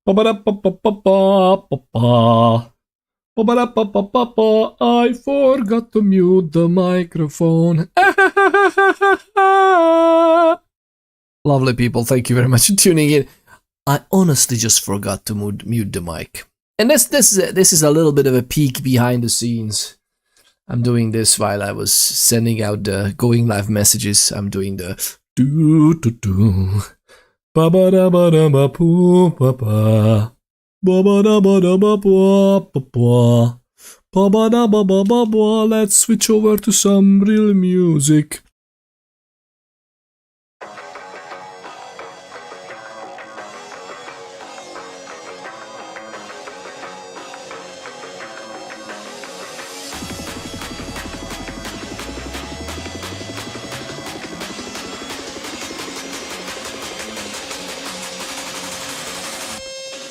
I forgot to mute the microphone. Lovely people, thank you very much for tuning in. I honestly just forgot to mute the mic. And this is a little bit of a peek behind the scenes. I'm doing this while I was sending out the going live messages. I'm doing the do do do ba ba da ba da ba poo ba ba ba ba da ba da ba ba ba ba ba da ba ba ba ba. Let's switch over to some real music.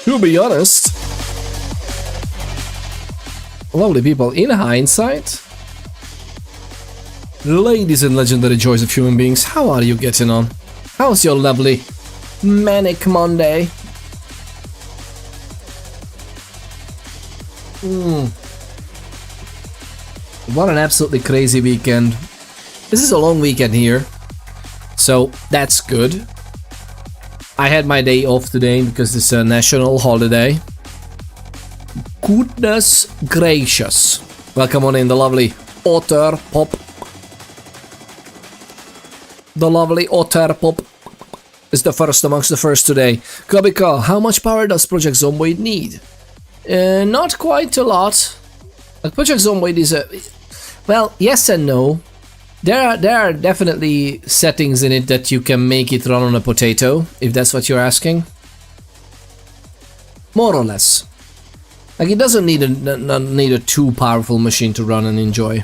To be honest, lovely people, in hindsight, ladies and legendary joys of human beings, how are you getting on? How's your lovely manic Monday? What an absolutely crazy weekend. This is a long weekend here, so that's good. I had my day off today because it's a national holiday. Goodness gracious. Welcome on in, the lovely Otter Pop. The lovely Otter Pop is the first amongst the first today. Kabika, how much power does Project Zomboid need? Not quite a lot. Like Project Zomboid is a... Well, yes and no. There are definitely settings in it that you can make it run on a potato, if that's what you're asking. More or less. Like, it doesn't need a too powerful machine to run and enjoy.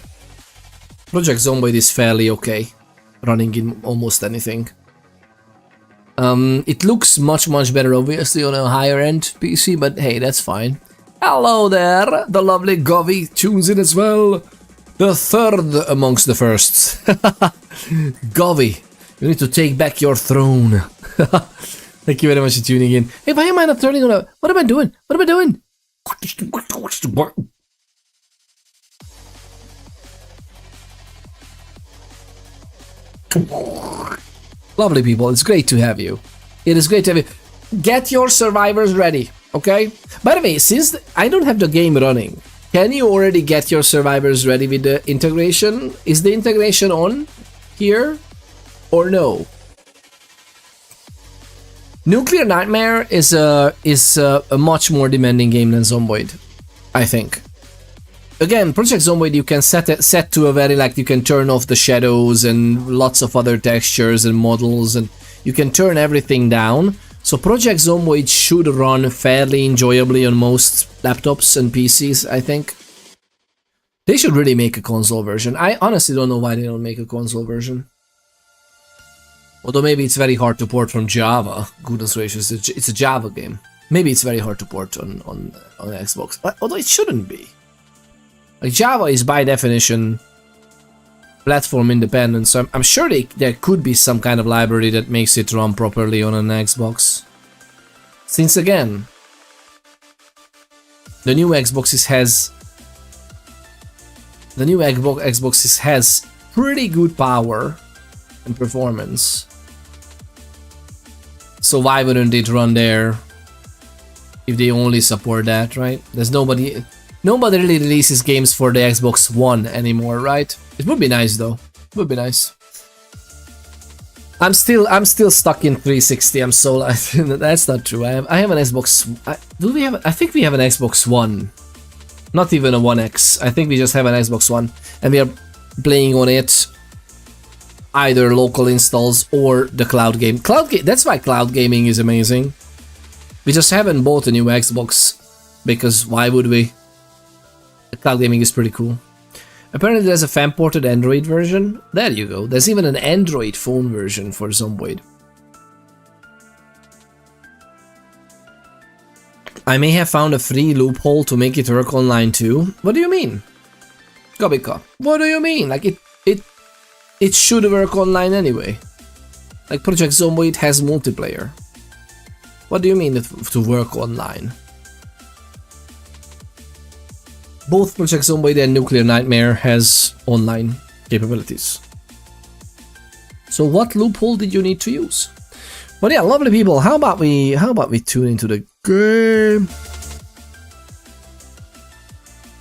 Project Zomboid is fairly okay, running in almost anything. It looks much better obviously on a higher end PC, but hey, that's fine. Hello there, the lovely Govy tunes in as well. The third amongst the firsts. Govy, you need to take back your throne. Thank you very much for tuning in. Hey, why am I not turning on a... What am I doing? What am I doing? Lovely people, it's great to have you. It is great to have you. Get your survivors ready, okay? By the way, since I don't have the game running, can you already get your survivors ready with the integration? Is the integration on here or no? Nuclear Nightmare is a much more demanding game than Zomboid, I think. Again, Project Zomboid you can set to a very, like, you can turn off the shadows and lots of other textures and models, and you can turn everything down. So Project Zomboid should run fairly enjoyably on most laptops and PCs, I think. They should really make a console version. I honestly don't know why they don't make a console version. Although maybe it's very hard to port from Java. Goodness gracious, it's a Java game. Maybe it's very hard to port on Xbox. Although it shouldn't be. Like, Java is by definition platform independent, so I'm sure there could be some kind of library that makes it run properly on an Xbox. Since again, the new Xbox has pretty good power and performance. So why wouldn't it run there if they only support that, right? There's nobody really releases games for the Xbox One anymore, right? It would be nice though. It would be nice. I'm still stuck in 360. I'm so that's not true. I have an Xbox. I think we have an Xbox One. Not even a One X. I think we just have an Xbox One, and we are playing on it either local installs or the cloud game. That's why cloud gaming is amazing. We just haven't bought a new Xbox because why would we? Cloud gaming is pretty cool. Apparently there's a fan-ported Android version. There you go. There's even an Android phone version for Zomboid. I may have found a free loophole to make it work online too. What do you mean? Gobika, what do you mean? Like it should work online anyway. Like Project Zomboid has multiplayer. What do you mean to work online? Both Project Zomboid and Nuclear Nightmare has online capabilities. So what loophole did you need to use? But yeah, lovely people, how about we tune into the game?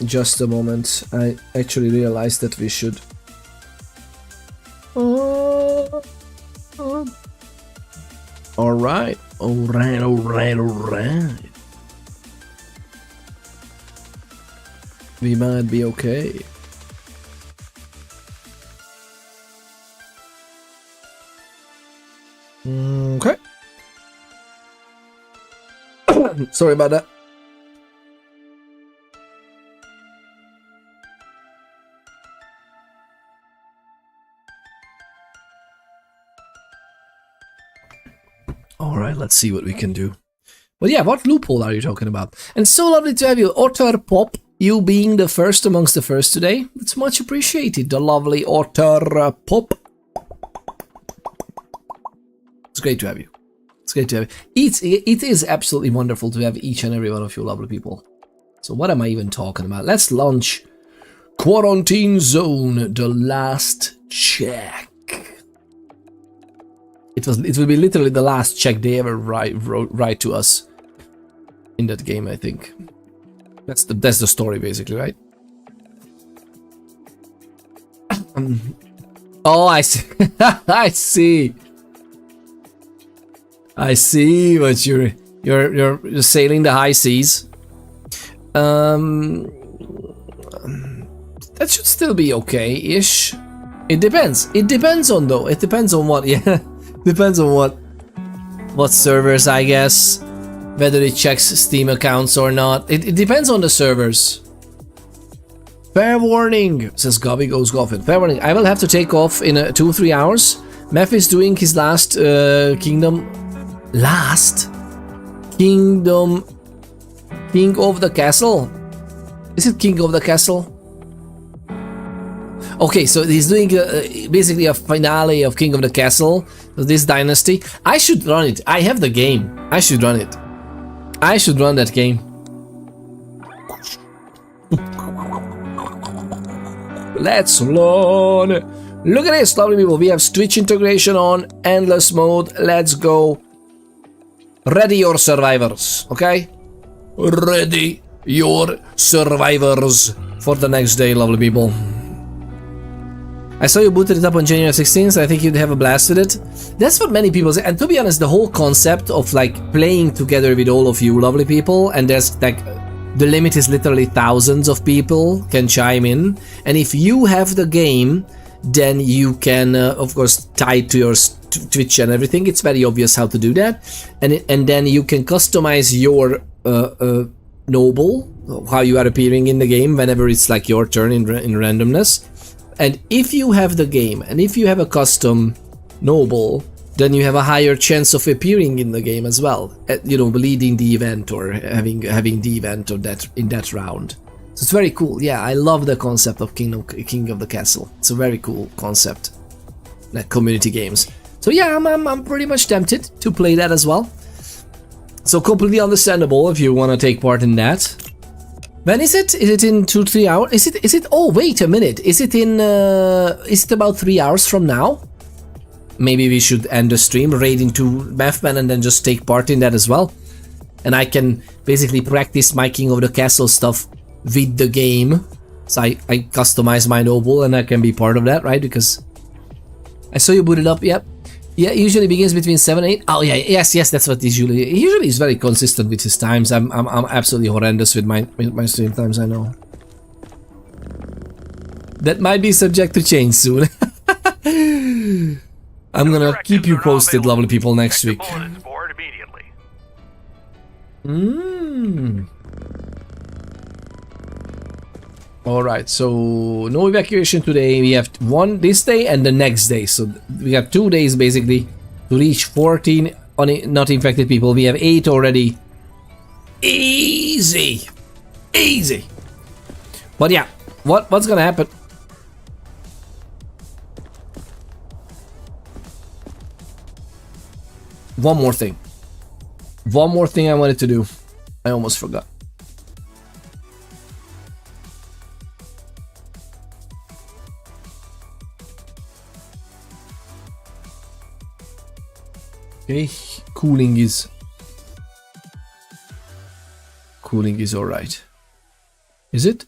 Just a moment. I actually realized that we should. Alright. We might be okay. Okay. Sorry about that. Alright, let's see what we can do. But yeah, what loophole are you talking about? And so lovely to have you, Otter Pop, you being the first amongst the first today. It's much appreciated, the lovely Otter Pop. It's great to have you. It's great to have you. It is absolutely wonderful to have each and every one of you lovely people. So what am I even talking about? Let's launch Quarantine Zone, the last check. It will be literally the last check they ever write to us in that game, I think. That's the story basically, right? Oh, I see. I see. I see what you're sailing the high seas. That should still be okay-ish. It depends. It depends on though. It depends on what. Yeah, depends on what servers, I guess. Whether it checks Steam accounts or not. It depends on the servers. Fair warning, says Gobby Goes Goffin. Fair warning. I will have to take off in 2-3 hours. Meph is doing his last King of the Castle? Is it King of the Castle? Okay, so he's doing basically a finale of King of the Castle, this dynasty. I should run it. I have the game. I should run it. I should run that game. Let's run. Look at this, lovely people. We have Twitch integration on, endless mode. Let's go. Ready your survivors, okay? Ready your survivors for the next day, lovely people. I saw you booted it up on January 16th, I think you'd have a blast with it. That's what many people say, and to be honest, the whole concept of like playing together with all of you lovely people, and there's like, the limit is literally thousands of people can chime in, and if you have the game, then you can, of course, tie it to your Twitch and everything. It's very obvious how to do that, and then you can customize your noble, how you are appearing in the game whenever it's like your turn in randomness. And if you have the game, and if you have a custom noble, then you have a higher chance of appearing in the game as well. You know, leading the event or having the event or that in that round. So it's very cool. Yeah, I love the concept of King of the Castle. It's a very cool concept. Like community games. So yeah, I'm pretty much tempted to play that as well. So completely understandable if you want to take part in that. When is it? Is it in 2-3 hours? Is it? Oh, wait a minute. Is it in? Is it about 3 hours from now? Maybe we should end the stream, raid into Mathman, and then just take part in that as well. And I can basically practice my King of the Castle stuff with the game. So I customize my noble, and I can be part of that, right? Because I saw you booted up. Yep. Yeah, it usually begins between 7 and 8. Oh yeah, yes, that's what usually. He usually is very consistent with his times. I'm absolutely horrendous with my stream times. I know. That might be subject to change soon. I'm gonna keep you posted, lovely people, next week. Alright, so no evacuation today. We have one this day and the next day. So we have 2 days basically to reach 14 not infected people. We have 8 already. Easy. Easy. But yeah, what's gonna happen? One more thing. One more thing I wanted to do. I almost forgot. Okay, cooling is alright. Is it?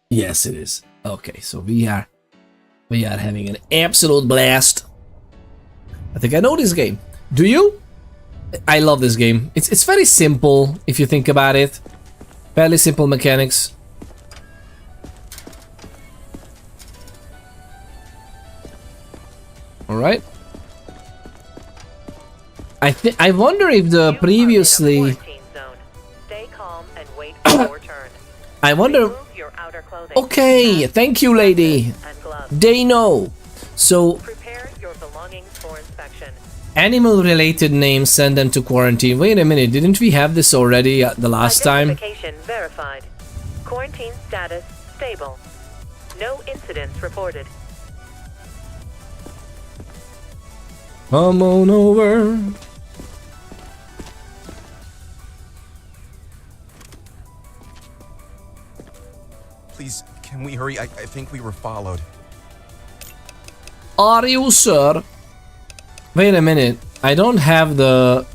Yes, it is. Okay, so we are having an absolute blast. I think I know this game. Do you? I love this game. It's very simple if you think about it. Fairly simple mechanics. All right. I wonder if the previously. Stay calm and wait for your turn. I wonder. Your outer clothing. Okay, thank you, lady. They know. So. Prepare your belongings for inspection. Animal-related names, send them to quarantine. Wait a minute, didn't we have this already the last time? Identification verified. Quarantine status stable. No incidents reported. Come on over. Please, can we hurry? I think we were followed. Are you, sir? Wait a minute. I don't have the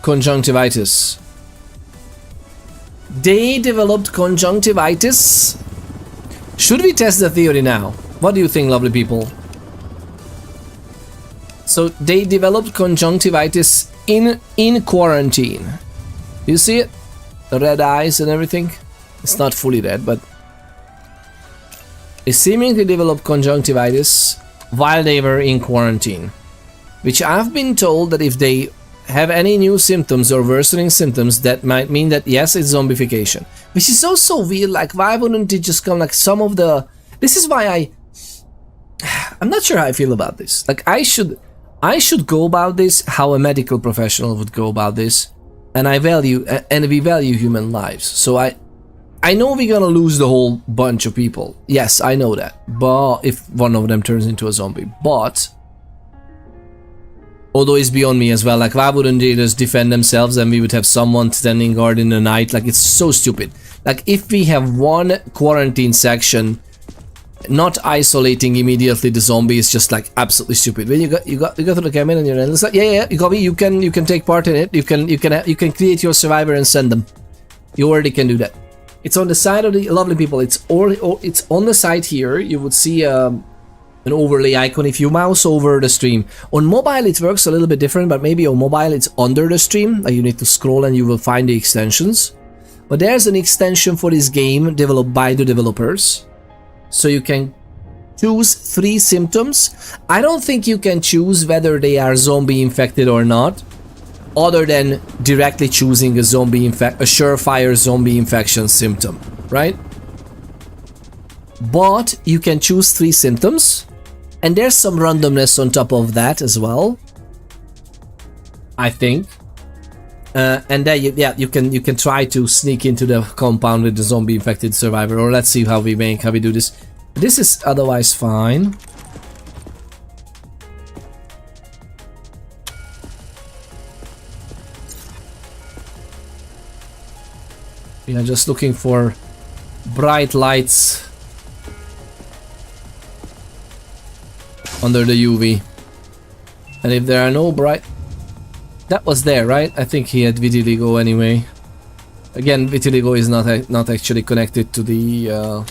conjunctivitis. They developed conjunctivitis? Should we test the theory now? What do you think, lovely people? So they developed conjunctivitis in quarantine. You see it? The red eyes and everything. It's not fully red, but they seemingly developed conjunctivitis while they were in quarantine. Which I've been told that if they have any new symptoms or worsening symptoms, that might mean that yes, it's zombification. Which is also weird, like why wouldn't it just come like some of the... This is why I'm not sure how I feel about this. Like I should go about this how a medical professional would go about this. And we value human lives. So I know we're gonna lose the whole bunch of people. Yes, I know that. But if one of them turns into a zombie. But although it's beyond me as well, like why wouldn't they just defend themselves and we would have someone standing guard in the night? Like it's so stupid. Like if we have one quarantine section, not isolating immediately the zombie is just like absolutely stupid. When you go to the cabin and you're it's like yeah, you got me. You can take part in it. You can create your survivor and send them. You already can do that. It's on the side of the lovely people. It's on the side here. You would see an overlay icon if you mouse over the stream. On mobile it works a little bit different, but maybe on mobile it's under the stream, like you need to scroll and you will find the extensions. But there's an extension for this game developed by the developers, so you can choose 3 symptoms. I don't think you can choose whether they are zombie infected or not, other than directly choosing a surefire zombie infection symptom, right? But you can choose 3 symptoms, and there's some randomness on top of that as well, I think. And then you can try to sneak into the compound with the zombie infected survivor, or let's see how we do this. This is otherwise fine. We are just looking for bright lights under the UV, and if there are no bright... That was there, right? I think he had vitiligo anyway. Again, vitiligo is not actually connected to the...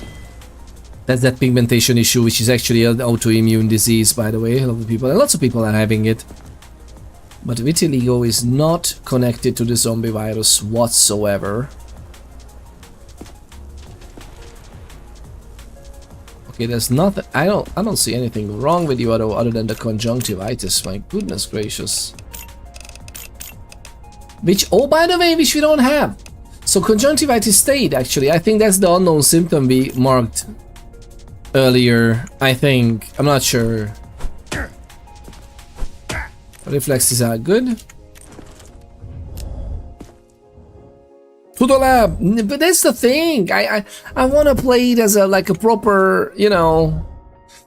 that's that pigmentation issue, which is actually an autoimmune disease, by the way. A lot of people, and lots of people are having it. But vitiligo is not connected to the zombie virus whatsoever. Okay, there's nothing. I don't see anything wrong with you other than the conjunctivitis. My goodness gracious. Which, oh, by the way, which we don't have. So conjunctivitis stayed, actually. I think that's the unknown symptom we marked earlier. I think. I'm not sure. Reflexes are good. To the lab. But that's the thing. I want to play it as a proper, you know,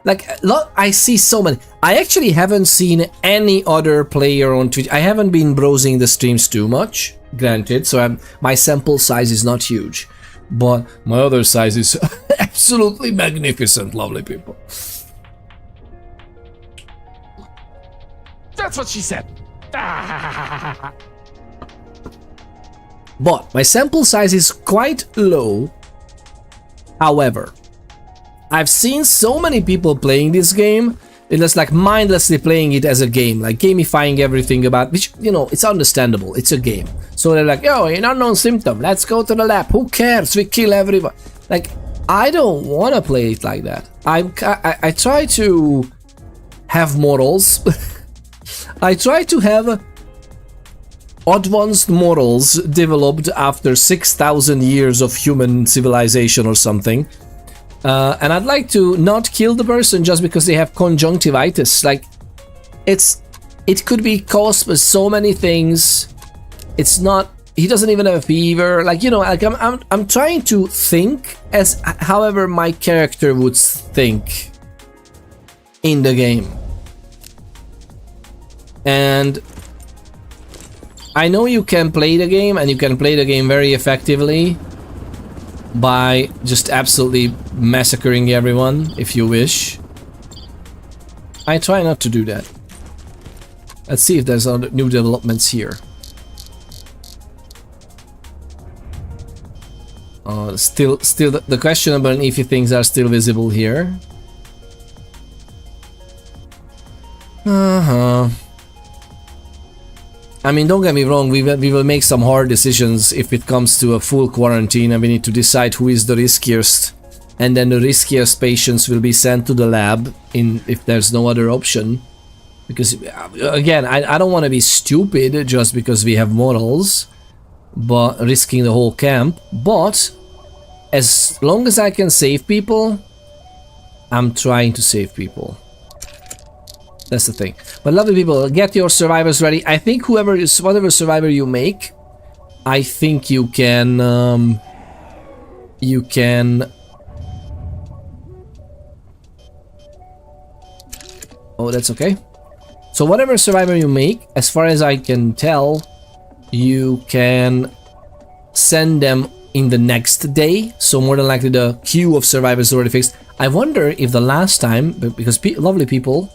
Like, I see so many. I actually haven't seen any other player on Twitch. I haven't been browsing the streams too much, granted, so my sample size is not huge. But my other size is absolutely magnificent, lovely people. That's what she said. But my sample size is quite low. However, I've seen so many people playing this game, they're just like mindlessly playing it as a game, like gamifying everything about, which, you know, it's understandable, it's a game. So they're like, yo, an unknown symptom, let's go to the lab, who cares, we kill everyone. Like, I don't want to play it like that. I try to have morals. I try to have advanced morals developed after 6,000 years of human civilization or something. And I'd like to not kill the person just because they have conjunctivitis. Like, it could be caused by so many things. It's not. He doesn't even have a fever. Like, you know, like I'm trying to think as however my character would think in the game. And I know you can play the game, and you can play the game very effectively by just absolutely massacring everyone if you wish. I try not to do that. Let's see if there's other new developments here. Still the questionable and iffy things are still visible here. I mean, don't get me wrong, we will make some hard decisions if it comes to a full quarantine and we need to decide who is the riskiest, and then the riskiest patients will be sent to the lab if there's no other option. Because, again, I don't want to be stupid just because we have morals, but risking the whole camp. But as long as I can save people, I'm trying to save people. That's the thing. But lovely people, get your survivors ready. I think whatever survivor you make, I think you can oh, that's okay. So whatever survivor you make, as far as I can tell, you can send them in the next day. So more than likely the queue of survivors is already fixed. I wonder if the last time, because lovely people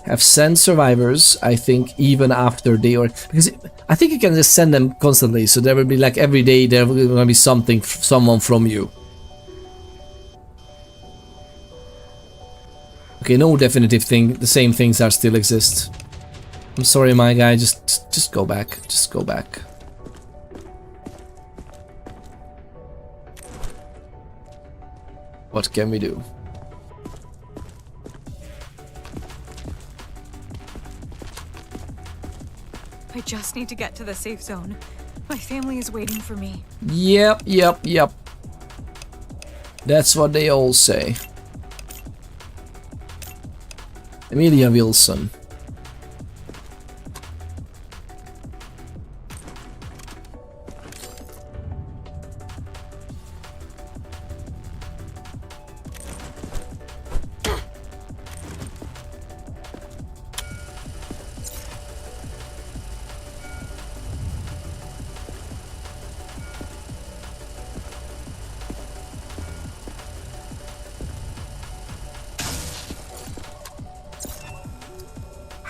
have sent survivors, I think, even after they or because I think you can just send them constantly, so there will be like every day there will be someone from you. Okay, no definitive thing. The same things are still exist. I'm sorry, my guy. Just go back. Just go back. What can we do? I just need to get to the safe zone. My family is waiting for me. Yep. That's what they all say. Emilia Wilson.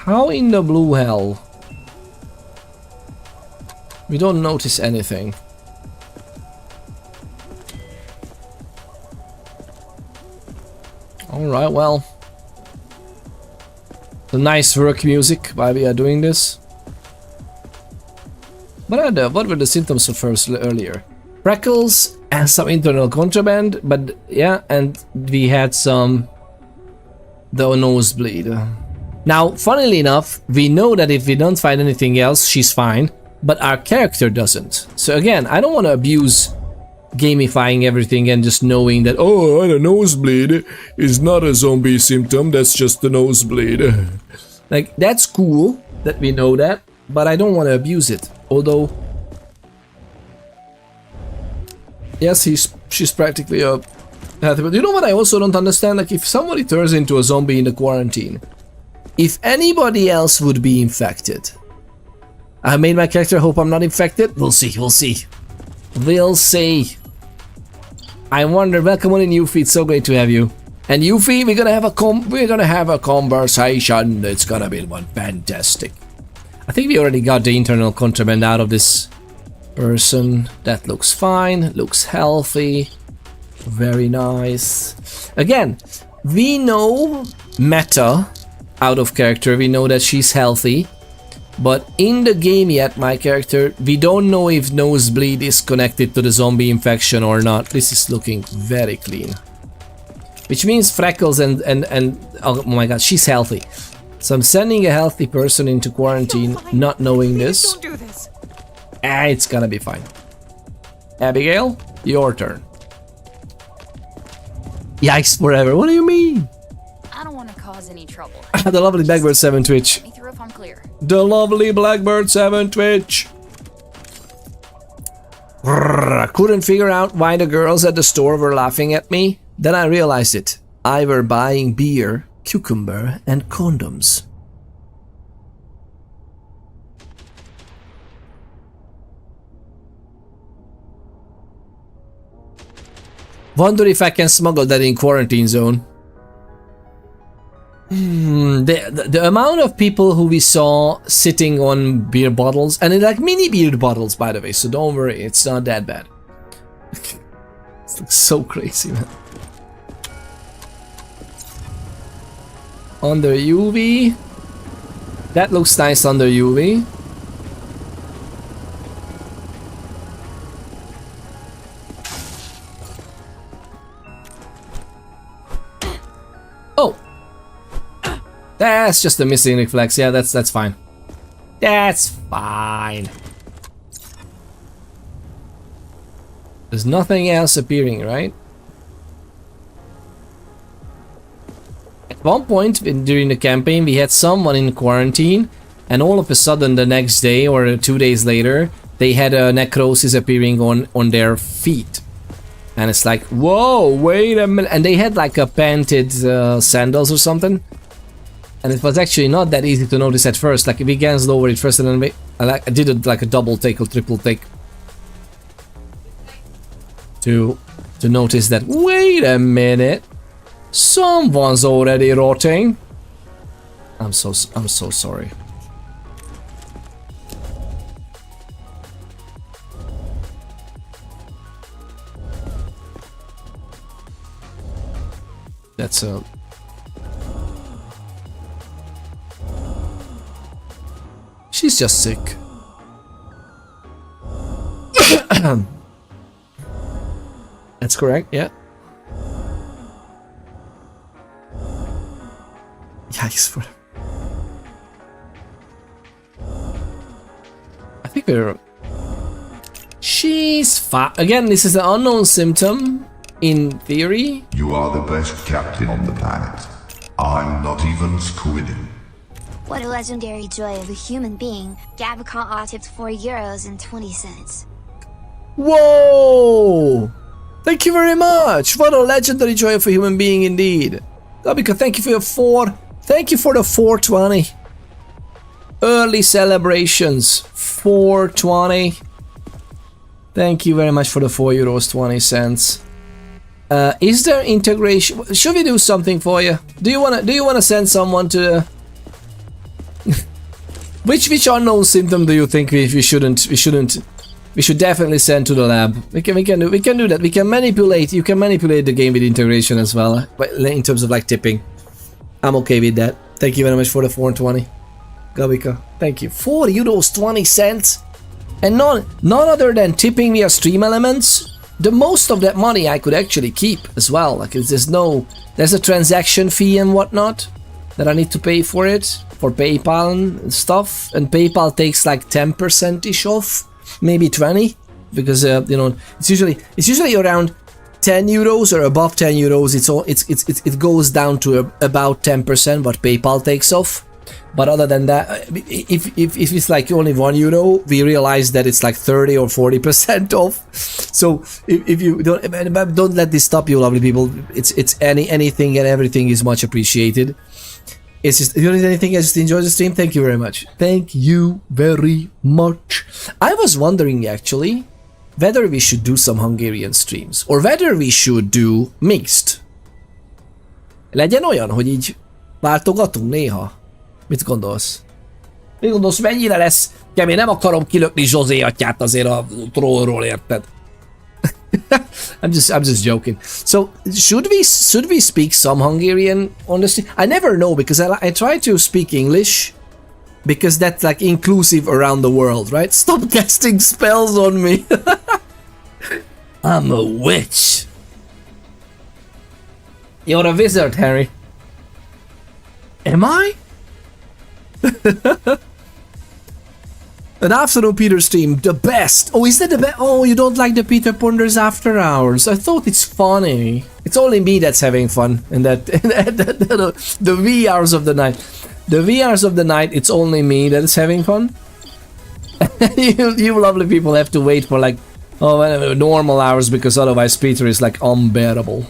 How in the blue hell? We don't notice anything. Alright, well. The nice work music while we are doing this. What were the symptoms of first earlier? Freckles and some internal contraband, but yeah, and we had the nosebleed. Now, funnily enough, we know that if we don't find anything else, she's fine, but our character doesn't. So again, I don't want to abuse gamifying everything and just knowing that, oh, a nosebleed is not a zombie symptom, that's just a nosebleed. Like, that's cool that we know that, but I don't want to abuse it. Although, yes, she's practically a But you know what I also don't understand? Like, if somebody turns into a zombie in the quarantine, if anybody else would be infected, I made my character hope I'm not infected. We'll see. We'll see. We'll see. I wonder. Welcome on in, Yuffie. It's so great to have you. And Yuffie, we're gonna have a conversation. It's gonna be one fantastic. I think we already got the internal contraband out of this person. That looks fine. Looks healthy. Very nice. Again, we know meta out of character. We know that she's healthy. But in the game yet, my character, we don't know if nosebleed is connected to the zombie infection or not. This is looking very clean. Which means freckles and oh my god, she's healthy. So I'm sending a healthy person into quarantine, not knowing this. Don't do this. It's gonna be fine. Abigail, your turn. Yikes forever, what do you mean? I don't want to cause any trouble. The lovely Blackbird 7 Twitch. Let me through if I'm clear. The lovely Blackbird 7 Twitch. Couldn't figure out why the girls at the store were laughing at me. Then I realized it. I were buying beer, cucumber, and condoms. Wonder if I can smuggle that in quarantine zone. The amount of people who we saw sitting on beer bottles, and like mini beer bottles, by the way, so don't worry, it's not that bad. It looks so crazy, man. Under UV. That looks nice under UV. Oh! That's just a missing reflex. Yeah, that's fine. That's fine. There's nothing else appearing, right? At one point during the campaign, we had someone in quarantine, and all of a sudden the next day or 2 days later, they had a necrosis appearing on their feet. And it's like, whoa, wait a minute. And they had like a painted sandals or something. And it was actually not that easy to notice at first. Like, we glanced over it first, and then I did it like a double take or triple take to notice that, wait a minute, someone's already rotting. I'm so sorry. That's a she's just sick. That's correct, yeah. Yikes. I think we're... She's fine. Again, this is an unknown symptom, in theory. You are the best captain on the planet. I'm not even squidding. What a legendary joy of a human being. Gabicon all tipped €4.20. Whoa! Thank you very much! What a legendary joy of a human being indeed. Gabika, thank you for your 4. Thank you for the 420. Early celebrations. 420. Thank you very much for the €4.20. Is there integration? Should we do something for you? Do you wanna send someone to which unknown symptom do you think we should definitely send to the lab? We can do that. We can manipulate. You can manipulate the game with integration as well, but in terms of like tipping. I'm okay with that. Thank you very much for the 420. Gabika, thank you. €4.20. And none other than tipping via stream elements. The most of that money I could actually keep as well. Like, there's a transaction fee and whatnot that I need to pay for it, for PayPal and stuff. And PayPal takes like 10%ish off, maybe 20, because you know, it's usually around €10 or above €10. It goes down to about 10% what PayPal takes off. But other than that, if it's like only €1, we realize that it's like 30 or 40% off. So if you don't let this stop you, lovely people. It's anything and everything is much appreciated. It's just, you need anything, I just enjoy the stream. Thank you very much. Thank you very much. I was wondering actually whether we should do some Hungarian streams or whether we should do mixed. Legyen olyan, hogy így váltogatunk néha. Mit gondolsz? Mit gondolsz, mennyire lesz? Én nem akarom kilökni Zsozé atyát azért a trollról, érted? I'm just joking. So should we speak some Hungarian on the stream? I never know because I try to speak English because that's like inclusive around the world, right? Stop casting spells on me. I'm a witch. You're a wizard, Harry. Am I? An afternoon Peter stream, the best. Oh, is that the best? Oh, you don't like the Peter Ponders After Hours? I thought it's funny. It's only me that's having fun in that. The wee hours of the night. The wee hours of the night. It's only me that is having fun. you lovely people have to wait for like normal hours because otherwise Peter is like unbearable.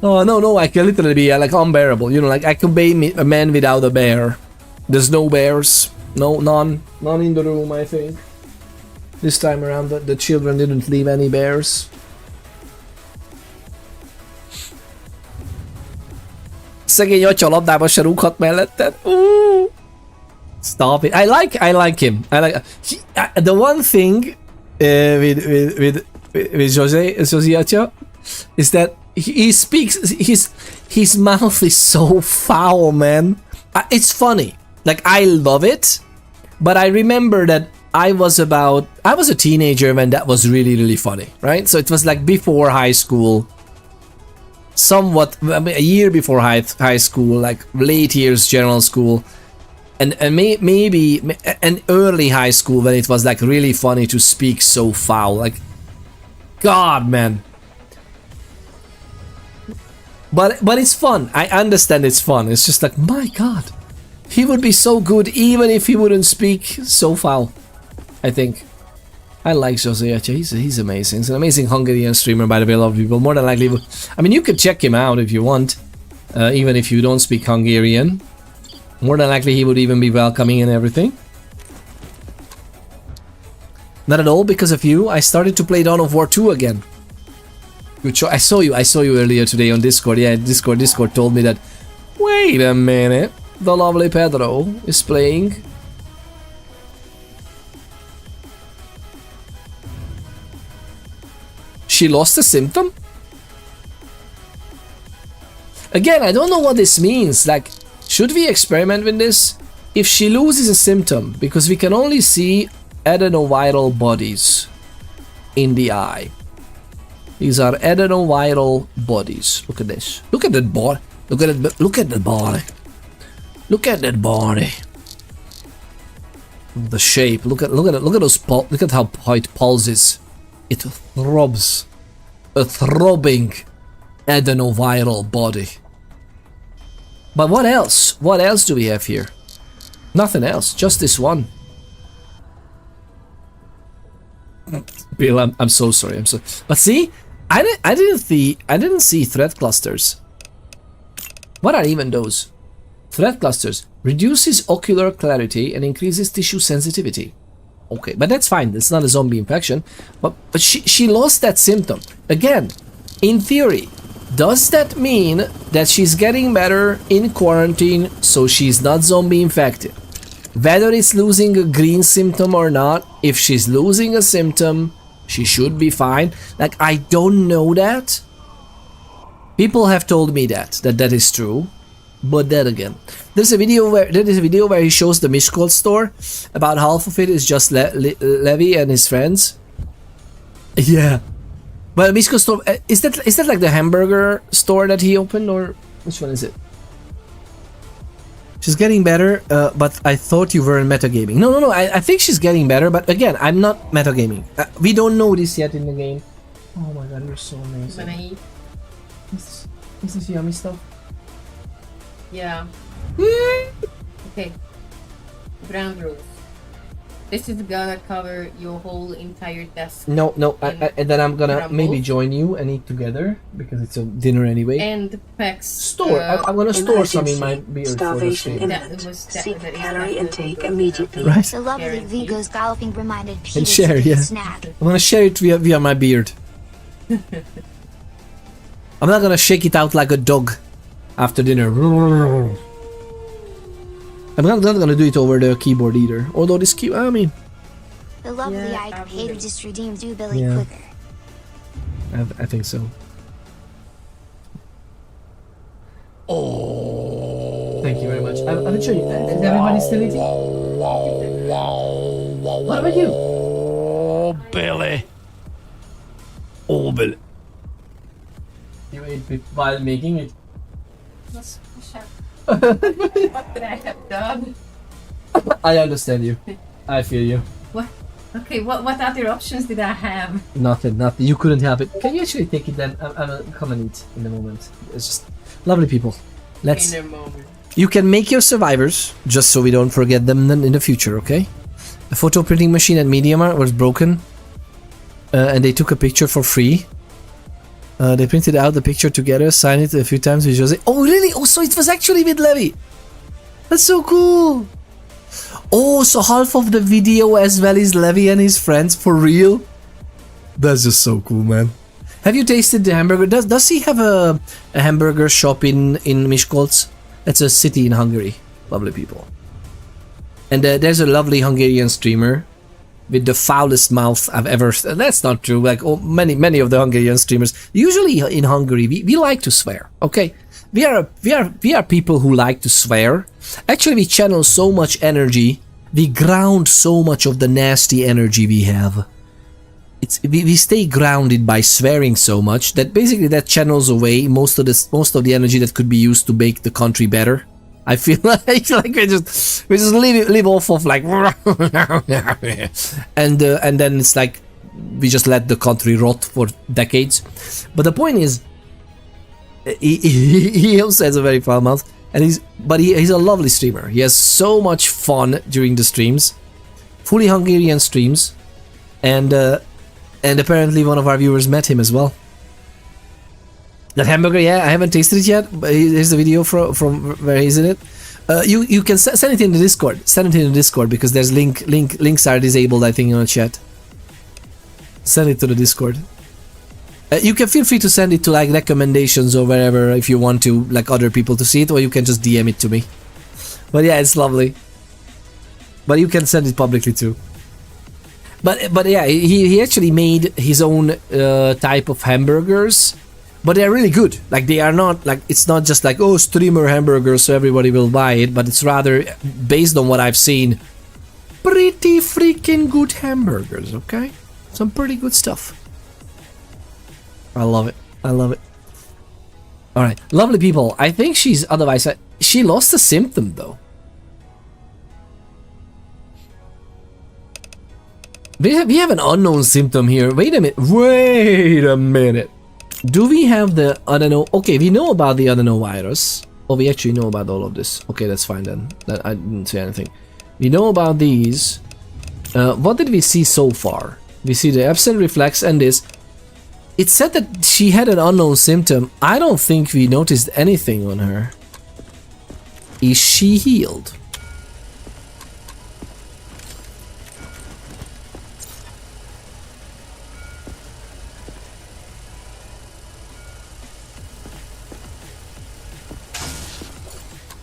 Oh no, I can literally be like unbearable, you know, like I can be a man without a bear. There's no bears, none in the room, I think. This time around the children didn't leave any bears. Szegény atya labdába se rúghat melletted. Stop it. I like him. The one thing with José atya is that he speaks, his mouth is so foul, man. It's funny, like I love it, but I remember that I was a teenager when that was really funny, right? So it was like before high school, somewhat a year before high school, like late years general school, and maybe an early high school when it was like really funny to speak so foul, like God, man. But it's fun. I understand it's fun. It's just like, my God, he would be so good even if he wouldn't speak so foul. I think. I like José Atya. He's amazing. He's an amazing Hungarian streamer, by the way. A lot of people more than likely. I mean, you could check him out if you want, even if you don't speak Hungarian. More than likely, he would even be welcoming and everything. Not at all because of you. I started to play Dawn of War 2 again. I saw you earlier today on Discord. Yeah, Discord told me that. Wait a minute, the lovely Pedro is playing. She lost a symptom? Again, I don't know what this means. Like, should we experiment with this? If she loses a symptom, because we can only see adenoviral bodies in the eye. These are adenoviral bodies. Look at this. Look at that body. Look at it. Look at that body. Look at that body. The shape. Look at it. Look at those. Look at how it pulses. It throbs. A throbbing adenoviral body. But what else? What else do we have here? Nothing else. Just this one. Bill, I'm so sorry. But see. I didn't see threat clusters. What are even those? Threat clusters reduces ocular clarity and increases tissue sensitivity. Okay, but that's fine. It's not a zombie infection. But she lost that symptom. Again, in theory, does that mean that she's getting better in quarantine so she's not zombie infected? Whether it's losing a green symptom or not, if she's losing a symptom, she should be fine. Like, I don't know that. People have told me that is true. But then again, there's a video where he shows the Miskolc store. About half of it is just Levi and his friends. Yeah. But Miskolc store, is that like the hamburger store that he opened, or which one is it? She's getting better, but I thought you were in metagaming. No, I think she's getting better, but again, I'm not metagaming. We don't know this yet in the game. Oh my God, you're so amazing. Is this yummy stuff? Yeah. Okay. Ground rules. This is gonna cover your whole entire desk. No, and then I'm gonna Crumbles. maybe join you and eat together because it's a dinner anyway. And packs. Store. I'm gonna store some in my beard for the Starvation stream. imminent. Seek calorie intake immediately. Right. The lovely Vigo's galloping reminded Peter And share, to take yeah. a snack. I'm gonna share it via my beard. I'm not gonna shake it out like a dog after dinner. I'm not gonna do it over the keyboard either. Although this I mean, The lovely Yeah, Ike absolutely. paid just redeemed you, Billy, Yeah. quicker. I think so. Oh. Thank you very much. I'm sure you. Is everybody still eating? What about you? Oh, Billy. Oh, Billy. You ate it while making it. What did I have done? I understand you. I feel you. What? Okay, what other options did I have? Nothing. You couldn't help it. Can you actually take it then? I'm gonna come and eat in a moment. It's just lovely people. Let's. In a moment. You can make your survivors, just so we don't forget them then in the future, okay? The photo printing machine at MediaMarkt was broken, and they took a picture for free. They printed out the picture together, signed it a few times with Jose. Oh, really? Oh, so it was actually with Levi. That's so cool. Oh, so half of the video as well is Levi and his friends, for real? That's just so cool, man. Have you tasted the hamburger? Does he have a hamburger shop in Miskolc? That's a city in Hungary. Lovely people. And there's a lovely Hungarian streamer with the foulest mouth I've ever. That's not true. Like many of the Hungarian streamers. Usually in Hungary, we like to swear. Okay, we are people who like to swear. Actually, we channel so much energy. We ground so much of the nasty energy we have. We stay grounded by swearing so much that basically that channels away most of the energy that could be used to make the country better. I feel like we just live off of like and then it's like we just let the country rot for decades. But the point is, he also has a very foul mouth, and he's a lovely streamer. He has so much fun during the streams, fully Hungarian streams, and apparently one of our viewers met him as well. That hamburger, yeah, I haven't tasted it yet, but here's the video from where he's in it. You can send it in the Discord. Send it in the Discord because there's links are disabled, I think, in the chat. Send it to the Discord. You can feel free to send it to like recommendations or wherever if you want to, like other people to see it, or you can just DM it to me. But yeah, it's lovely. But you can send it publicly too. But yeah, he actually made his own type of hamburgers. But they're really good. Like they are not like, it's not just like, oh, streamer hamburgers so everybody will buy it, but it's rather based on what I've seen, pretty freaking good hamburgers, okay? Some pretty good stuff. I love it. I love it. Alright, lovely people. I think she's otherwise she lost a symptom though. We have an unknown symptom here. Wait a minute. Do we have the adeno? Okay, we know about the adenovirus. Oh, we actually know about all of this. Okay, that's fine then. I didn't say anything. We know about these. What did we see so far? We see the absent reflex and this. It said that she had an unknown symptom. I don't think we noticed anything on her. Is she healed?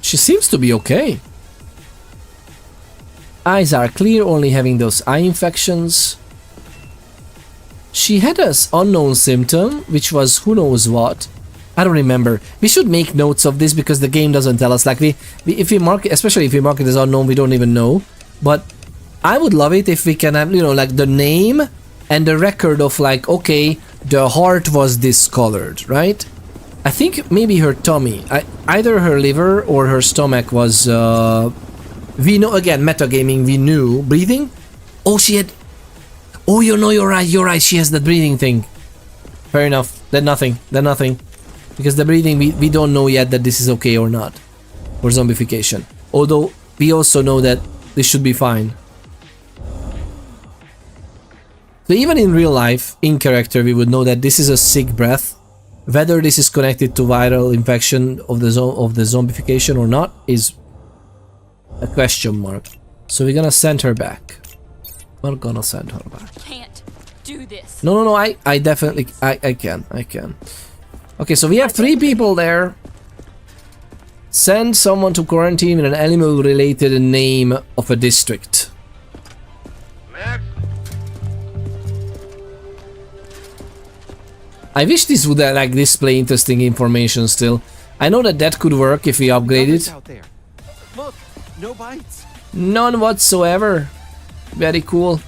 She seems to be okay. Eyes are clear, only having those eye infections. She had an unknown symptom, which was who knows what. I don't remember. We should make notes of this because the game doesn't tell us. Like if we mark it, especially if we mark it as unknown, we don't even know. But I would love it if we can have, you know, like the name and the record of like, okay, the heart was discolored, right? I think maybe her tummy, either her liver or her stomach was, we know, again, metagaming, we knew. Breathing? Oh, she had, oh, you know, you're right, she has that breathing thing. Fair enough, then nothing. Because the breeding, we don't know yet that this is okay or not for zombification. Although we also know that this should be fine. So even in real life, in character, we would know that this is a sick breath. Whether this is connected to viral infection of the zombification or not is a question mark. So we're gonna send her back. We're gonna send her back. Can't do this. No, I definitely, I can. Okay, so we have 3 people there. Send someone to quarantine with an animal-related name of a district. Max? I wish this would like display interesting information still. I know that could work if we upgrade it. Out there. Look, no bites. None whatsoever. Very cool.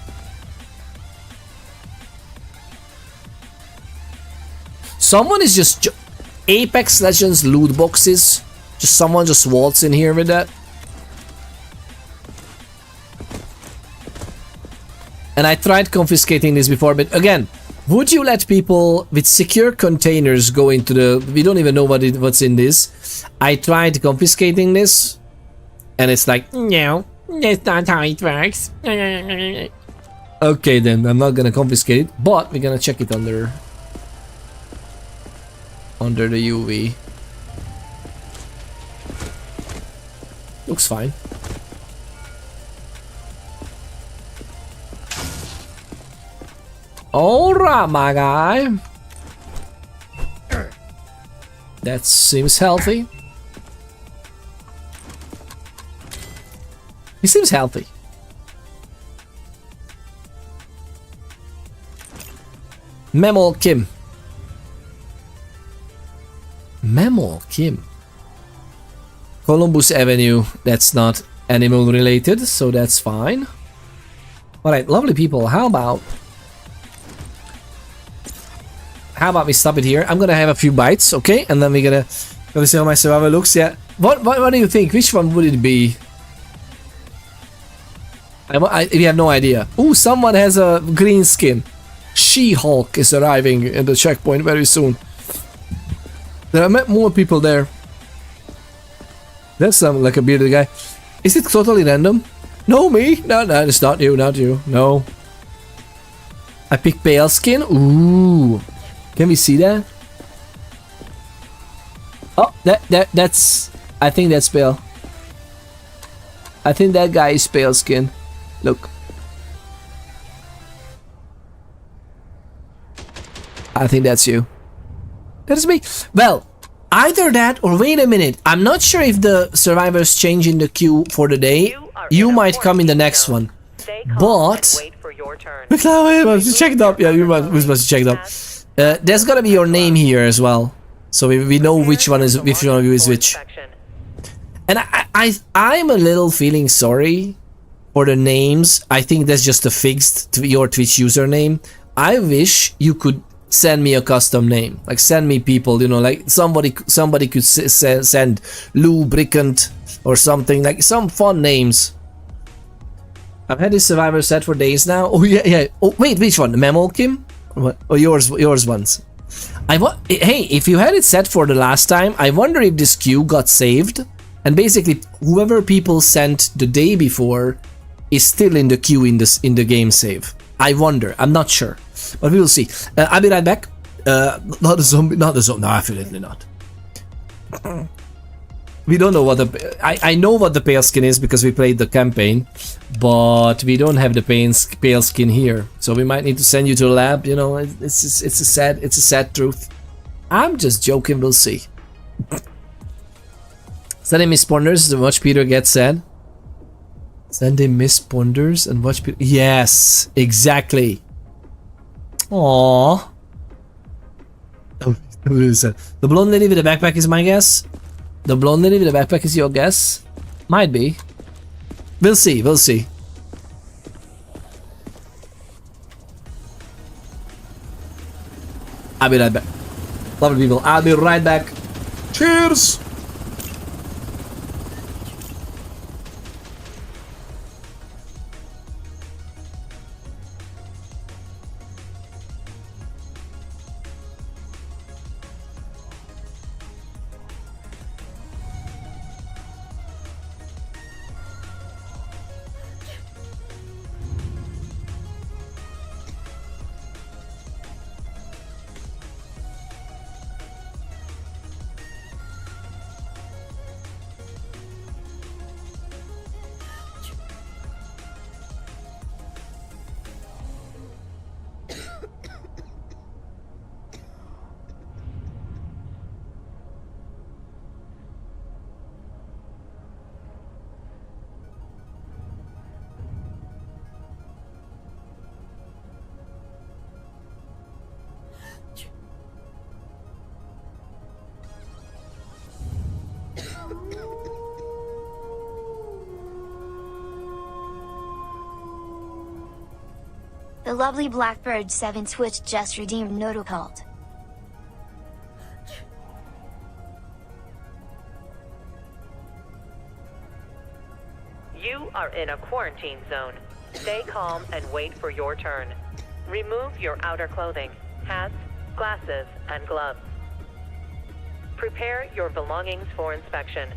Someone is just Apex Legends loot boxes. Just someone just waltz in here with that. And I tried confiscating this before, but again, would you let people with secure containers go into the... We don't even know what's in this. I tried confiscating this, and it's like, no, that's not how it works. Okay then, I'm not gonna confiscate it, but we're gonna check it under the UV. Looks fine. Alright, my guy. That seems healthy. He seems healthy. Memo Kim. Memo Kim. Columbus Avenue. That's not animal related, so that's fine. Alright, lovely people. How about we stop it here? I'm gonna have a few bites, okay? And then we're gonna see how my survival looks. Yeah. What do you think? Which one would it be? We have no idea. Ooh, someone has a green skin. She-Hulk is arriving in the checkpoint very soon. There are more people there. That's like a bearded guy. Is it totally random? No, me? No, it's not you, no. I pick pale skin. Ooh. Can we see that? Oh, that's... I think that's pale. I think that guy is pale skin. Look. I think that's you. That is me. Well, either that or wait a minute. I'm not sure if the survivors change in the queue for the day. You might come in the next one. But... we must check it up. Yeah, we must check it up. There's gotta be your name here as well, so we know which one of you is which. And I'm a little feeling sorry for the names. I think that's just a fixed your Twitch username. I wish you could send me a custom name, like send me people, you know, like somebody could send lubricant or something, like some fun names. I've had this survivor set for days now. Oh yeah. Oh wait, which one? Memo Kim? What? Oh, yours ones. Hey, if you had it set for the last time, I wonder if this queue got saved, and basically whoever people sent the day before is still in the queue in the game save. I wonder. I'm not sure, but we will see. I'll be right back. Not the zombie. No, definitely not. We don't know what the... I know what the pale skin is because we played the campaign, but we don't have the pale skin here, so we might need to send you to the lab. You know, it's a sad truth. I'm just joking. We'll see. Send him Miss Ponders and watch Peter get sad. Send him Miss Ponders and watch Peter. Yes, exactly. Aww. The blonde lady with the backpack is my guess. The blonde lady with the backpack is your guess? Might be. We'll see. I'll be right back. Lovely people, I'll be right back. Cheers! The lovely Blackbird 7 Twitch just redeemed Notocult. You are in a quarantine zone. Stay calm and wait for your turn. Remove your outer clothing, hats, glasses, and gloves. Prepare your belongings for inspection.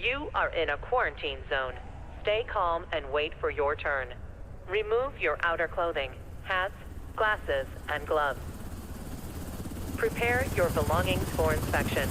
You are in a quarantine zone. Stay calm and wait for your turn. Remove your outer clothing, hats, glasses, and gloves. Prepare your belongings for inspection.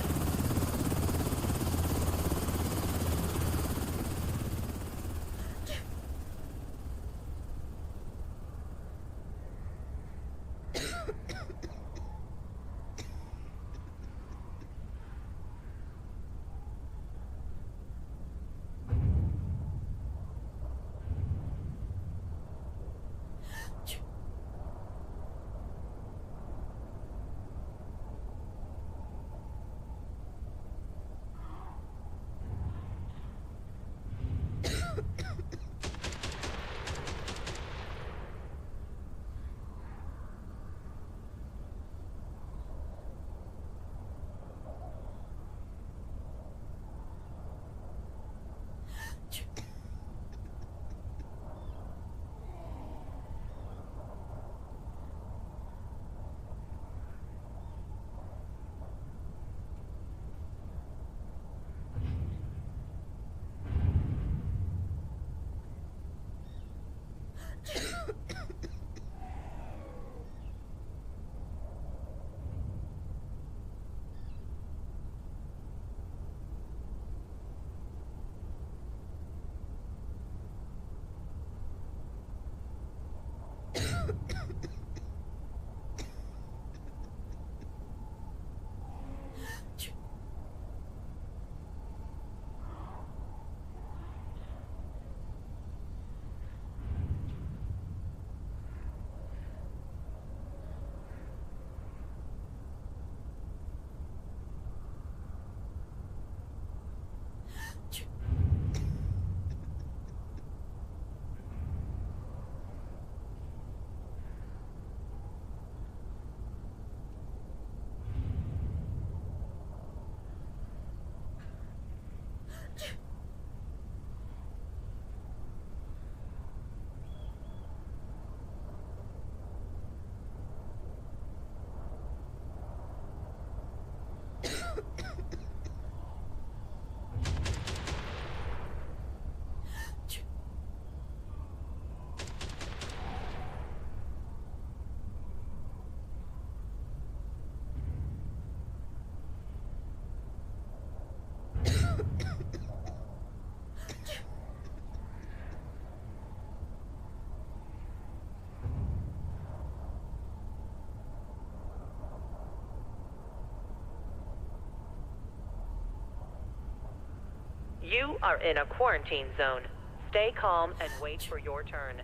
You are in a quarantine zone. Stay calm and wait for your turn.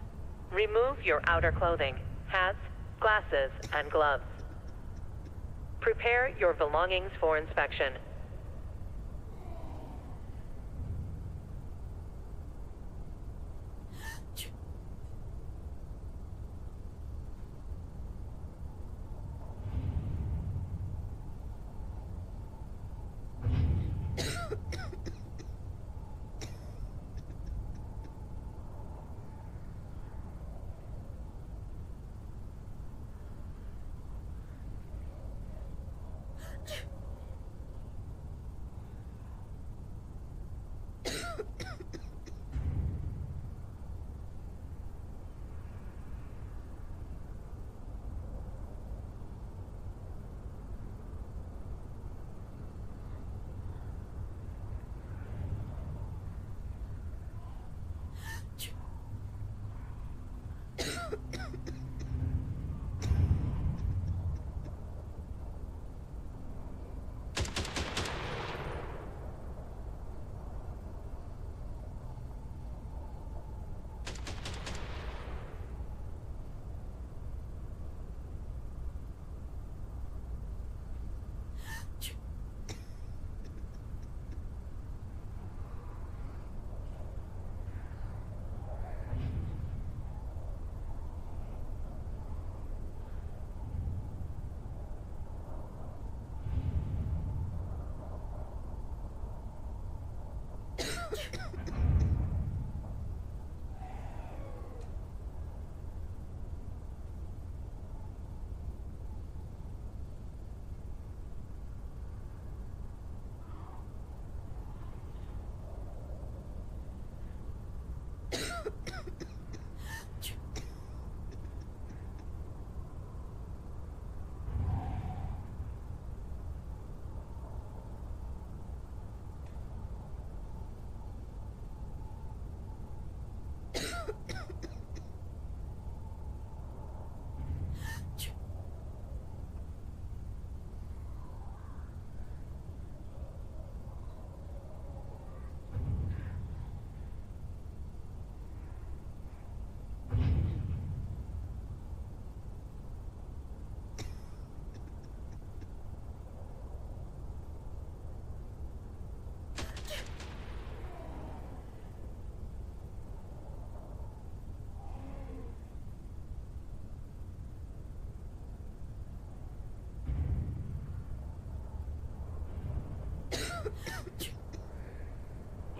Remove your outer clothing, hats, glasses, and gloves. Prepare your belongings for inspection.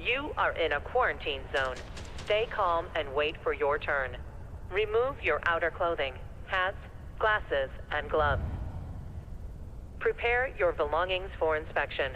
You are in a quarantine zone. Stay calm and wait for your turn. Remove your outer clothing, hats, glasses, and gloves. Prepare your belongings for inspection.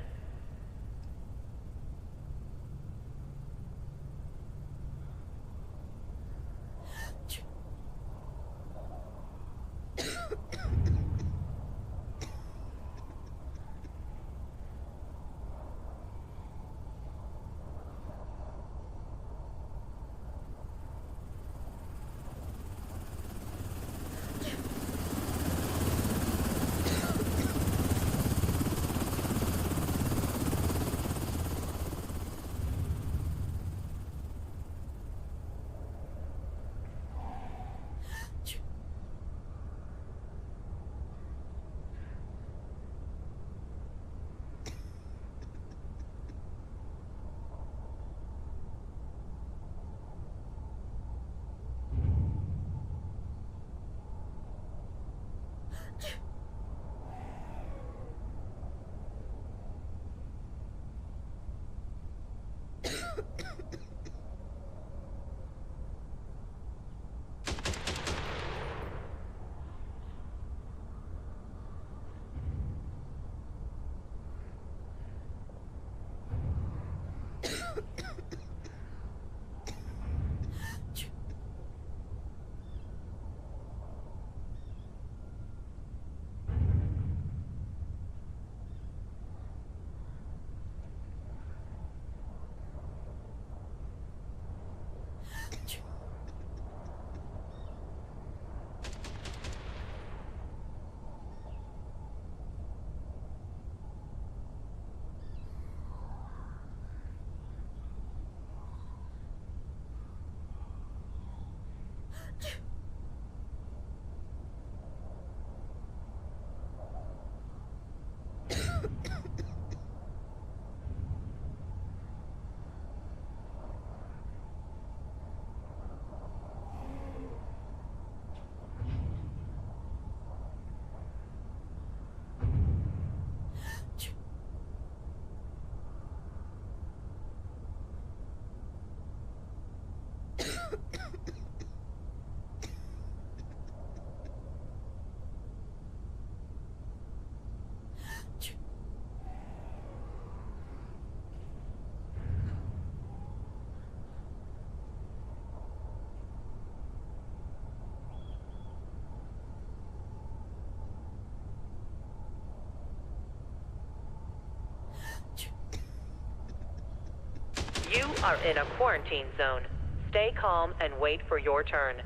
are in a quarantine zone. Stay calm and wait for your turn.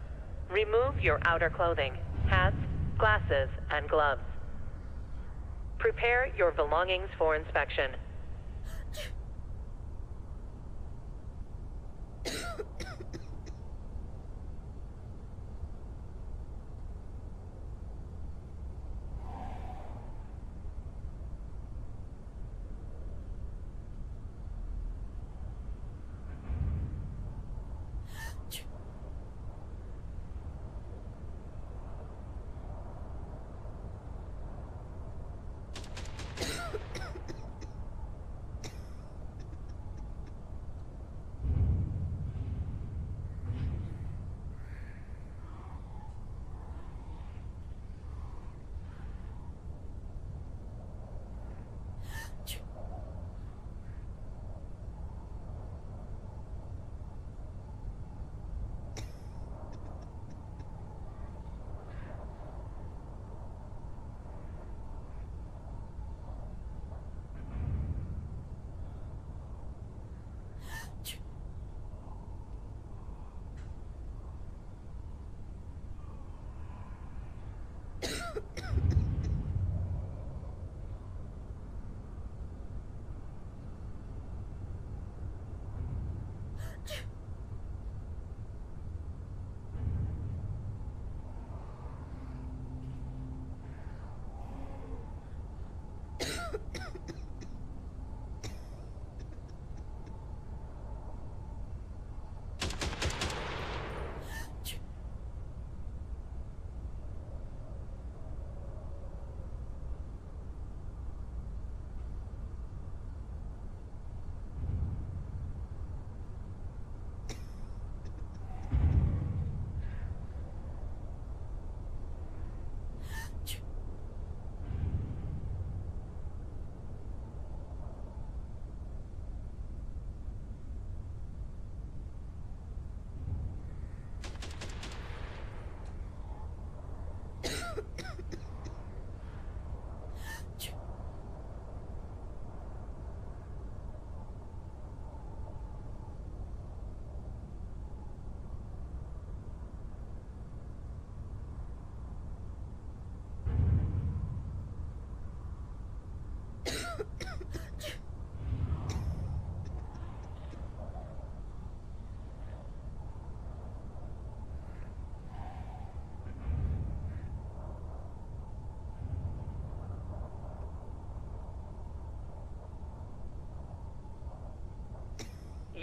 Remove your outer clothing, hats, glasses, and gloves. Prepare your belongings for inspection.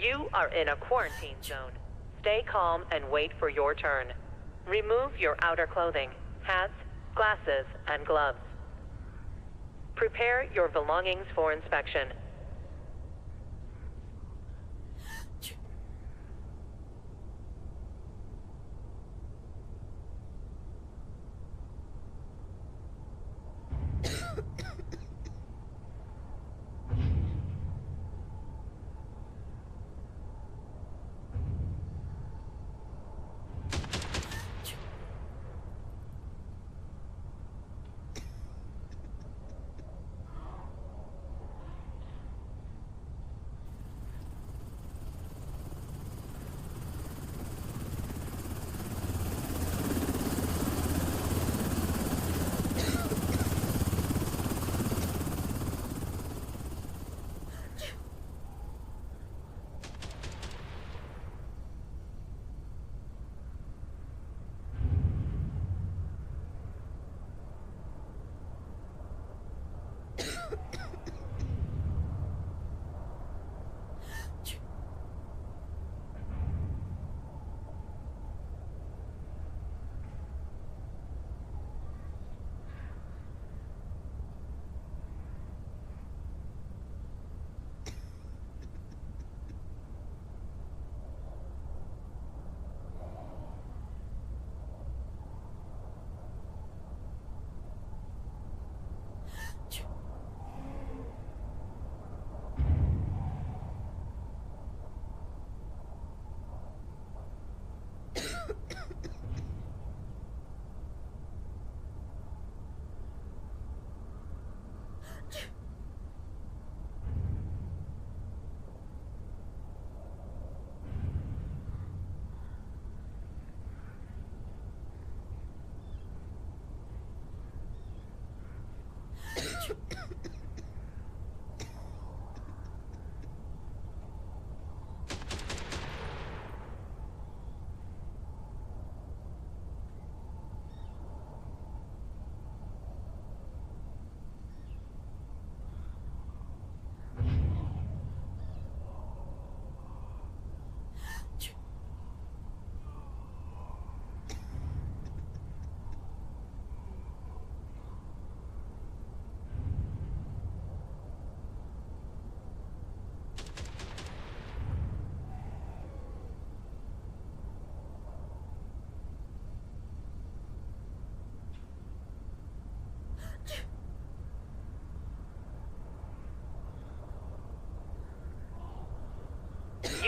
You are in a quarantine zone. Stay calm and wait for your turn. Remove your outer clothing, hats, glasses, and gloves. Prepare your belongings for inspection.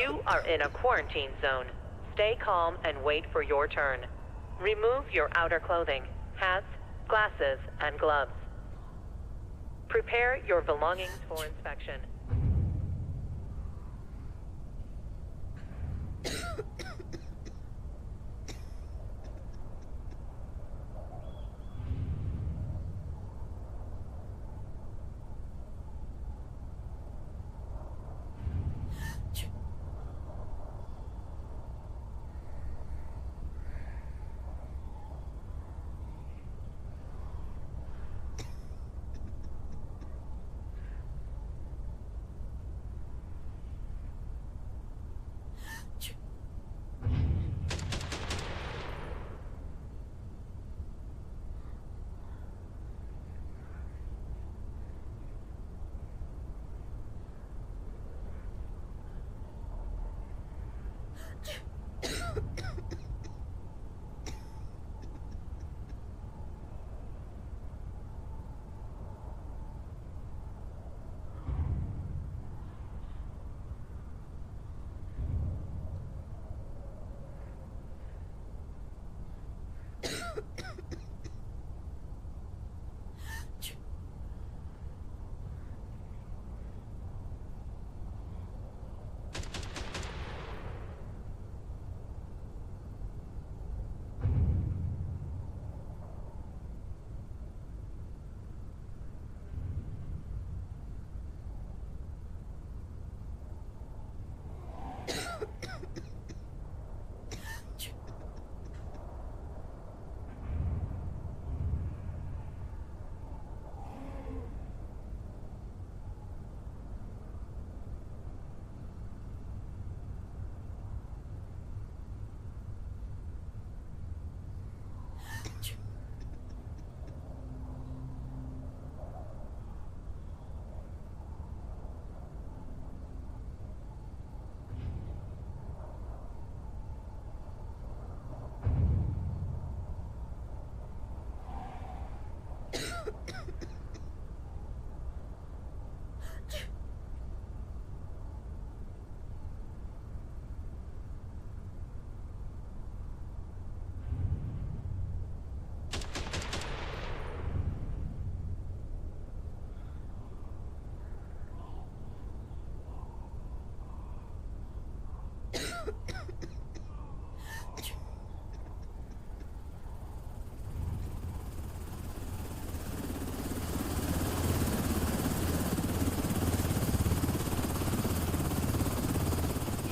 You are in a quarantine zone. Stay calm and wait for your turn. Remove your outer clothing, hats, glasses, and gloves. Prepare your belongings for inspection.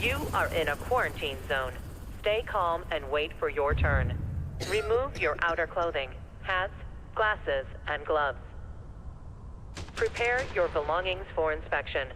You are in a quarantine zone. Stay calm and wait for your turn. Remove your outer clothing, hats, glasses, and gloves. Prepare your belongings for inspection.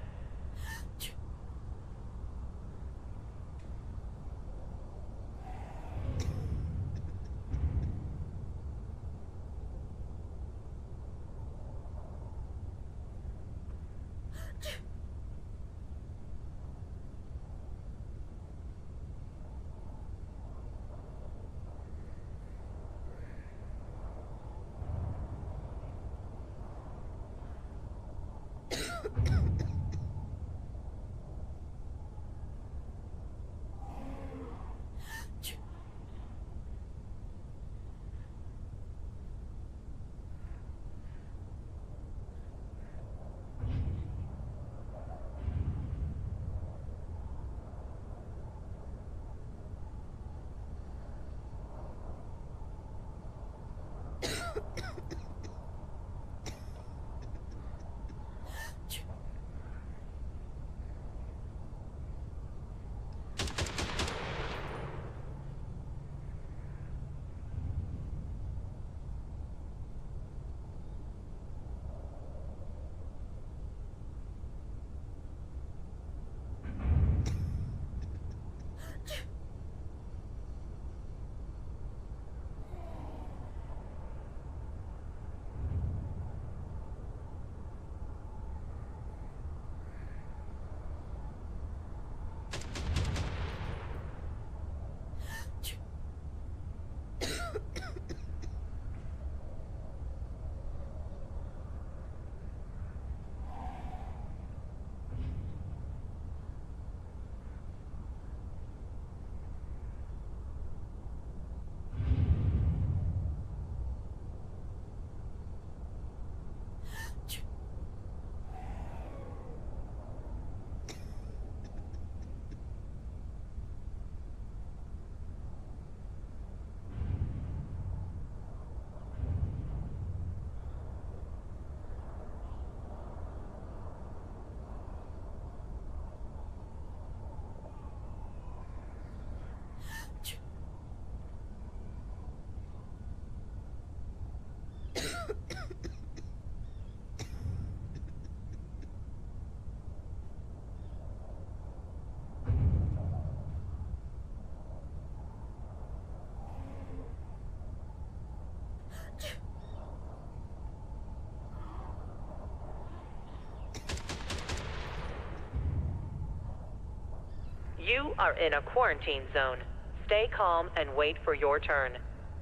You are in a quarantine zone. Stay calm and wait for your turn.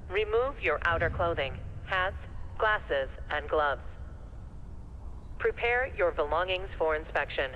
Remove your outer clothing, hats, glasses, and gloves. Prepare your belongings for inspection.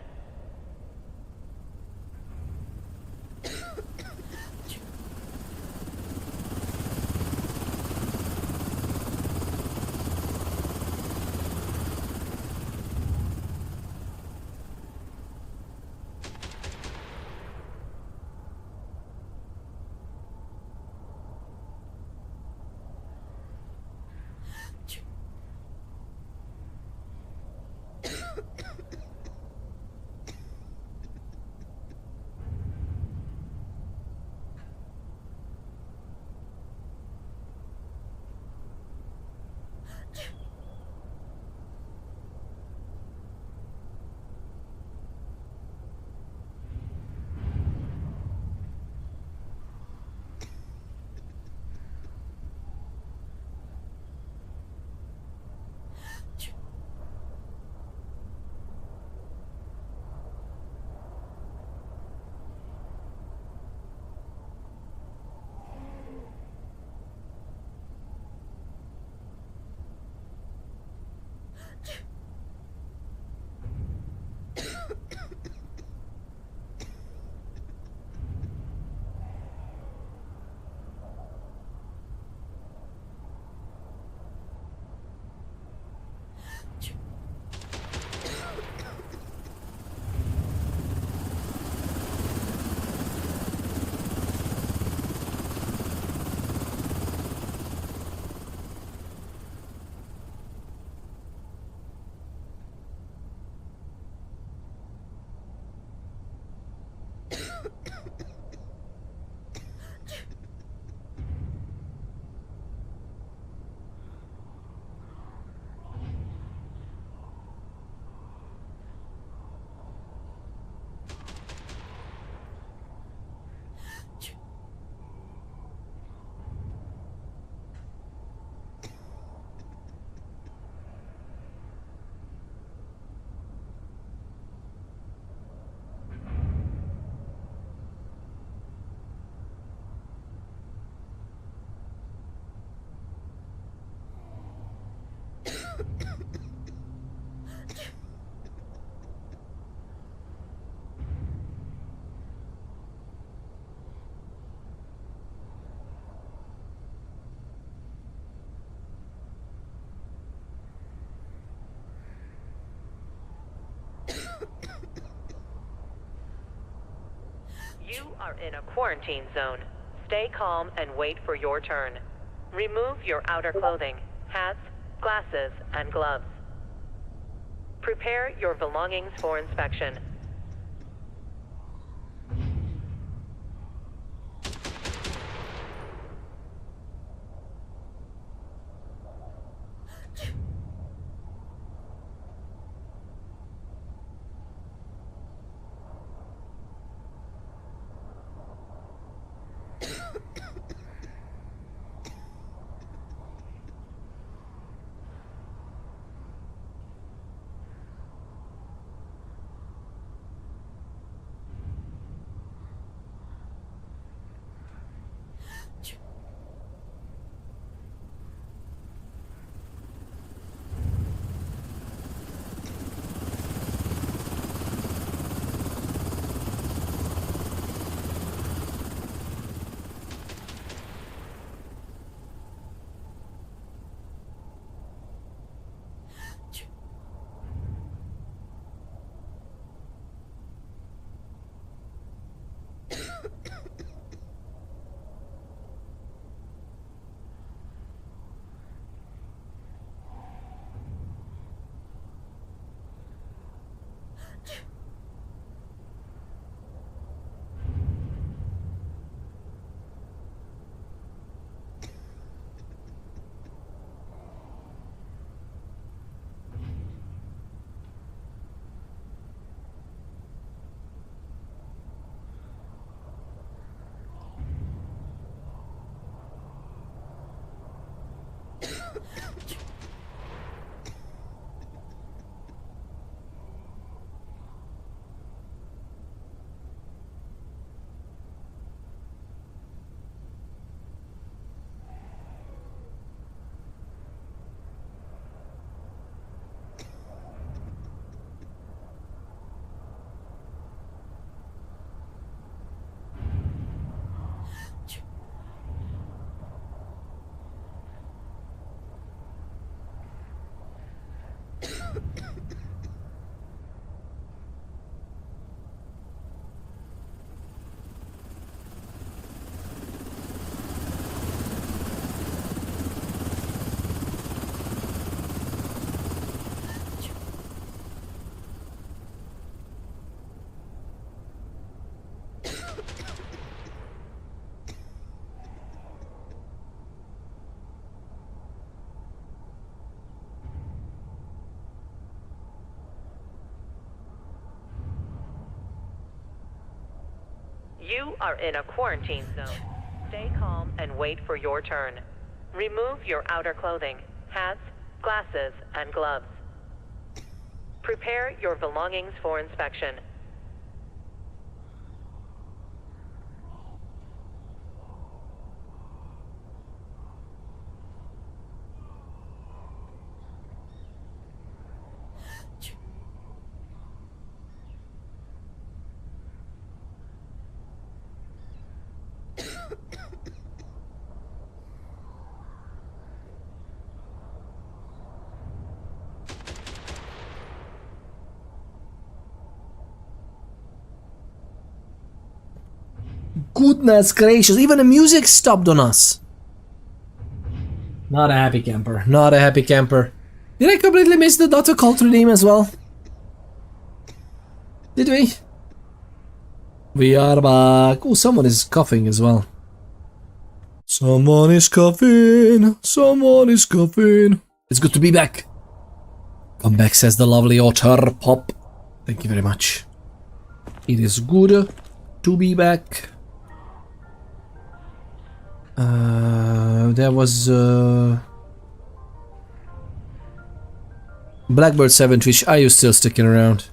You are in a quarantine zone. Stay calm and wait for your turn. Remove your outer clothing, hats, glasses, and gloves. Prepare your belongings for inspection. You are in a quarantine zone. Stay calm and wait for your turn. Remove your outer clothing, hats, glasses, and gloves. Prepare your belongings for inspection. Goodness gracious, even the music stopped on us. Not a happy camper, not a happy camper. Did I completely miss the Dr. Cult redeem as well? Did we? We are back. Oh, someone is coughing as well. Someone is coughing, someone is coughing. It's good to be back. Come back, says the lovely Otter Pop. Thank you very much. It is good to be back. There was Blackbird 7 Twitch. Are you still sticking around?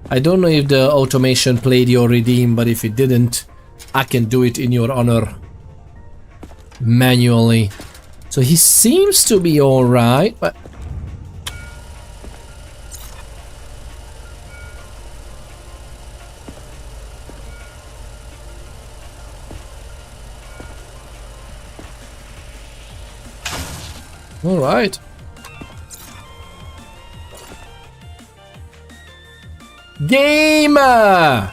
I don't know if the automation played your redeem, but if it didn't, I can do it in your honor manually. So he seems to be alright, but all right. Gamer!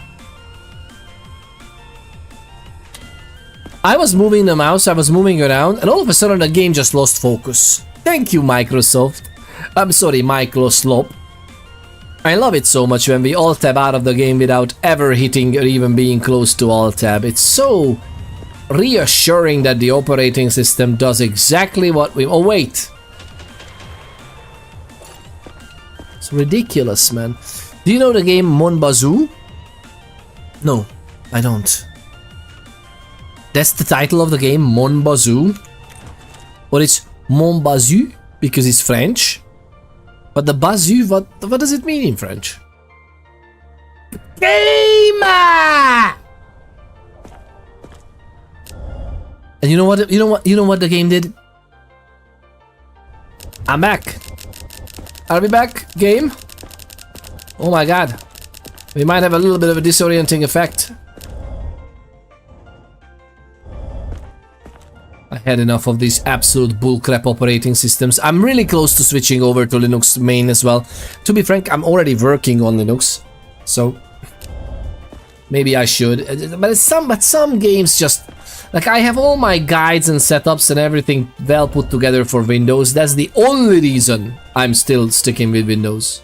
I was moving the mouse, I was moving around, and all of a sudden the game just lost focus. Thank you, Microsoft. I'm sorry, Microslop. I love it so much when we alt-tab out of the game without ever hitting or even being close to alt-tab. It's so reassuring that the operating system does exactly what we... Oh, wait. It's ridiculous, man. Do you know the game Mon Bazou? No, I don't. That's the title of the game, Mon Bazou. Or it's Mon Bazou, because it's French. But the Bazou, what does it mean in French? Gamer! And you know what the game did? I'm back. Are we back, game? Oh my god. We might have a little bit of a disorienting effect. I had enough of these absolute bullcrap operating systems. I'm really close to switching over to Linux main as well. To be frank, I'm already working on Linux. So maybe I should. But some games just... Like, I have all my guides and setups and everything well put together for Windows. That's the only reason I'm still sticking with Windows.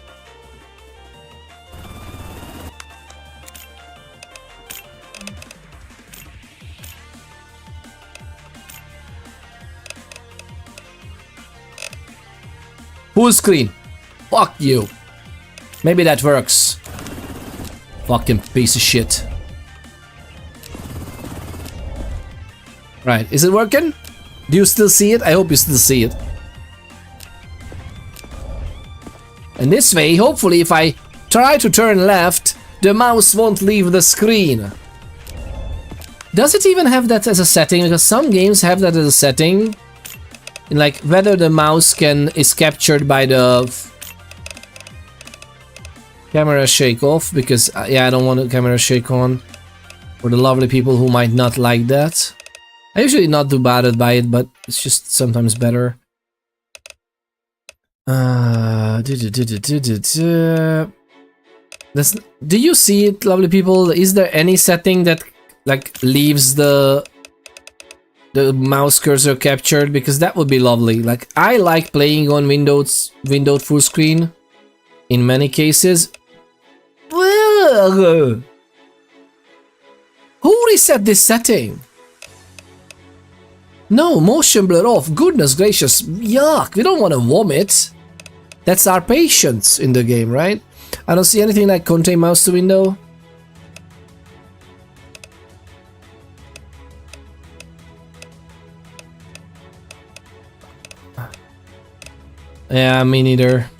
Full screen. Fuck you. Maybe that works. Fucking piece of shit. Right, is it working? Do you still see it? I hope you still see it. And this way, hopefully, if I try to turn left, the mouse won't leave the screen. Does it even have that as a setting? Because some games have that as a setting. In like whether the mouse is captured by the camera shake off. Because yeah, I don't want the camera shake on. For the lovely people who might not like that. I usually not do bothered by it, but it's just sometimes better. Do you see it, lovely people? Is there any setting that like leaves the mouse cursor captured? Because that would be lovely. Like, I like playing on windowed full screen in many cases. Who reset this setting? No, motion blur off. Goodness gracious. Yuck. We don't want to vomit. That's our patience in the game, right? I don't see anything like contain mouse to window. Yeah, me neither.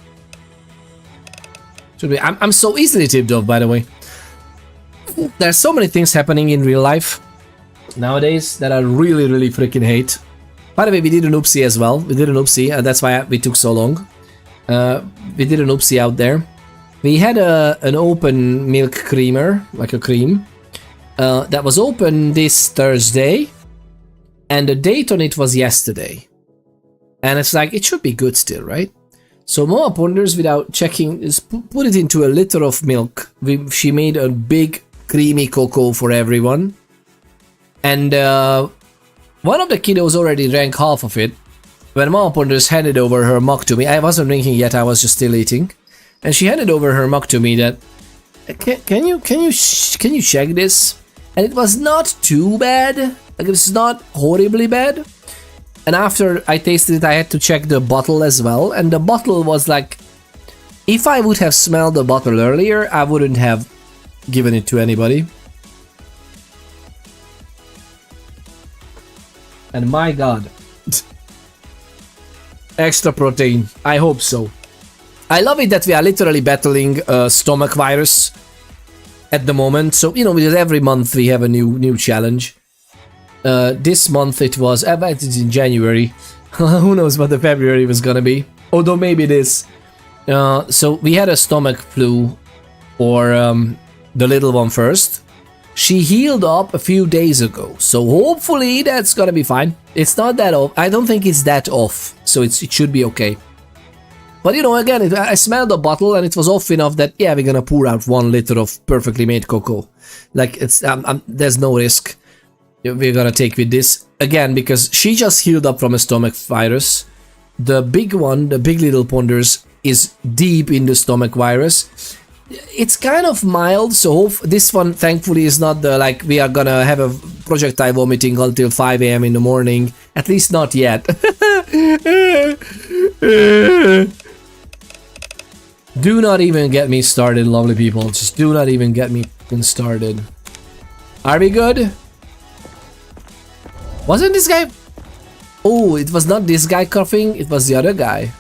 Should be. I'm so easily tipped off, by the way. There's so many things happening in real life nowadays that I really, really freaking hate. By the way, we did an oopsie as well. We did an oopsie, that's why we took so long. We did an oopsie out there. We had an open milk creamer, like a cream, that was open this Thursday, and the date on it was yesterday. And it's like, it should be good still, right? So Moa Ponders, without checking, put it into a liter of milk. She made a big creamy cocoa for everyone. And one of the kiddos already drank half of it. When Moa Ponders handed over her mug to me, I wasn't drinking yet, I was just still eating. And she handed over her mug to me that, can you check this? And it was not too bad. Like, it's not horribly bad. And after I tasted it, I had to check the bottle as well. And the bottle was like, if I would have smelled the bottle earlier, I wouldn't have given it to anybody. And my god. Extra protein. I hope so. I love it that we are literally battling stomach virus at the moment. So, you know, because every month we have a new challenge. This month it was, it's in January. Who knows what the February was gonna be. Although maybe this. So we had a stomach flu for the little one first. She healed up a few days ago. So hopefully that's gonna be fine. It's not that off. I don't think it's that off. So it should be okay. But you know, again, I smelled the bottle and it was off enough that, yeah, we're gonna pour out 1 liter of perfectly made cocoa. Like, it's there's no risk we're gonna take with this. Again, because she just healed up from a stomach virus. The big one, the big little Ponders, is deep in the stomach virus. It's kind of mild, so this one thankfully is not the, like, we are gonna have a projectile vomiting until 5 AM in the morning. At least not yet. Do not even get me started, lovely people. Just do not even get me started. Are we good? Wasn't this guy? Oh, it was not this guy coughing, it was the other guy.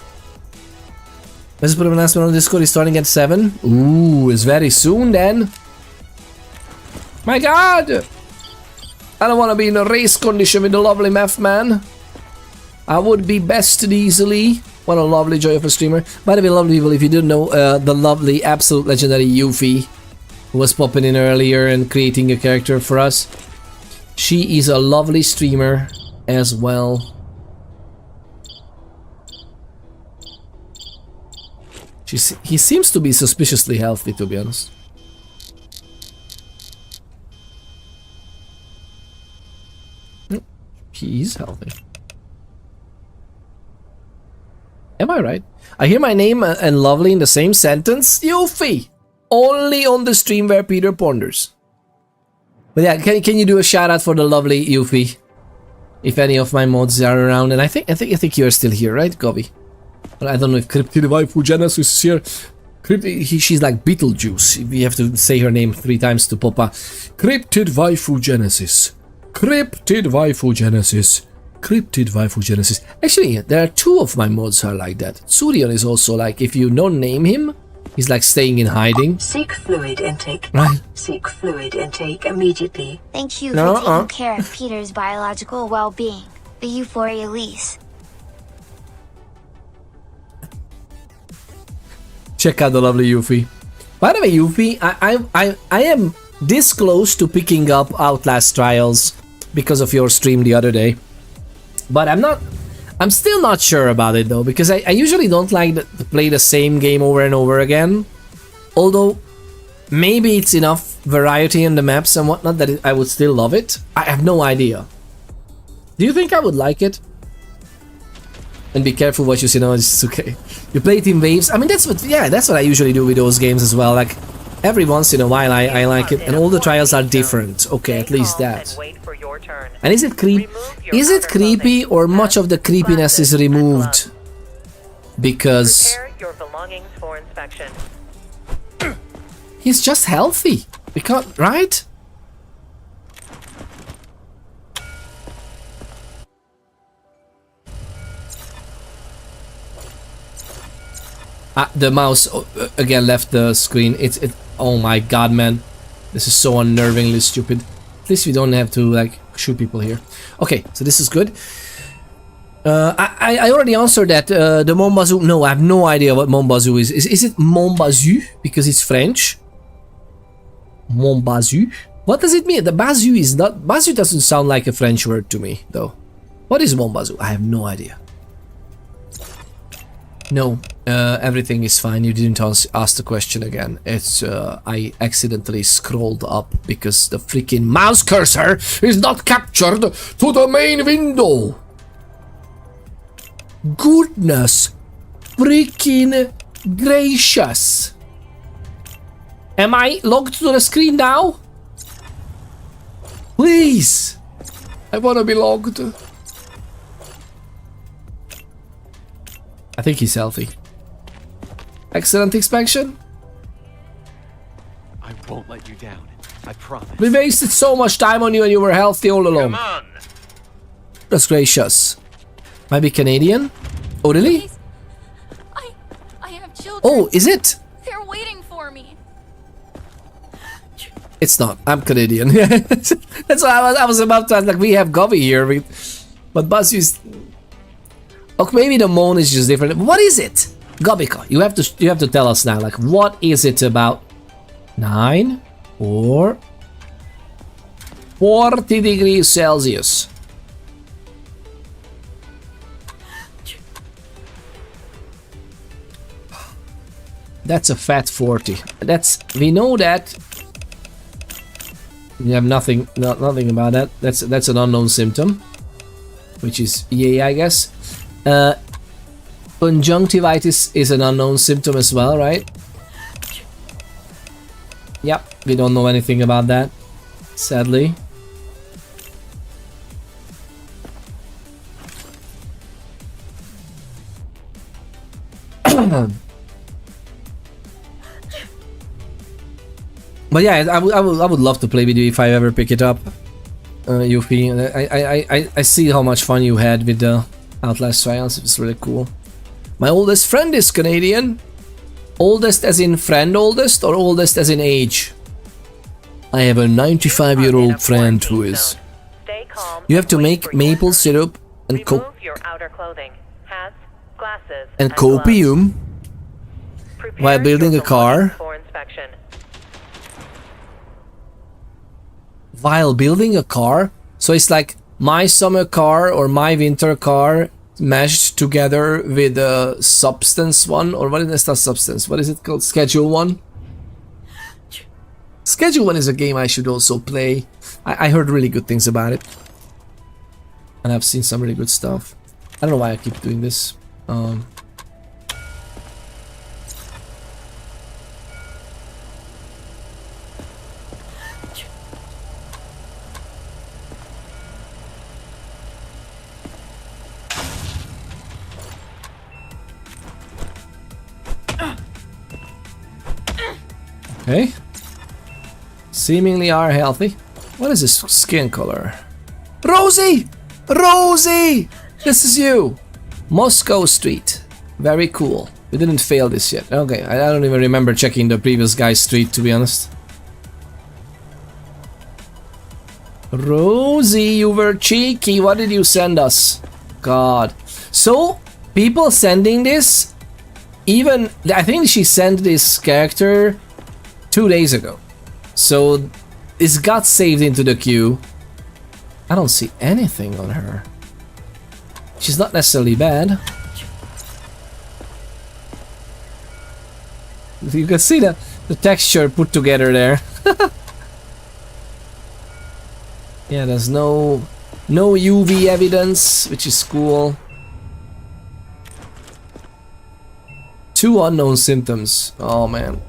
Let's put an announcement on Discord, he's starting at 7. Ooh, it's very soon then. My god! I don't want to be in a race condition with the lovely Meth Man. I would be bested easily. What a lovely joy of a streamer. By the way, lovely people, if you didn't know, the lovely, absolute legendary Yuffie, who was popping in earlier and creating a character for us. She is a lovely streamer as well. He seems to be suspiciously healthy, to be honest. He is healthy. Am I right? I hear my name and lovely in the same sentence. Yuffie! Only on the stream where Peter ponders. But yeah, can you do a shout out for the lovely Yuffie? If any of my mods are around, and I think you're still here, right, Gobi? But I don't know if Cryptid Waifu Genesis is here. She's like Beetlejuice. We have to say her name 3 times to pop up. Cryptid Waifu Genesis. Cryptid Waifu Genesis. Cryptid Waifu Genesis. Actually, there are 2 of my mods are like that. Surion is also like, if you don't name him, he's like staying in hiding. Seek fluid intake. Right. Seek fluid intake immediately. Thank you for taking care of Peter's biological well-being. The Euphoria Elise. Check out the lovely Yuffie. By the way, Yuffie, I am this close to picking up Outlast Trials because of your stream the other day. But I'm still not sure about it though, because I usually don't like to play the same game over and over again. Although, maybe it's enough variety in the maps and whatnot that I would still love it. I have no idea. Do you think I would like it? And be careful what you say. No, it's okay. You play it in waves. I mean, that's what I usually do with those games as well. Like, every once in a while I like it, and all the trials are different. Okay, at least that. And is it creepy, or much of the creepiness is removed? Because he's just healthy. We can't, right? The mouse again left the screen. Oh my god, man. This is so unnervingly stupid. At least we don't have to like shoot people here. Okay, so this is good. I already answered that. The Montbazou. No, I have no idea what Montbazou is. Is it Montbazou because it's French? Montbazou? What does it mean? The bazou is not. Bazou doesn't sound like a French word to me, though. What is Montbazou? I have no idea. No, everything is fine. You didn't ask the question again. It's I accidentally scrolled up because the freaking mouse cursor is not captured to the main window. Goodness freaking gracious. Am I logged to the screen now? Please. I wanna be logged. I think he's healthy. Excellent inspection. I won't let you down. I promise. We wasted so much time on you and you were healthy all along. Come on. That's gracious. Might be Canadian? Oh, really? Please. I have children. Oh, is it? They're waiting for me. It's not. I'm Canadian. That's why I was about to ask. Like, we have Govy here, but Buzzy's. Okay, maybe the moan is just different. What is it? Gobika, you have to tell us now. Like, what is it about? 9 or 40 degrees Celsius. That's a fat 40. We know that. We have nothing about that. That's an unknown symptom, which is yay, I guess. Conjunctivitis is an unknown symptom as well, right? Yep, we don't know anything about that, sadly. But yeah, I would love to play with you if I ever pick it up, Yuffie. I see how much fun you had with the Outlast Trials. It was really cool. My oldest friend is Canadian. Oldest as in friend oldest or oldest as in age? I have a 95-year-old friend who is. You have to make maple syrup and and copium while building a car. While building a car? So it's like my summer car or my winter car mashed together with a substance one, or what is that substance? What is it called? Schedule 1? Schedule 1 is a game I should also play. I heard really good things about it. And I've seen some really good stuff. I don't know why I keep doing this. Okay. Seemingly are healthy. What is this skin color? Rosie! Rosie! This is you! Moscow Street. Very cool. We didn't fail this yet. Okay, I don't even remember checking the previous guy's street, to be honest. Rosie, you were cheeky. What did you send us? God. So, people sending this, even... I think she sent this character 2 days ago. So this got saved into the queue. I don't see anything on her. She's not necessarily bad. You can see the texture put together there. Yeah, there's no UV evidence, which is cool. 2 unknown symptoms. Oh man.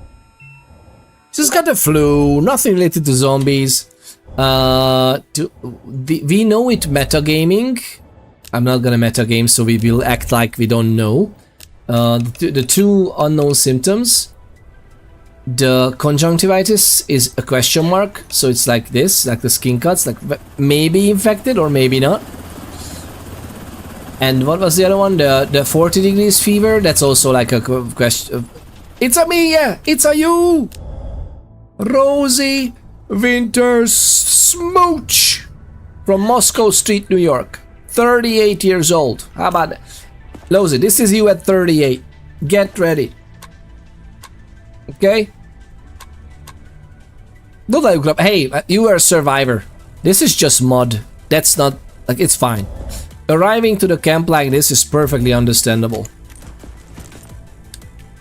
She's got the flu, nothing related to zombies. We know it metagaming. I'm not gonna metagame, so we will act like we don't know. The 2 unknown symptoms. The conjunctivitis is a question mark, so it's like this, like the skin cuts, like maybe infected or maybe not. And what was the other one? The 40 degrees fever? That's also like a question. It's a me, yeah! It's a you! Rosie Winters Smooch from Moscow Street, New York. 38 years old. How about that? Rosie, this is you at 38. Get ready. Okay? Don't let you grab. Hey, you are a survivor. This is just mod. That's not like it's fine. Arriving to the camp like this is perfectly understandable.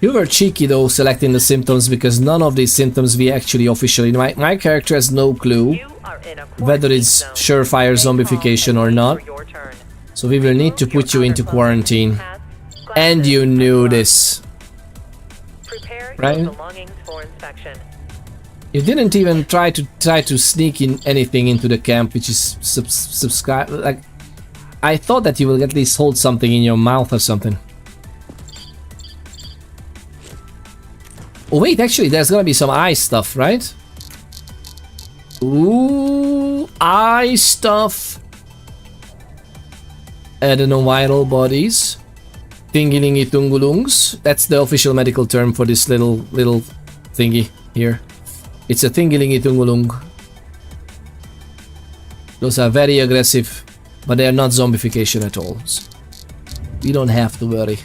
You were cheeky though selecting the symptoms because none of these symptoms we actually officially. My character has no clue whether it's surefire zombification or not. So we will need to put you into quarantine. And you knew this. Right? You didn't even try to sneak in anything into the camp, which is subscribe. Like, I thought that you will at least hold something in your mouth or something. Oh wait, actually, there's gonna be some eye stuff, right? Ooh, eye stuff. Adenoviral bodies. Tingilingi tungulungs. That's the official medical term for this little thingy here. It's a tingilingi tungulung. Those are very aggressive, but they are not zombification at all. So you don't have to worry.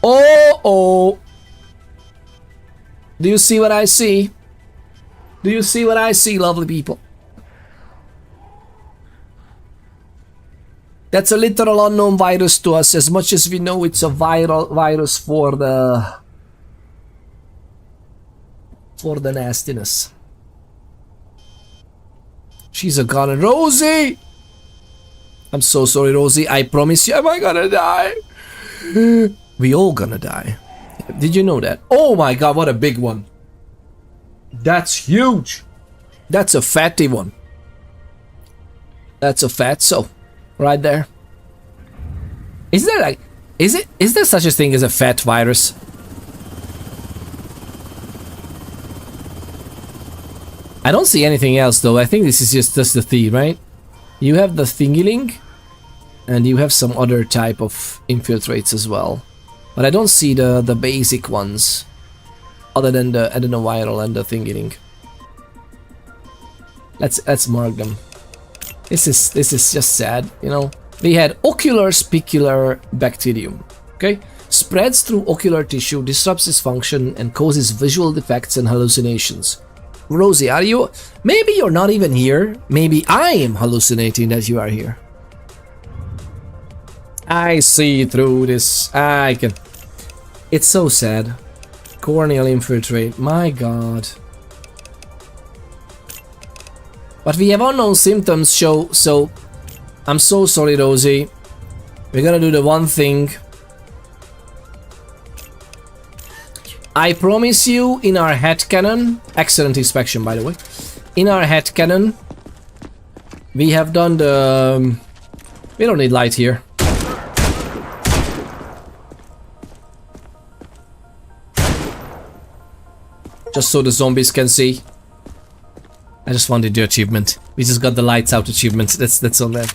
Oh! Do you see what I see? Do you see what I see, lovely people? That's a literal unknown virus to us, as much as we know it's a viral virus for the nastiness. She's a goner. Rosie! I'm so sorry, Rosie. I promise you, am I gonna die? We all gonna die. Did you know that? Oh my god, what a big one. That's huge. That's a fatty one. That's a fatso. Right there. Is there like... Is there such a thing as a fat virus? I don't see anything else though. I think this is just the thing, right? You have the thingiling, and you have some other type of infiltrates as well. But I don't see the basic ones, other than the adenoviral and the thingiling. Let's mark them. This is just sad, you know. We had ocular spicular bacterium. Okay, spreads through ocular tissue, disrupts its function, and causes visual defects and hallucinations. Rosie, are you... Maybe you're not even here. Maybe I am hallucinating that you are here. I see through this. I can... It's so sad. Corneal infiltrate. My god. But we have unknown symptoms, so... I'm so sorry, Rosie. We're gonna do the one thing. I promise you, in our headcanon, excellent inspection by the way, in our headcanon, we have done the... we don't need light here. Just so the zombies can see. I just wanted the achievement. We just got the lights out achievement, that's on there.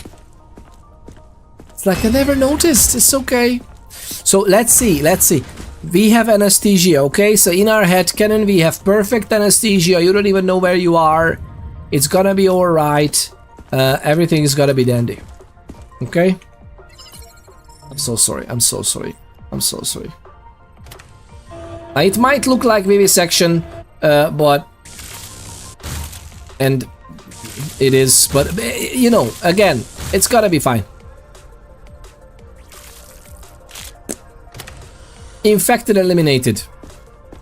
It's like I never noticed, it's okay. So let's see. We have anesthesia, okay? So in our headcanon we have perfect anesthesia. You don't even know where you are. It's gonna be alright. Everything is gonna be dandy. Okay? I'm so sorry. It might look like vivisection, but... and it is, but you know, again, it's gotta be fine. Infected, eliminated.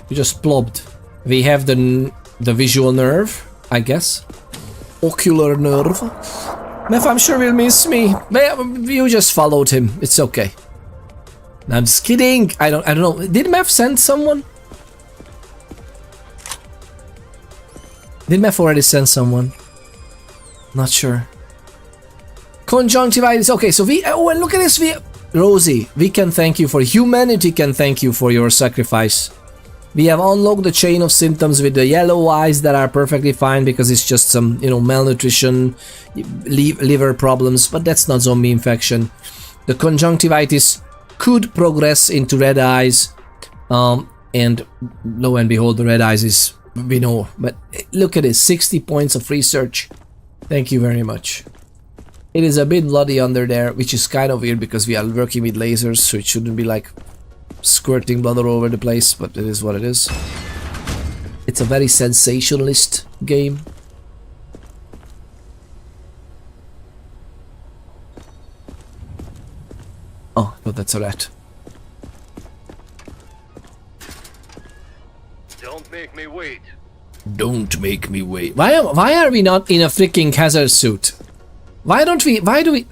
You just plopped. We have the visual nerve, I guess. Ocular nerve. Meph, I'm sure will miss me. You just followed him. It's okay. No, I'm just kidding. I don't know. Did Meph send someone? Did Meph already send someone? Not sure. Conjunctivitis. Okay, so we... oh, and look at this. Rosie, we can thank you for... humanity can thank you for your sacrifice. We have unlocked the chain of symptoms with the yellow eyes that are perfectly fine because it's just some, you know, malnutrition, liver problems, but that's not zombie infection. The conjunctivitis could progress into red eyes, and lo and behold, the red eyes is, we know. But look at this, 60 points of research. Thank you very much. It is a bit bloody under there, which is kind of weird because we are working with lasers, so it shouldn't be like squirting blood all over the place, but it is what it is. It's a very sensationalist game. Oh, no, that's a rat. Don't make me wait. Don't make me wait. Why are we not in a freaking hazard suit? Why do we?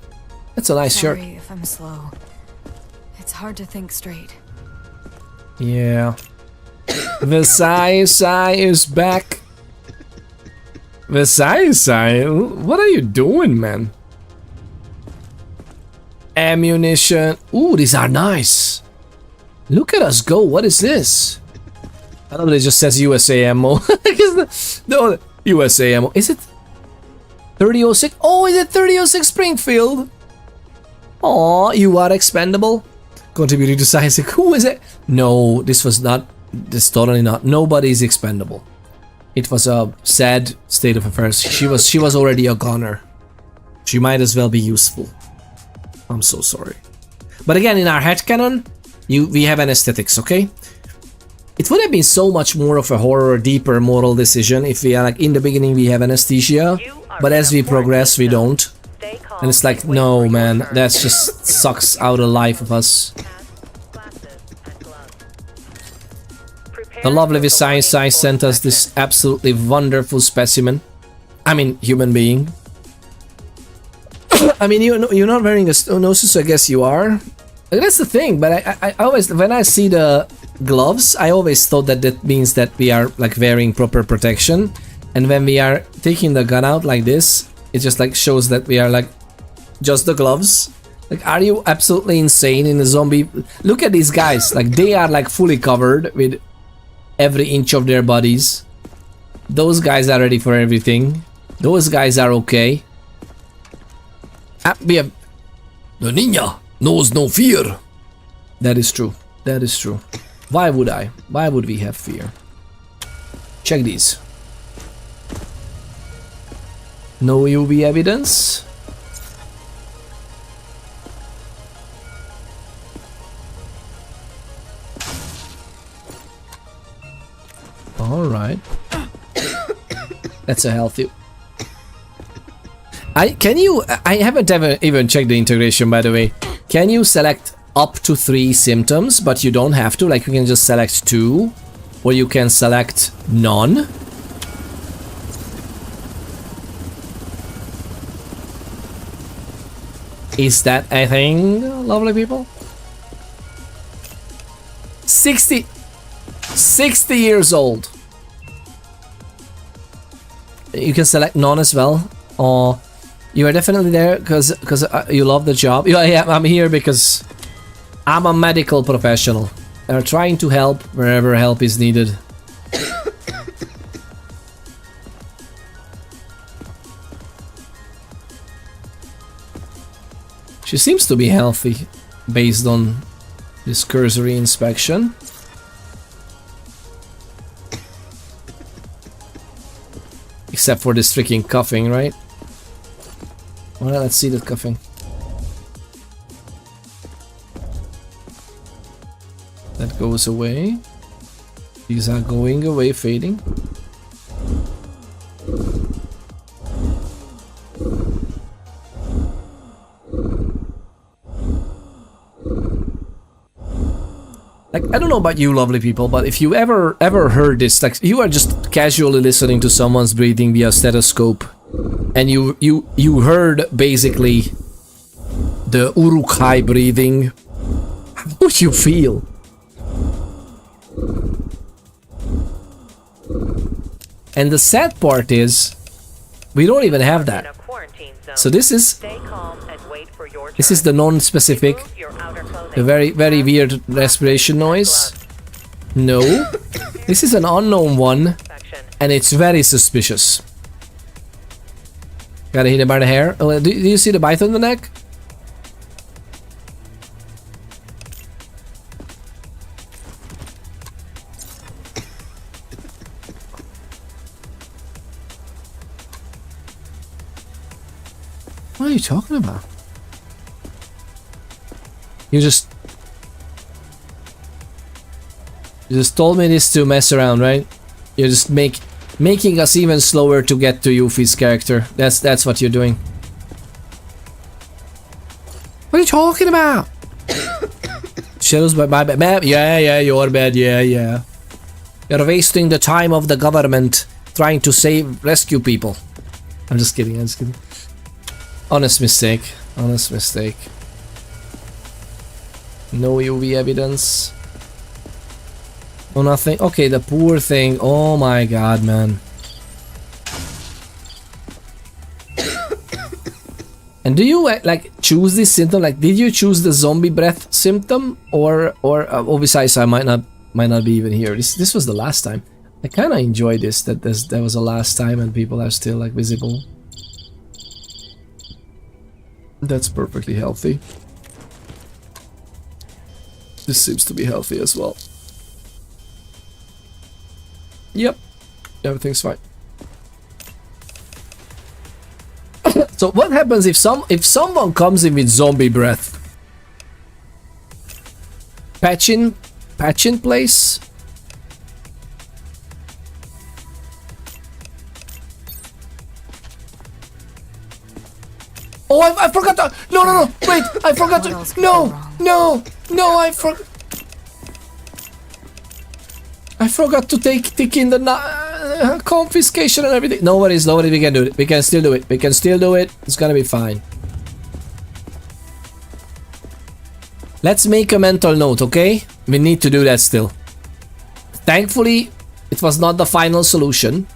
That's a nice shirt. Sorry if I'm slow. It's hard to think straight. Yeah. The Sai is back. The Sai, what are you doing, man? Ammunition. Ooh, these are nice. Look at us go. What is this? I don't know, it just says USA ammo. No, USA ammo. Is it 3006? Oh, is it 3006 Springfield? Aw, you are expendable. Contributing to science. Who is it? No, this was not. This totally not. Nobody is expendable. It was a sad state of affairs. She was already a goner. She might as well be useful. I'm so sorry. But again, in our headcanon, we have anesthetics, okay? It would have been so much more of a horror, deeper moral decision if we are like in the beginning we have anesthesia, but as we progress we don't. And it's like, no man, that just sucks out the life of us. The lovely Visai sent us this absolutely wonderful specimen. I mean, human being. I mean, you're not wearing a nose, so I guess you are. That's the thing, but I always, when I see the gloves, I always thought that means that we are like wearing proper protection. And when we are taking the gun out like this, it just like shows that we are like just the gloves. Like, are you absolutely insane in a zombie? Look at these guys, like they are like fully covered with every inch of their bodies. Those guys are ready for everything. Those guys are okay. We have... The ninja knows no fear. That is true. That is true. Why would I? Why would we have fear? Check these. No UV evidence. Alright. That's a healthy... I haven't ever even checked the integration, by the way. Can you select up to 3 symptoms, but you don't have to? Like, you can just select 2, or you can select none. Is that a thing, lovely people? 60 years old. You can select none as well, or you are definitely there because you love the job. Yeah, I'm here because I'm a medical professional. They're trying to help wherever help is needed. She seems to be healthy based on this cursory inspection. Except for this freaking coughing, right? Well, let's see that coughing. That goes away. These are going away, fading. Like, I don't know about you lovely people, but if you ever heard this, like you are just casually listening to someone's breathing via stethoscope and you heard basically the Uruk-hai breathing, how would you feel? And the sad part is we don't even have that. So this is the non-specific, the very weird respiration noise. No, this is an unknown one, and it's very suspicious. Gotta hit him by the hair. Oh, do you see the bite on the neck? What are you talking about? You just told me this to mess around, right? You're just making us even slower to get to Yuffie's character. That's what you're doing. What are you talking about? Shadows by my bed. Yeah, your bed. Yeah. You're wasting the time of the government trying to rescue people. I'm just kidding. Honest mistake. No UV evidence. Oh, nothing. Okay, the poor thing. Oh my god, man. And do you like choose this symptom? Like, did you choose the zombie breath symptom, or besides, I might not be even here. This was the last time. I kind of enjoyed this. That was the last time, and people are still like visible. That's perfectly healthy. This seems to be healthy as well. Yep, everything's fine. So what happens if someone comes in with zombie breath? Patch in place? Oh, I forgot to... No, wait, I forgot to... No, I forgot to take in the confiscation and everything. No worries, we can do it. We can still do it. It's gonna be fine. Let's make a mental note, okay? We need to do that still. Thankfully, it was not the final solution.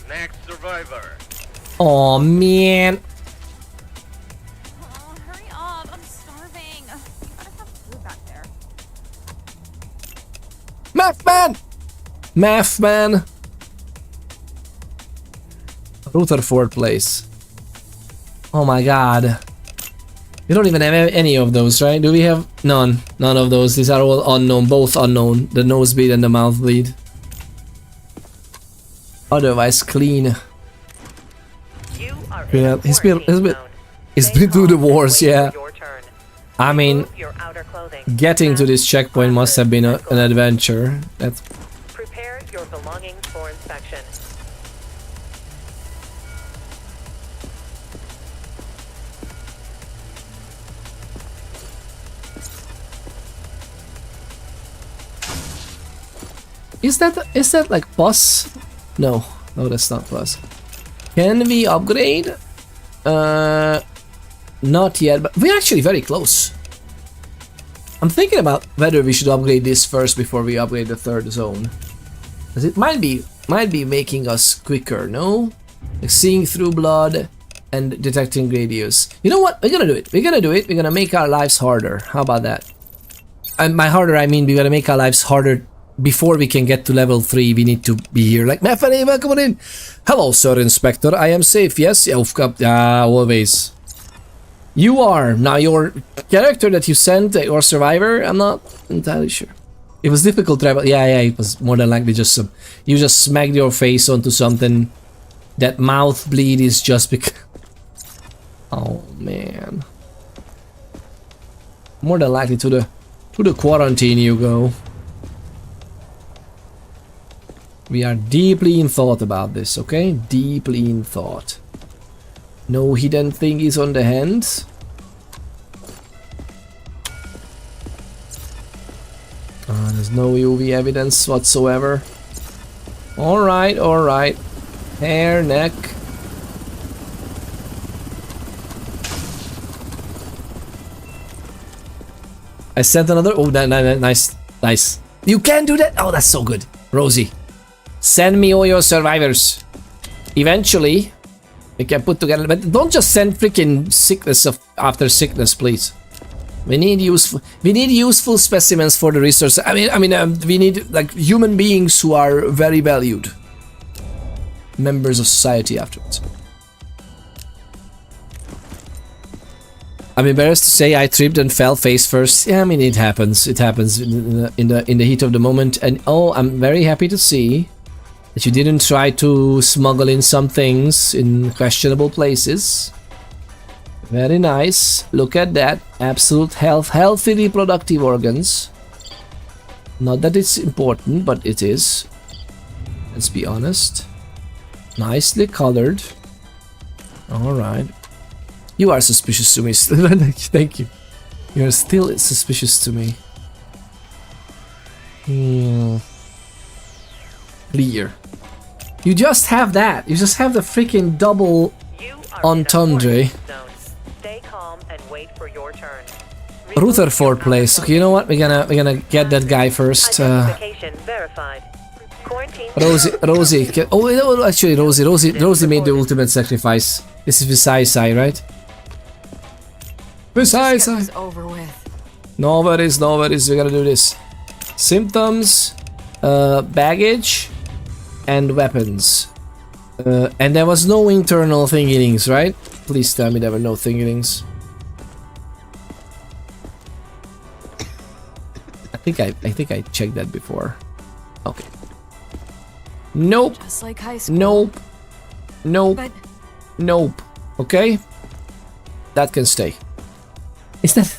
Next survivor. Oh man. Oh, hurry up. I'm starving. You gotta have food back there. Math man. Rutherford Place. Oh my god. We don't even have any of those, right? Do we have? None of those. These are all unknown, both unknown. The nosebleed and the mouth bleed. Otherwise clean. Yeah, he's been through the wars, yeah. I mean, getting to this checkpoint must have been an adventure. That's... Prepare your belongings for inspection. Is that like plus? No, that's not plus. Can we upgrade? Not yet, but we're actually very close. I'm thinking about whether we should upgrade this first before we upgrade the third zone. Because it might be making us quicker, no? Like seeing through blood and detecting radius. You know what? We're gonna do it. We're gonna make our lives harder. How about that? And by harder, I mean we're gonna make our lives harder. Before we can get to level 3, we need to be here. Like, Mefani, welcome on in. Hello, Sir Inspector. I am safe. Yes, always. You are. Now, your character that you sent, your survivor, I'm not entirely sure. It was difficult travel. Yeah, it was more than likely just some... You just smacked your face onto something. That mouth bleed is just because... Oh, man. More than likely to the quarantine you go. We are deeply in thought about this, okay? Deeply in thought. No hidden thingies on the hands. There's no UV evidence whatsoever. Alright. Hair, neck. I sent another... Oh, nice. You can do that? Oh, that's so good. Rosie. Send me all your survivors. Eventually, we can put together. But don't just send freaking sickness after sickness, please. We need useful specimens for the research. I mean, we need like human beings who are very valued members of society afterwards. I'm embarrassed to say I tripped and fell face first. Yeah, I mean it happens. It happens in the heat of the moment. And oh, I'm very happy to see that you didn't try to smuggle in some things in questionable places. Very nice. Look at that. Absolute health. Healthy reproductive organs. Not that it's important, but it is. Let's be honest. Nicely colored. Alright. You are suspicious to me. Thank you. You're still suspicious to me. Clear. You just have that. You just have the freaking double entendre. Stay calm and wait for your turn. Rutherford place. Okay, you know what? We're gonna get that guy first. Identification verified. Quarantine. Rosie. Oh, actually, Rosie made the ultimate sacrifice. This is Visai, right? Visai. Over with. No worries. We're gonna do this. Symptoms, baggage, and weapons. And there was no internal thingamings, right? Please tell me there were no thingamings. I think I checked that before. Okay. Nope. Just like high school. Nope. But Nope. Okay. That can stay. Is that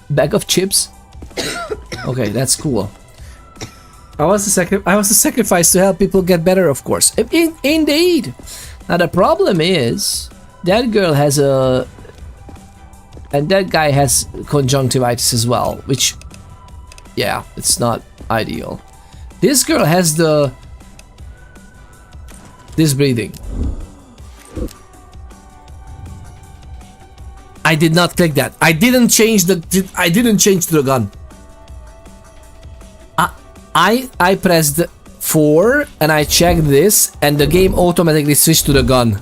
bag of chips? Okay, that's cool. I was the sacrifice to help people get better, of course. Indeed. Now the problem is that girl has and that guy has conjunctivitis as well, which, yeah, it's not ideal. This girl has this breathing. I did not click that. I didn't change the gun. I pressed 4 and I checked this and the game automatically switched to the gun.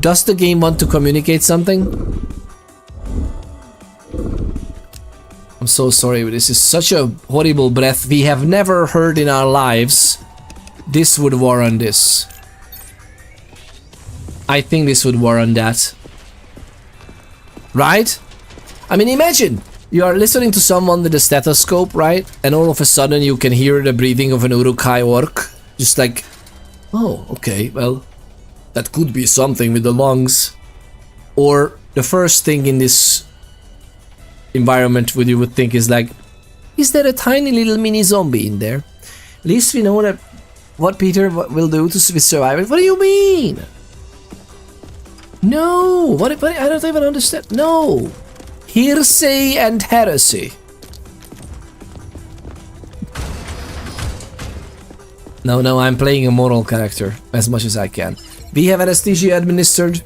Does the game want to communicate something? I'm so sorry, but this is such a horrible breath we have never heard in our lives. This would warrant this. I think this would warrant that. Right? I mean, imagine you are listening to someone with a stethoscope, right? And all of a sudden you can hear the breathing of an Uruk-hai orc. Just like, oh, okay, well, that could be something with the lungs. Or the first thing in this environment what you would think is like, is there a tiny little mini zombie in there? At least we know that what Peter will do to survive it. What do you mean? No, what I don't even understand. No, hearsay and heresy. No, I'm playing a moral character as much as I can. We have anesthesia administered.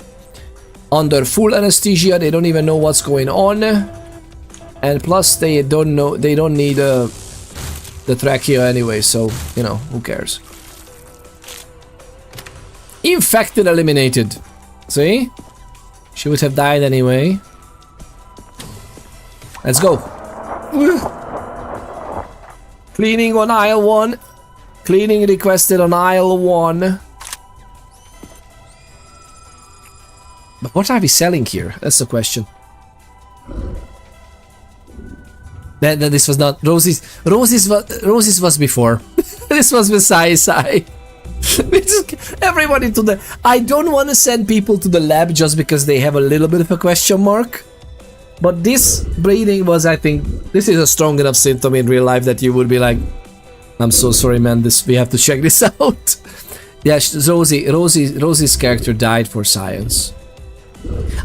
Under full anesthesia, they don't even know what's going on, and plus they don't need the trachea anyway. So you know, who cares? Infected, eliminated. See? She would have died anyway. Let's go. Cleaning on aisle 1. Cleaning requested on aisle 1. But what are we selling here? That's the question. This was not Rosie's. Rosie's was before. This was with Sai. Everybody to the... I don't want to send people to the lab just because they have a little bit of a question mark. But this breathing was, I think, this is a strong enough symptom in real life that you would be like, I'm so sorry, man, we have to check this out. Yeah, Rosie's character died for science.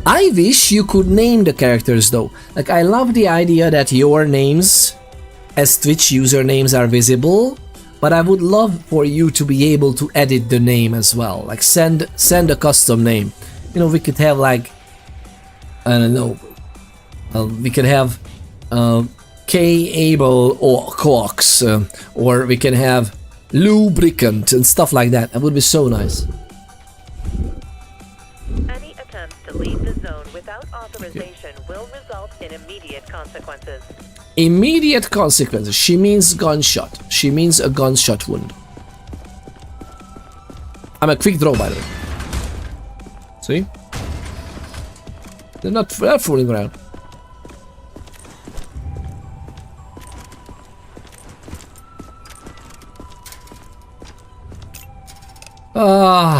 I wish you could name the characters though. Like, I love the idea that your names as Twitch usernames are visible. But I would love for you to be able to edit the name as well. Like send a custom name. You know, we could have like, I don't know, we could have K Abel or Cox, or we can have lubricant and stuff like that. That would be so nice. Any attempts to leave the zone without authorization will result in immediate consequences. Immediate consequences. She means gunshot. She means a gunshot wound. I'm a quick draw, by the way. See? They're not fooling around.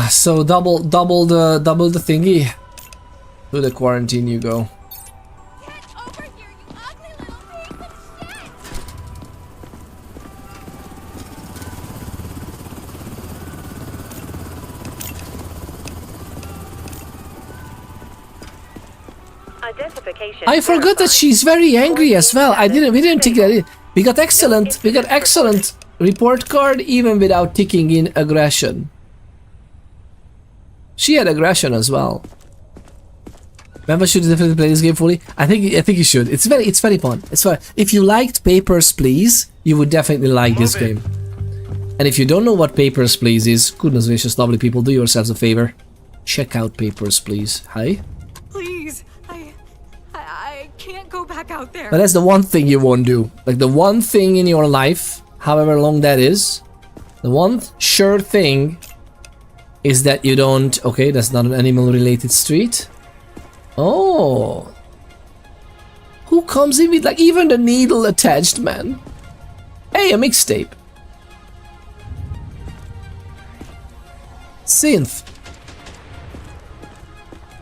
So double the thingy. To the quarantine you go. Get over here, you ugly little piece of shit! Identification. I forgot that she's very angry as well. We didn't take that in. We got excellent report card even without ticking in aggression. She had aggression as well. Remember, should definitely play this game fully. I think you should. It's very fun. It's fun. If you liked Papers, Please, you would definitely like this game. And if you don't know what Papers, Please is, goodness gracious, lovely people, do yourselves a favor. Check out Papers, Please. Hi. Please, I can't go back out there. But that's the one thing you won't do. Like the one thing in your life, however long that is, the one sure thing is that you don't... Okay, that's not an animal-related street. Oh. Who comes in with like even the needle attached, man? Hey, a mixtape. Synth.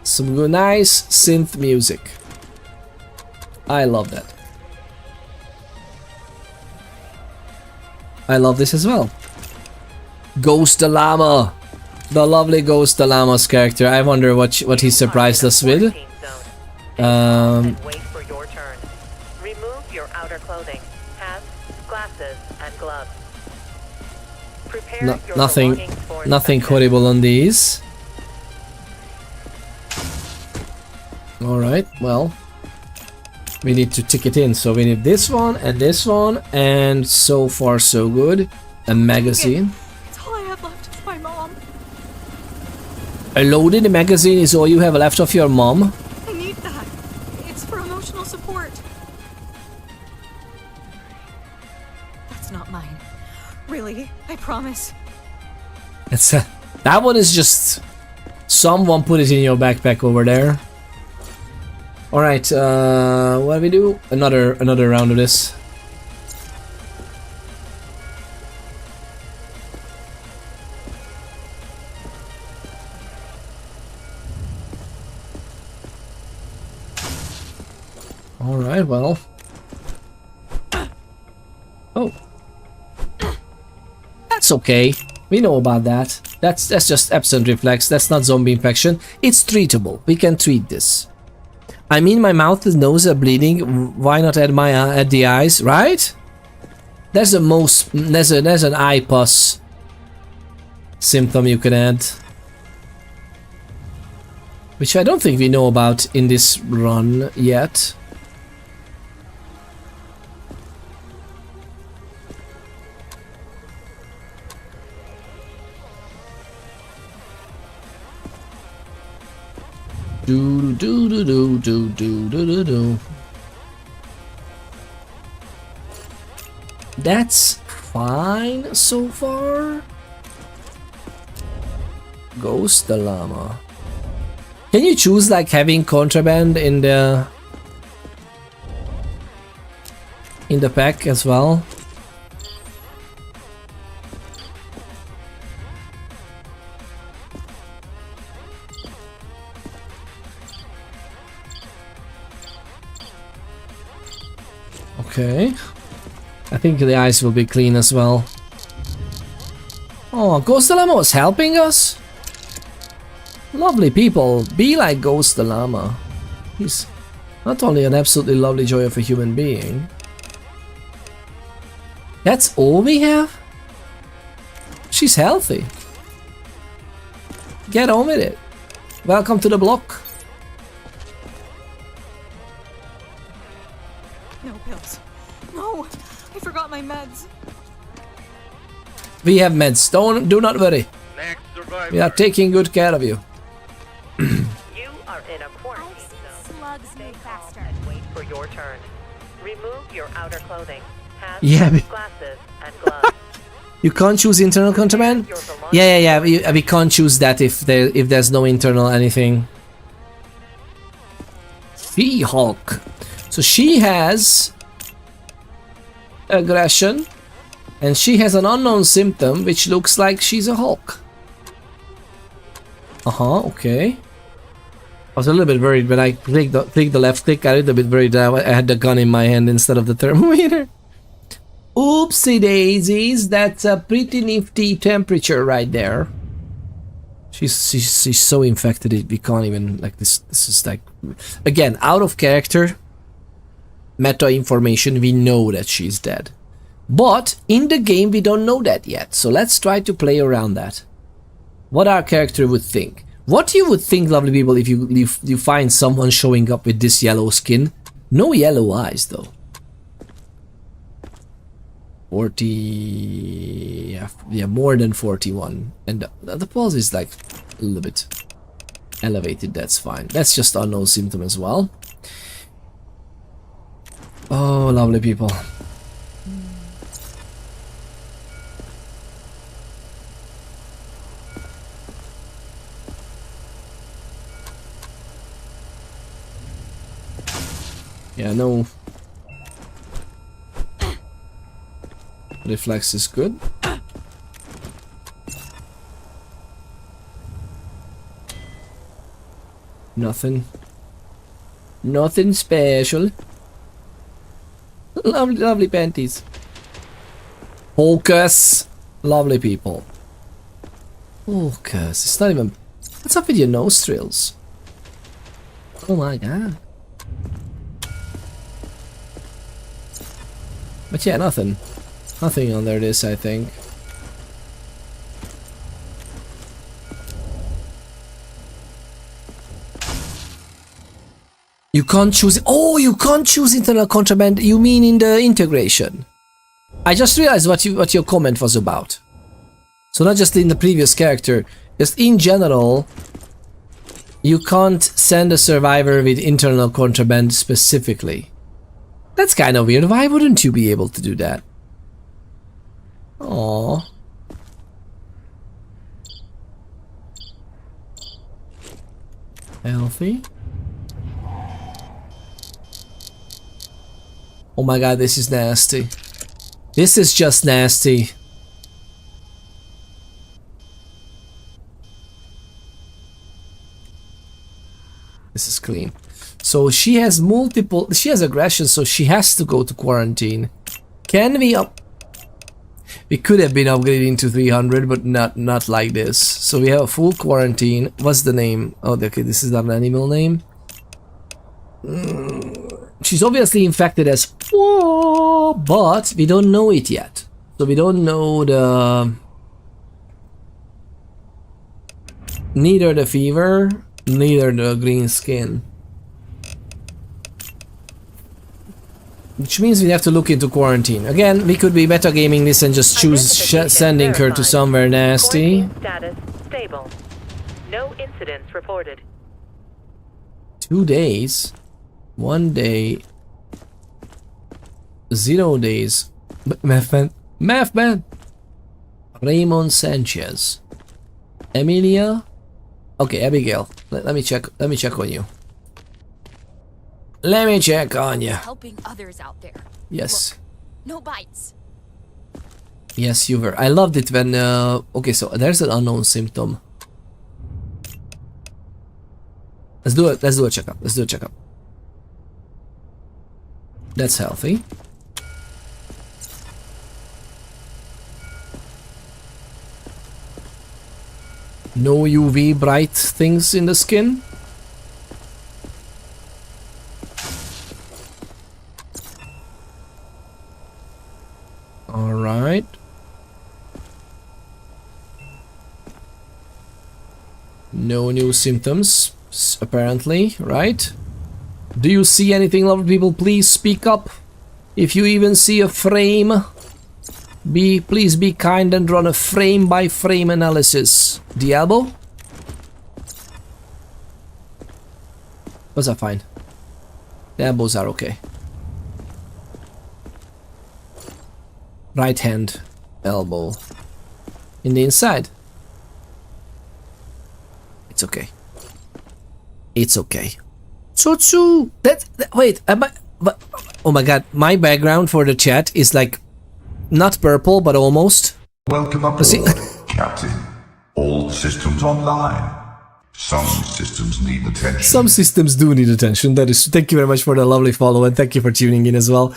Some good, nice synth music. I love that. I love this as well. Ghost the Llama. The lovely Ghost the Llama's character. I wonder what he surprised us with. Wait for your turn. Remove your outer clothing, hats, glasses, and gloves. Prepare your belongings for nothing horrible on these. Alright, well, we need to tick it in. So we need this one, and so far so good. A magazine. It's all I have left of my mom. A loaded magazine is all you have left of your mom? I need that. It's for emotional support. That's not mine. Really, I promise. It's that one is just... Someone put it in your backpack over there. Alright, what do we do? Another round of this. Alright, well. Oh. That's okay. We know about that. That's just absent reflex. That's not zombie infection. It's treatable. We can treat this. I mean, my mouth and nose are bleeding. Why not add the eyes, right? There's an eye pus symptom you can add, which I don't think we know about in this run yet. Do. That's fine so far. Ghost the Llama. Can you choose like having contraband in the pack as well? Okay. I think the eyes will be clean as well. Oh, Ghost the Llama was helping us? Lovely people. Be like Ghost the Llama. He's not only an absolutely lovely joy of a human being. That's all we have? She's healthy. Get on with it. Welcome to the block. No pills. No, I forgot my meds. We have meds. Do not worry. Next survivor. We are taking good care of you. You are in a quarantine zone. Slugs Stay move calm faster. and wait for your turn. Remove your outer clothing, hats, Yeah, glasses, and gloves. You can't choose internal contraband? Yeah. We can't choose that if there's no internal anything. She-Hulk. So she has aggression, and she has an unknown symptom which looks like she's a Hulk. Okay. I was a little bit worried when I clicked the left click. I was a little bit worried that I had the gun in my hand instead of the thermometer. Oopsie daisies, that's a pretty nifty temperature right there. She's so infected we can't even, like, this is like, again, out of character meta information. We know that she's dead, but in the game we don't know that yet, so let's try to play around that. What our character would think. What you would think, lovely people, if you find someone showing up with this yellow skin. No yellow eyes though. 40, yeah, more than 41, and the pulse is like a little bit elevated. That's fine. That's just unknown symptom as well. Oh, lovely people. Yeah, no. Reflex is good. Nothing. Nothing special. Lovely, lovely panties. Focus. Lovely people. Focus. It's not even... What's up with your nostrils? Oh my god. But yeah, nothing. Nothing under this, I think. You can't choose... Oh, you can't choose internal contraband. You mean in the integration? I just realized what your comment was about. So not just in the previous character, just in general, you can't send a survivor with internal contraband specifically. That's kind of weird. Why wouldn't you be able to do that? Aww. Healthy. Oh my god, this is nasty. This is just nasty. This is clean. So she has multiple... She has aggression, so she has to go to quarantine. Can we up... We could have been upgrading to 300, but not like this. So we have a full quarantine. What's the name? Oh, okay, this is not an animal name. She's obviously infected as... Whoa, but we don't know it yet. So we don't know the... Neither the fever, neither the green skin. Which means we have to look into quarantine. Again, we could be metagaming this and just choose sending her to somewhere nasty. Status stable. No incidents reported. 2 days. 1 day. 0 days. Math man. Raymond Sanchez. Emilia. Okay, Abigail. Let me check on you. Let me check on you. Helping others out there. Yes. Look, no bites. Yes, you were. I loved it when... okay, so there's an unknown symptom. Let's do it. Let's do a checkup. Let's do a checkup. That's healthy. No UV bright things in the skin. Alright. No new symptoms, apparently, right? Do you see anything, lovely people? Please speak up. If you even see a frame, please be kind and run a frame by frame analysis. The elbow? Those are fine. The elbows are okay. Right hand elbow. In the inside. It's okay. It's okay. Tsutsu! Wait, oh my god, my background for the chat is like not purple, but almost. Welcome aboard, Captain. All systems online. Some systems need attention. Some systems do need attention. That is. Thank you very much for the lovely follow, and thank you for tuning in as well.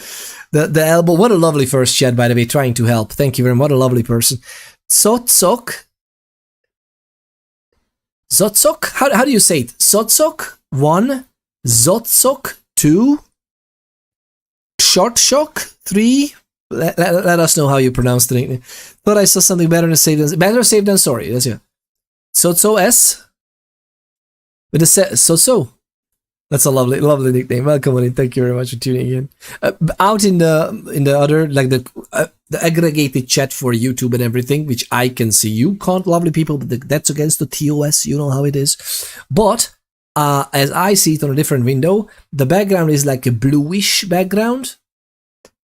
The elbow. What a lovely first chat, by the way. Trying to help. Thank you very much. What a lovely person. Zotsok. Zotsok. How do you say it? Zotsok 1. Zotsok 2. Short Shock 3. Let us know how you pronounce the nickname. Thought I saw something better safe than sorry. That's it. Sotso S. With a so. That's a lovely nickname. Welcome on. Thank you very much for tuning in. Out in the other, like the aggregated chat for YouTube and everything, which I can see. You can't, lovely people, but that's against the TOS. You know how it is. But as I see it on a different window, the background is like a bluish background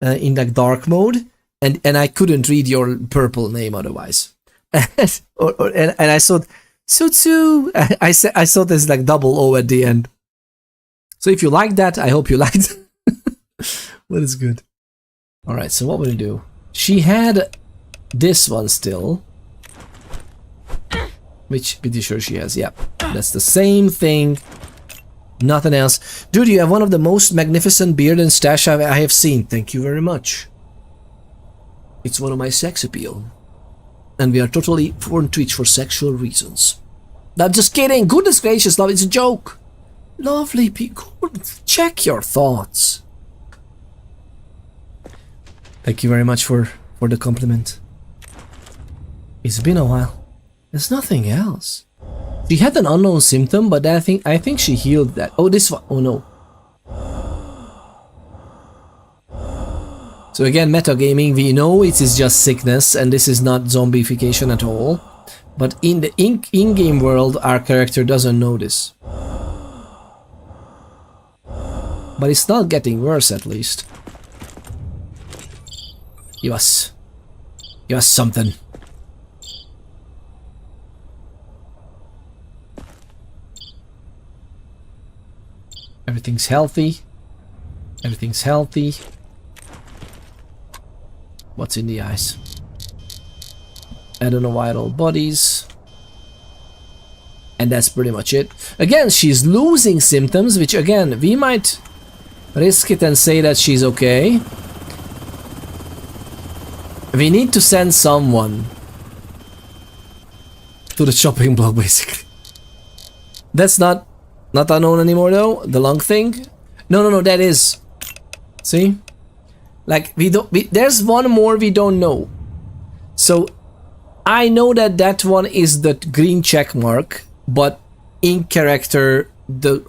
in like dark mode, and I couldn't read your purple name otherwise. and I thought. Sutsu! I saw this like double O at the end. So if you like that, I hope you liked it. That is good. Alright, so what will we do? She had this one still. Which, pretty sure she has, yeah. That's the same thing. Nothing else. Dude, you have one of the most magnificent beard and stash I have seen. Thank you very much. It's one of my sex appeal. And we are totally on Twitch for sexual reasons. I'm just kidding. Goodness gracious, love, it's a joke. Lovely people, check your thoughts. Thank you very much for the compliment. It's been a while. There's nothing else. She had an unknown symptom, but I think she healed that. Oh, this one. Oh no. So again, metagaming, we know it is just sickness, and this is not zombification at all. But in the in-game world, our character doesn't know this. But it's not getting worse, at least. Give us something. Everything's healthy. Everything's healthy. What's in the eyes? Adenoviral bodies. And that's pretty much it. Again, she's losing symptoms, which again, we might risk it and say that she's okay. We need to send someone to the chopping block, basically. That's not unknown anymore, though. The lung thing. No, that is. See? Like, there's one more we don't know. So, I know that one is the green check mark, but in character,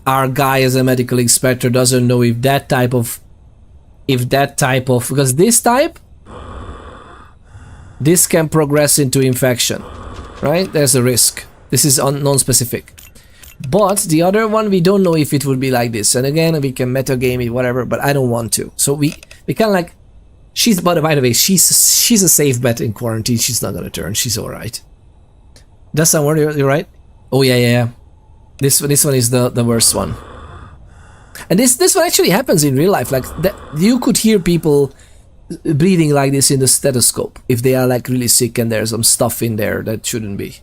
our guy as a medical inspector doesn't know if that type of, because this can progress into infection, right? There's a risk. This is non-specific. But the other one, we don't know if it would be like this. And again, we can metagame it, whatever, but I don't want to. So we kind of like, by the way, she's a safe bet in quarantine. She's not gonna turn. She's all right. Does that work? You're right. Oh yeah. This one is the worst one. And this one actually happens in real life. Like you could hear people breathing like this in the stethoscope if they are like really sick and there's some stuff in there that shouldn't be,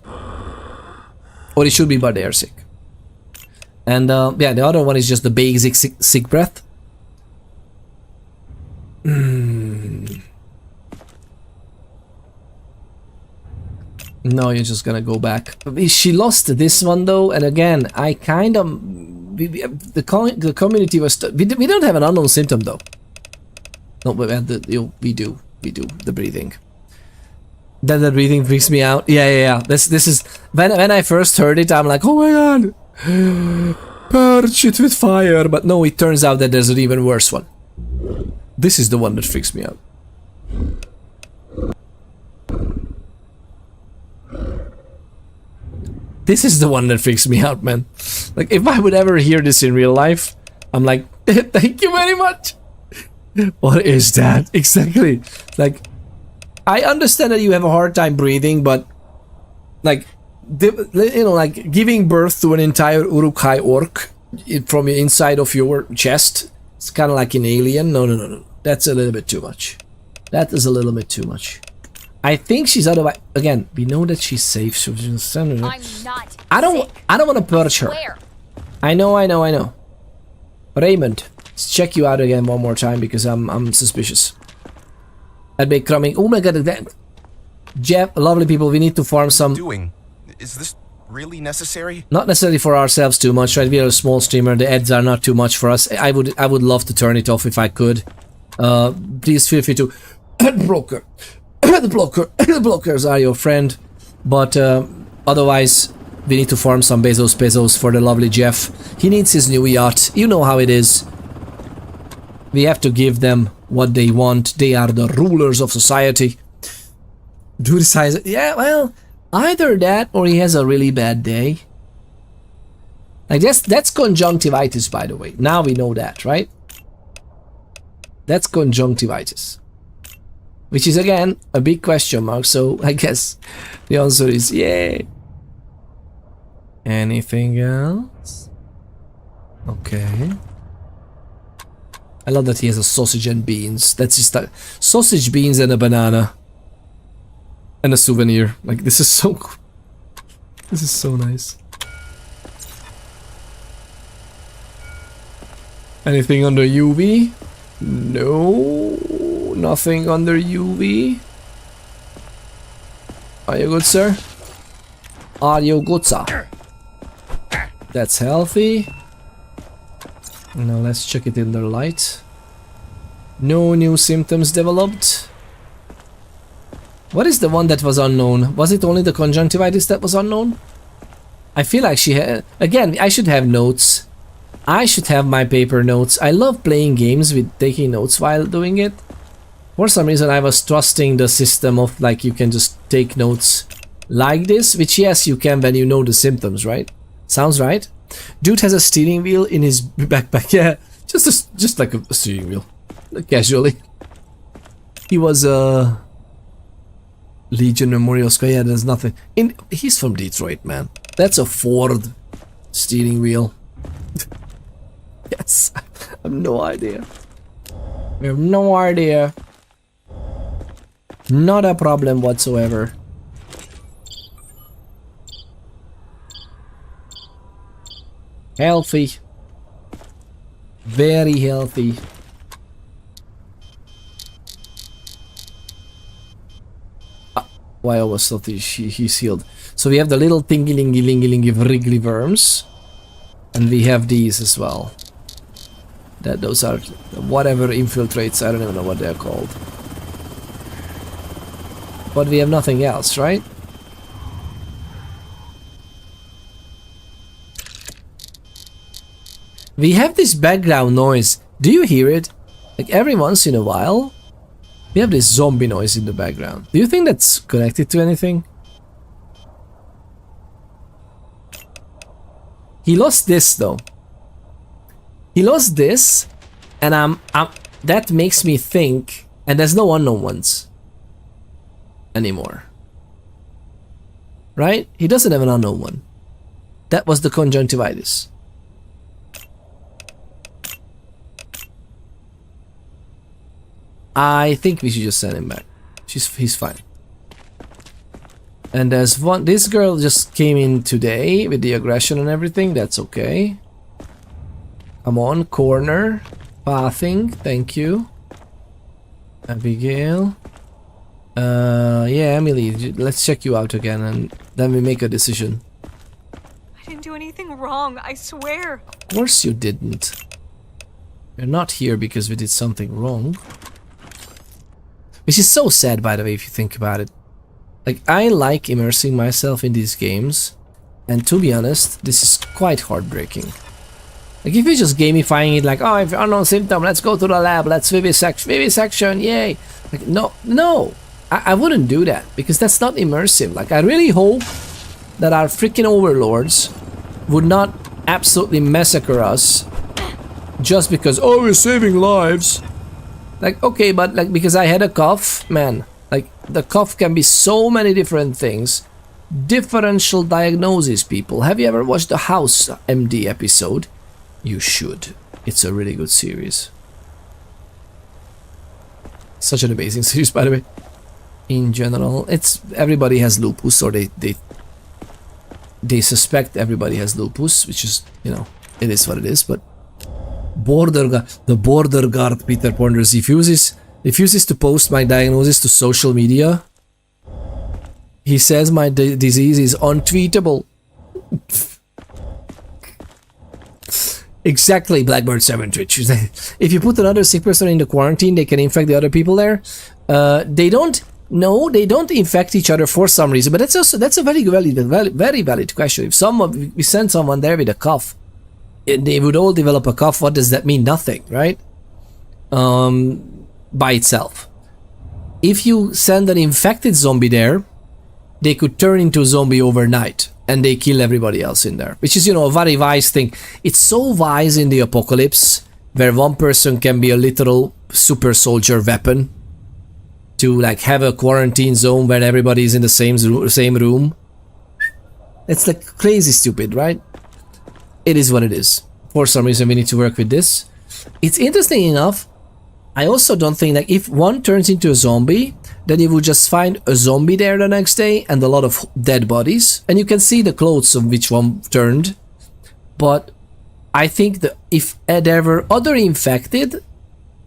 or it should be, but they are sick. And yeah, the other one is just the basic sick breath. No, you're just gonna go back. She lost this one though, and again, I kind of the community was we don't have an unknown symptom though. No, but we do the breathing. Then the breathing freaks me out. Yeah. This is when I first heard it, I'm like, oh my god, purge it with fire. But no, it turns out that there's an even worse one. This is the one that freaks me out. This is the one that freaks me out, man. Like, if I would ever hear this in real life, I'm like, thank you very much. What is that? Exactly. Like, I understand that you have a hard time breathing, but like, you know, like giving birth to an entire Uruk-hai orc from the inside of your chest, it's kind of like an alien. No. That's a little bit too much. That is a little bit too much. I think she's otherwise. Again, we know that she's safe. So I'm not. I don't want to purge her. Where? I know. Raymond, let's check you out again one more time because I'm suspicious. That big coming. Oh my god, that Jeff, lovely people. We need to farm some. Doing? Is this really necessary? Not necessarily for ourselves too much, right? We are a small streamer. The ads are not too much for us. I would love to turn it off if I could. Please feel free to. Broker. The blockers are your friend, but otherwise we need to farm some pesos for the lovely Jeff. He needs his new yacht. You know how it is. We have to give them what they want. They are the rulers of society. Do the size? Yeah, well, either that or he has a really bad day. I guess that's conjunctivitis, by the way. Now we know that, right? That's conjunctivitis. Which is, again, a big question mark, so I guess the answer is yay. Anything else? Okay. I love that he has a sausage and beans. That's just like sausage, beans, and a banana. And a souvenir. Like, this is so cool. This is so nice. Anything under UV? No. Nothing under UV. Are you good, sir? Are you good, sir? That's healthy. Now let's check it in the light. No new symptoms developed. What is the one that was unknown? Was it only the conjunctivitis that was unknown? I feel like she had... Again, I should have notes. I should have my paper notes. I love playing games with taking notes while doing it. For some reason I was trusting the system of like you can just take notes like this, which yes you can when you know the symptoms, right? Sounds right. Dude has a steering wheel in his backpack. Yeah, just like a steering wheel, like casually. He was Legion Memorial Square. Yeah, there's nothing. He's from Detroit, man. That's a Ford steering wheel. Yes, I have no idea. We have no idea. Not a problem whatsoever. Healthy. Very healthy. Why I always thought he's healed. So we have the little thingy-lingy-lingy-lingy wriggly worms. And we have these as well. Those are whatever infiltrates, I don't even know what they're called. But we have nothing else, right? We have this background noise. Do you hear it? Like every once in a while, we have this zombie noise in the background. Do you think that's connected to anything? He lost this though. He lost this, and that makes me think, and there's no unknown ones anymore. Right? He doesn't have an unknown one. That was the conjunctivitis. I think we should just send him back. He's fine. And there's one. This girl just came in today with the aggression and everything. That's okay. Come on, corner. Pathing. Thank you. Abigail. Yeah, Emily. Let's check you out again, and then we make a decision. I didn't do anything wrong. I swear. Of course you didn't. You're not here because we did something wrong. Which is so sad, by the way, if you think about it. Like, I like immersing myself in these games, and to be honest, this is quite heartbreaking. Like, if you're just gamifying it, like, oh, if you're unknown symptom, let's go to the lab, let's vivisection, yay! Like, no, I wouldn't do that, because that's not immersive. Like, I really hope that our freaking overlords would not absolutely massacre us just because, oh, we're saving lives. Like, okay, but like, because I had a cough, man, like, the cough can be so many different things. Differential diagnosis, people. Have you ever watched the House MD episode? You should. It's a really good series. Such an amazing series, by the way. in general. It's everybody has lupus, or they suspect everybody has lupus, which is, you know, it is what it is. But the border guard Peter Ponders refuses to post my diagnosis to social media. He says my disease is untweetable. Exactly, Blackbird 7 Twitch. If you put another sick person in the quarantine, they can infect the other people there. They don't infect each other for some reason, but that's a very valid question. If we send someone there with a cough, they would all develop a cough. What does that mean? Nothing, right? By itself. If you send an infected zombie there, they could turn into a zombie overnight, and they kill everybody else in there, which is, you know, a very wise thing. It's so wise in the apocalypse, where one person can be a literal super soldier weapon, to like have a quarantine zone where everybody is in the same room. It's like crazy stupid, right? It is what it is. For some reason we need to work with this. It's interesting enough, I also don't think that if one turns into a zombie, then you would just find a zombie there the next day and a lot of dead bodies, and you can see the clothes of which one turned. But I think that if there were other infected,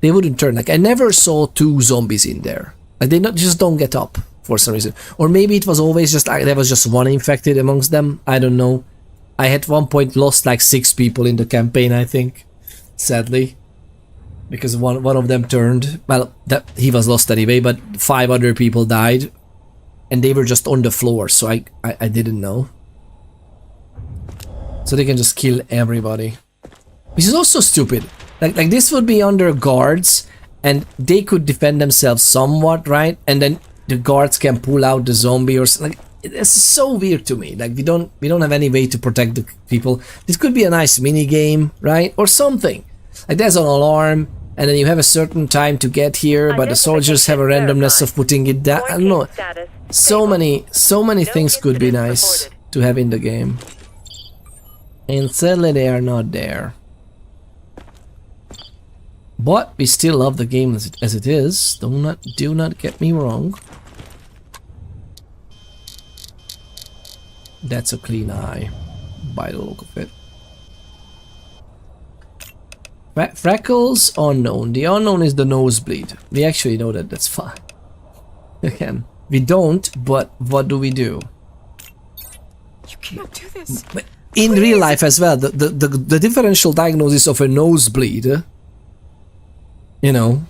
they wouldn't turn. Like, I never saw 2 zombies in there. Like, they just don't get up for some reason. Or maybe it was always just like there was just one infected amongst them. I don't know. I at one point lost like 6 people in the campaign, I think, sadly, because one of them turned. Well, he was lost anyway, but 5 other people died, and they were just on the floor, so I didn't know. So they can just kill everybody, which is also stupid. Like this would be under guards, and they could defend themselves somewhat, right? And then the guards can pull out the zombie or something. Like, it's so weird to me. Like, we don't have any way to protect the people. This could be a nice mini game, right? Or something. Like, there's an alarm, and then you have a certain time to get here, but the soldiers have a randomness of putting it down. I don't know. So many things could be nice to have in the game. And sadly they are not there. But we still love the game as it is. Do not get me wrong. That's a clean eye, by the look of it. Freckles unknown. The unknown is the nosebleed. We actually know that. That's fine. Again, we don't. But what do we do? You can't do this. But in real life as well, the differential diagnosis of a nosebleed, you know,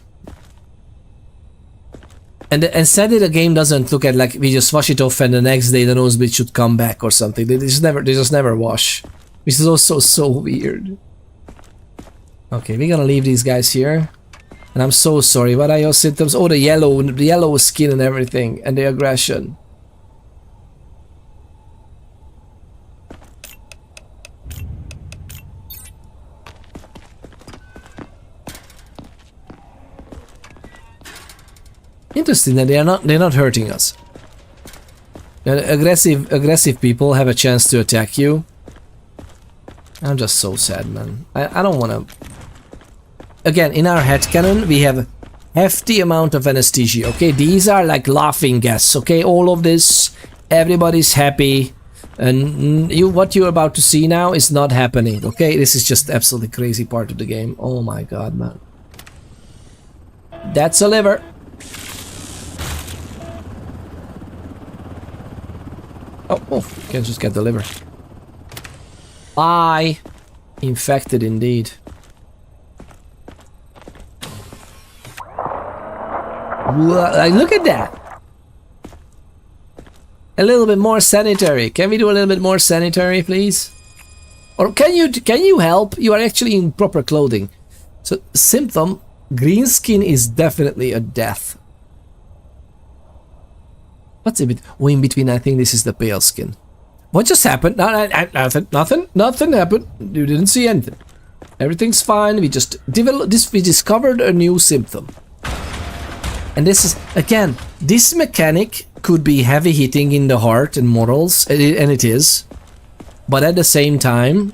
and sadly the game doesn't look at like we just wash it off and the next day the nosebleed should come back or something. They just never wash, which is also so weird. Okay, we're gonna leave these guys here, and I'm so sorry. What are your symptoms? Oh, the yellow skin and everything, and the aggression. Interesting that they're not hurting us. Aggressive people have a chance to attack you. I'm just so sad, man. I don't wanna. Again, in our headcanon, we have hefty amount of anesthesia, okay? These are like laughing gas, okay? All of this, everybody's happy. And what you're about to see now is not happening, okay? This is just absolutely crazy part of the game. Oh my god, man. That's a liver. Oh, you can just get the liver. Infected indeed. Like, look at that. A little bit more sanitary. Can we do a little bit more sanitary, please? Or can you help? You are actually in proper clothing. So, symptom, green skin is definitely a death. What's in between? Oh, in between, I think this is the pale skin. What just happened? Nothing happened. You didn't see anything. Everything's fine. We just we discovered a new symptom. And this is, again, this mechanic could be heavy hitting in the heart and morals, and it is. But at the same time,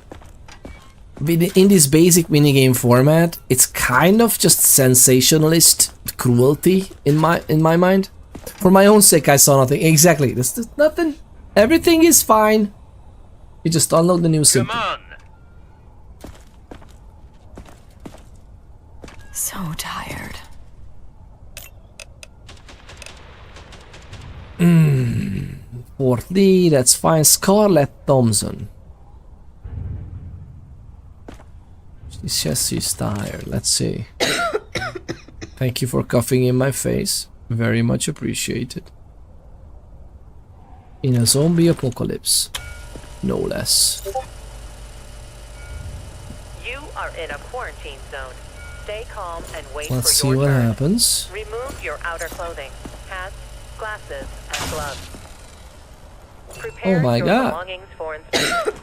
in this basic minigame format, it's kind of just sensationalist cruelty in my mind. For my own sake, I saw nothing. Exactly. There's nothing. Everything is fine. You just download the new symptom. Come on. So tired. 40, that's fine. Scarlett Thompson. She says she's tired. Let's see. Thank you for coughing in my face. Very much appreciated. In a zombie apocalypse. No less. You are in a quarantine zone. Stay calm and wait Let's for see your what turn. happens. Remove your outer clothing, hats, glasses, and gloves. Prepare Oh my your God. belongings for inspection.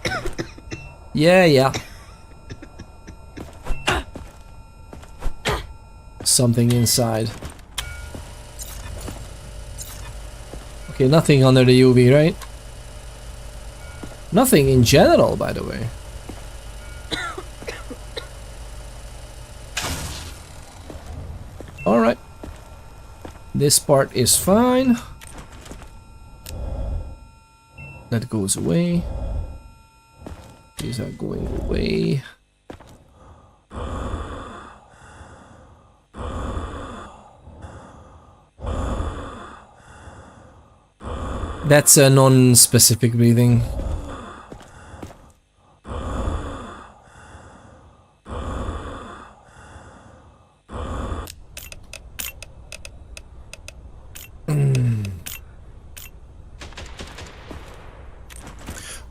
Yeah. Something inside. Okay, nothing under the UV, right? Nothing in general, by the way. Alright. This part is fine. That goes away. These are going away. That's a non-specific breathing.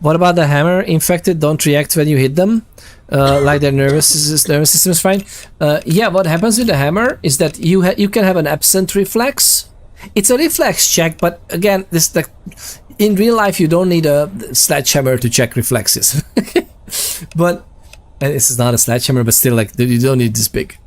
What about the hammer? Infected don't react when you hit them, like their nervous system is fine. Yeah, what happens with the hammer is that you can have an absent reflex. It's a reflex check, but again, this in real life you don't need a sledgehammer to check reflexes. But and this is not a sledgehammer, but still, like, you don't need this big.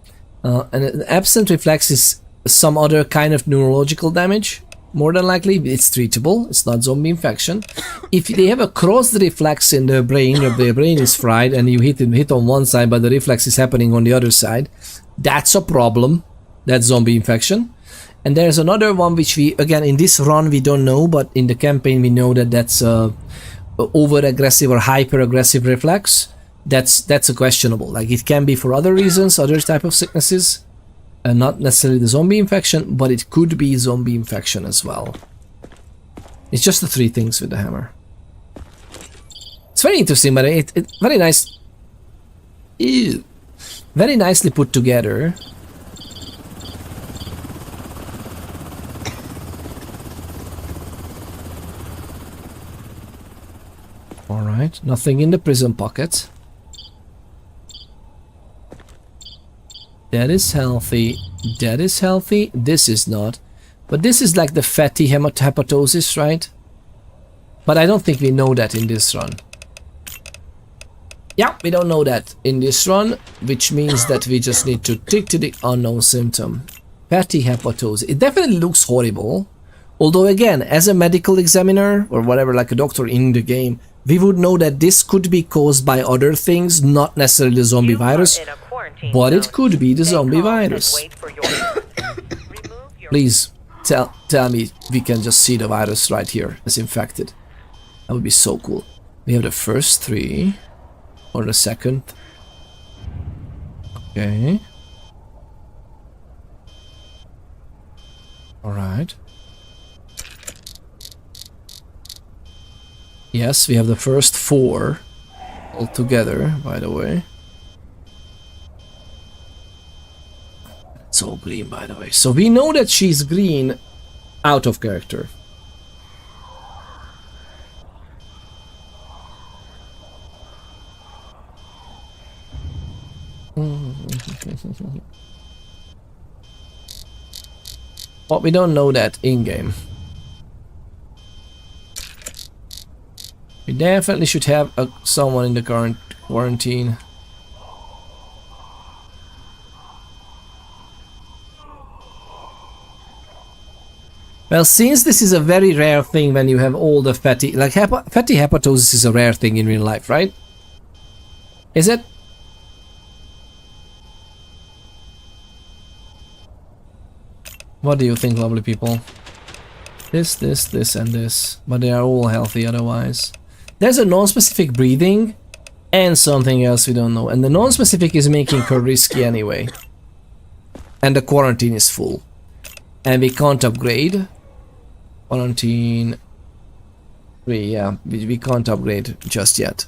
And an absent reflex is some other kind of neurological damage. More than likely, it's treatable. It's not zombie infection. If they have a crossed reflex in their brain, if their brain is fried and you hit on one side, but the reflex is happening on the other side, that's a problem. That's zombie infection. And there's another one which we, again, in this run we don't know, but in the campaign we know that that's over-aggressive or hyper-aggressive reflex. That's a questionable. Like, it can be for other reasons, other type of sicknesses. Not necessarily the zombie infection, but it could be zombie infection as well. It's just the three things with the hammer. It's very interesting, but it's very nice. Ew. Very nicely put together. Alright, nothing in the prison pocket. That is healthy. That is healthy. This is not. But this is like the fatty hepatosis, right? But I don't think we know that in this run. Yeah, we don't know that in this run, which means that we just need to tick to the unknown symptom. Fatty hepatosis. It definitely looks horrible. Although again, as a medical examiner or whatever, like a doctor in the game, we would know that this could be caused by other things, not necessarily the zombie virus, but it could be the zombie virus. Please tell me we can just see the virus right here as infected. That would be so cool. We have the first three, or the second. Okay. Alright. Yes, we have the first four all together, by the way. It's all green, by the way. So we know that she's green out of character. But we don't know that in-game. We definitely should have someone in the current quarantine. Well, since this is a very rare thing when you have all the fatty... Like, fatty hepatosis is a rare thing in real life, right? Is it? What do you think, lovely people? This, and this. But they are all healthy otherwise. There's a non-specific breathing and something else we don't know. And the non-specific is making her risky anyway. And the quarantine is full. And we can't upgrade. Quarantine 3, yeah. We can't upgrade just yet.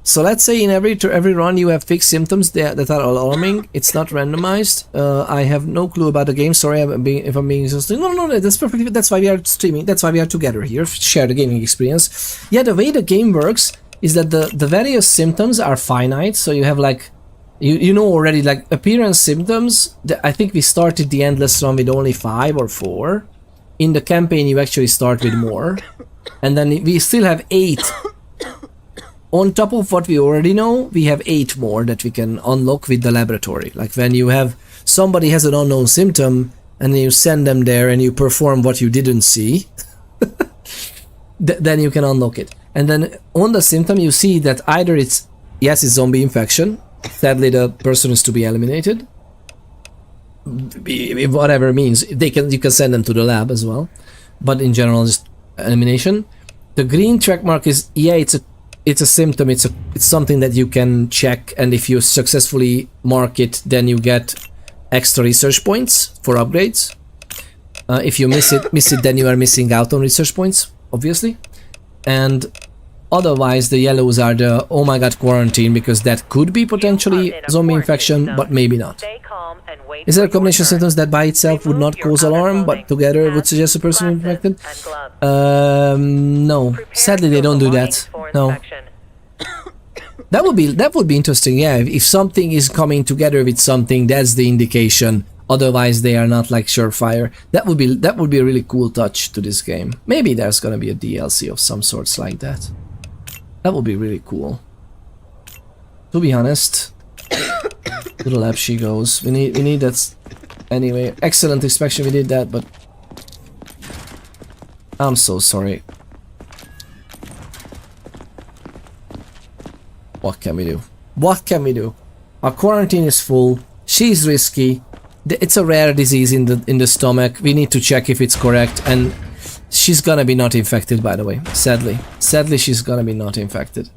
So let's say in every run you have fixed symptoms that are alarming. It's not randomized. I have no clue about the game. Sorry if I'm being exhausted. No, that's perfectly. That's why we are streaming. That's why we are together here. Share the gaming experience. Yeah, the way the game works is that the various symptoms are finite. So you have like, you know already, like appearance symptoms. I think we started the endless run with only 5 or 4. In the campaign you actually start with more. And then we still have 8. On top of what we already know, we have 8 more that we can unlock with the laboratory. Like when you have somebody has an unknown symptom and then you send them there and you perform what you didn't see, then you can unlock it. And then on the symptom you see that either it's zombie infection. Sadly the person is to be eliminated. Whatever it means, you can send them to the lab as well. But in general, just elimination. The green track mark is it's a symptom, it's something that you can check, and if you successfully mark it, then you get extra research points for upgrades. If you miss it, then you are missing out on research points, obviously. And otherwise, the yellows are the oh my god quarantine, because that could be potentially zombie infection, but maybe not. Is there a combination of symptoms that by itself would not cause alarm, but together would suggest a person infected? No. Sadly, they don't do that. No. That would be interesting. Yeah, if something is coming together with something, that's the indication. Otherwise, they are not like surefire. That would be a really cool touch to this game. Maybe there's gonna be a DLC of some sorts like that. That would be really cool. To be honest. To the lab she goes. We need that. Anyway, excellent inspection. We did that, but I'm so sorry. What can we do? What can we do? Our quarantine is full. She's risky. It's a rare disease in the stomach. We need to check if it's correct, and she's gonna be not infected, by the way. Sadly, she's gonna be not infected.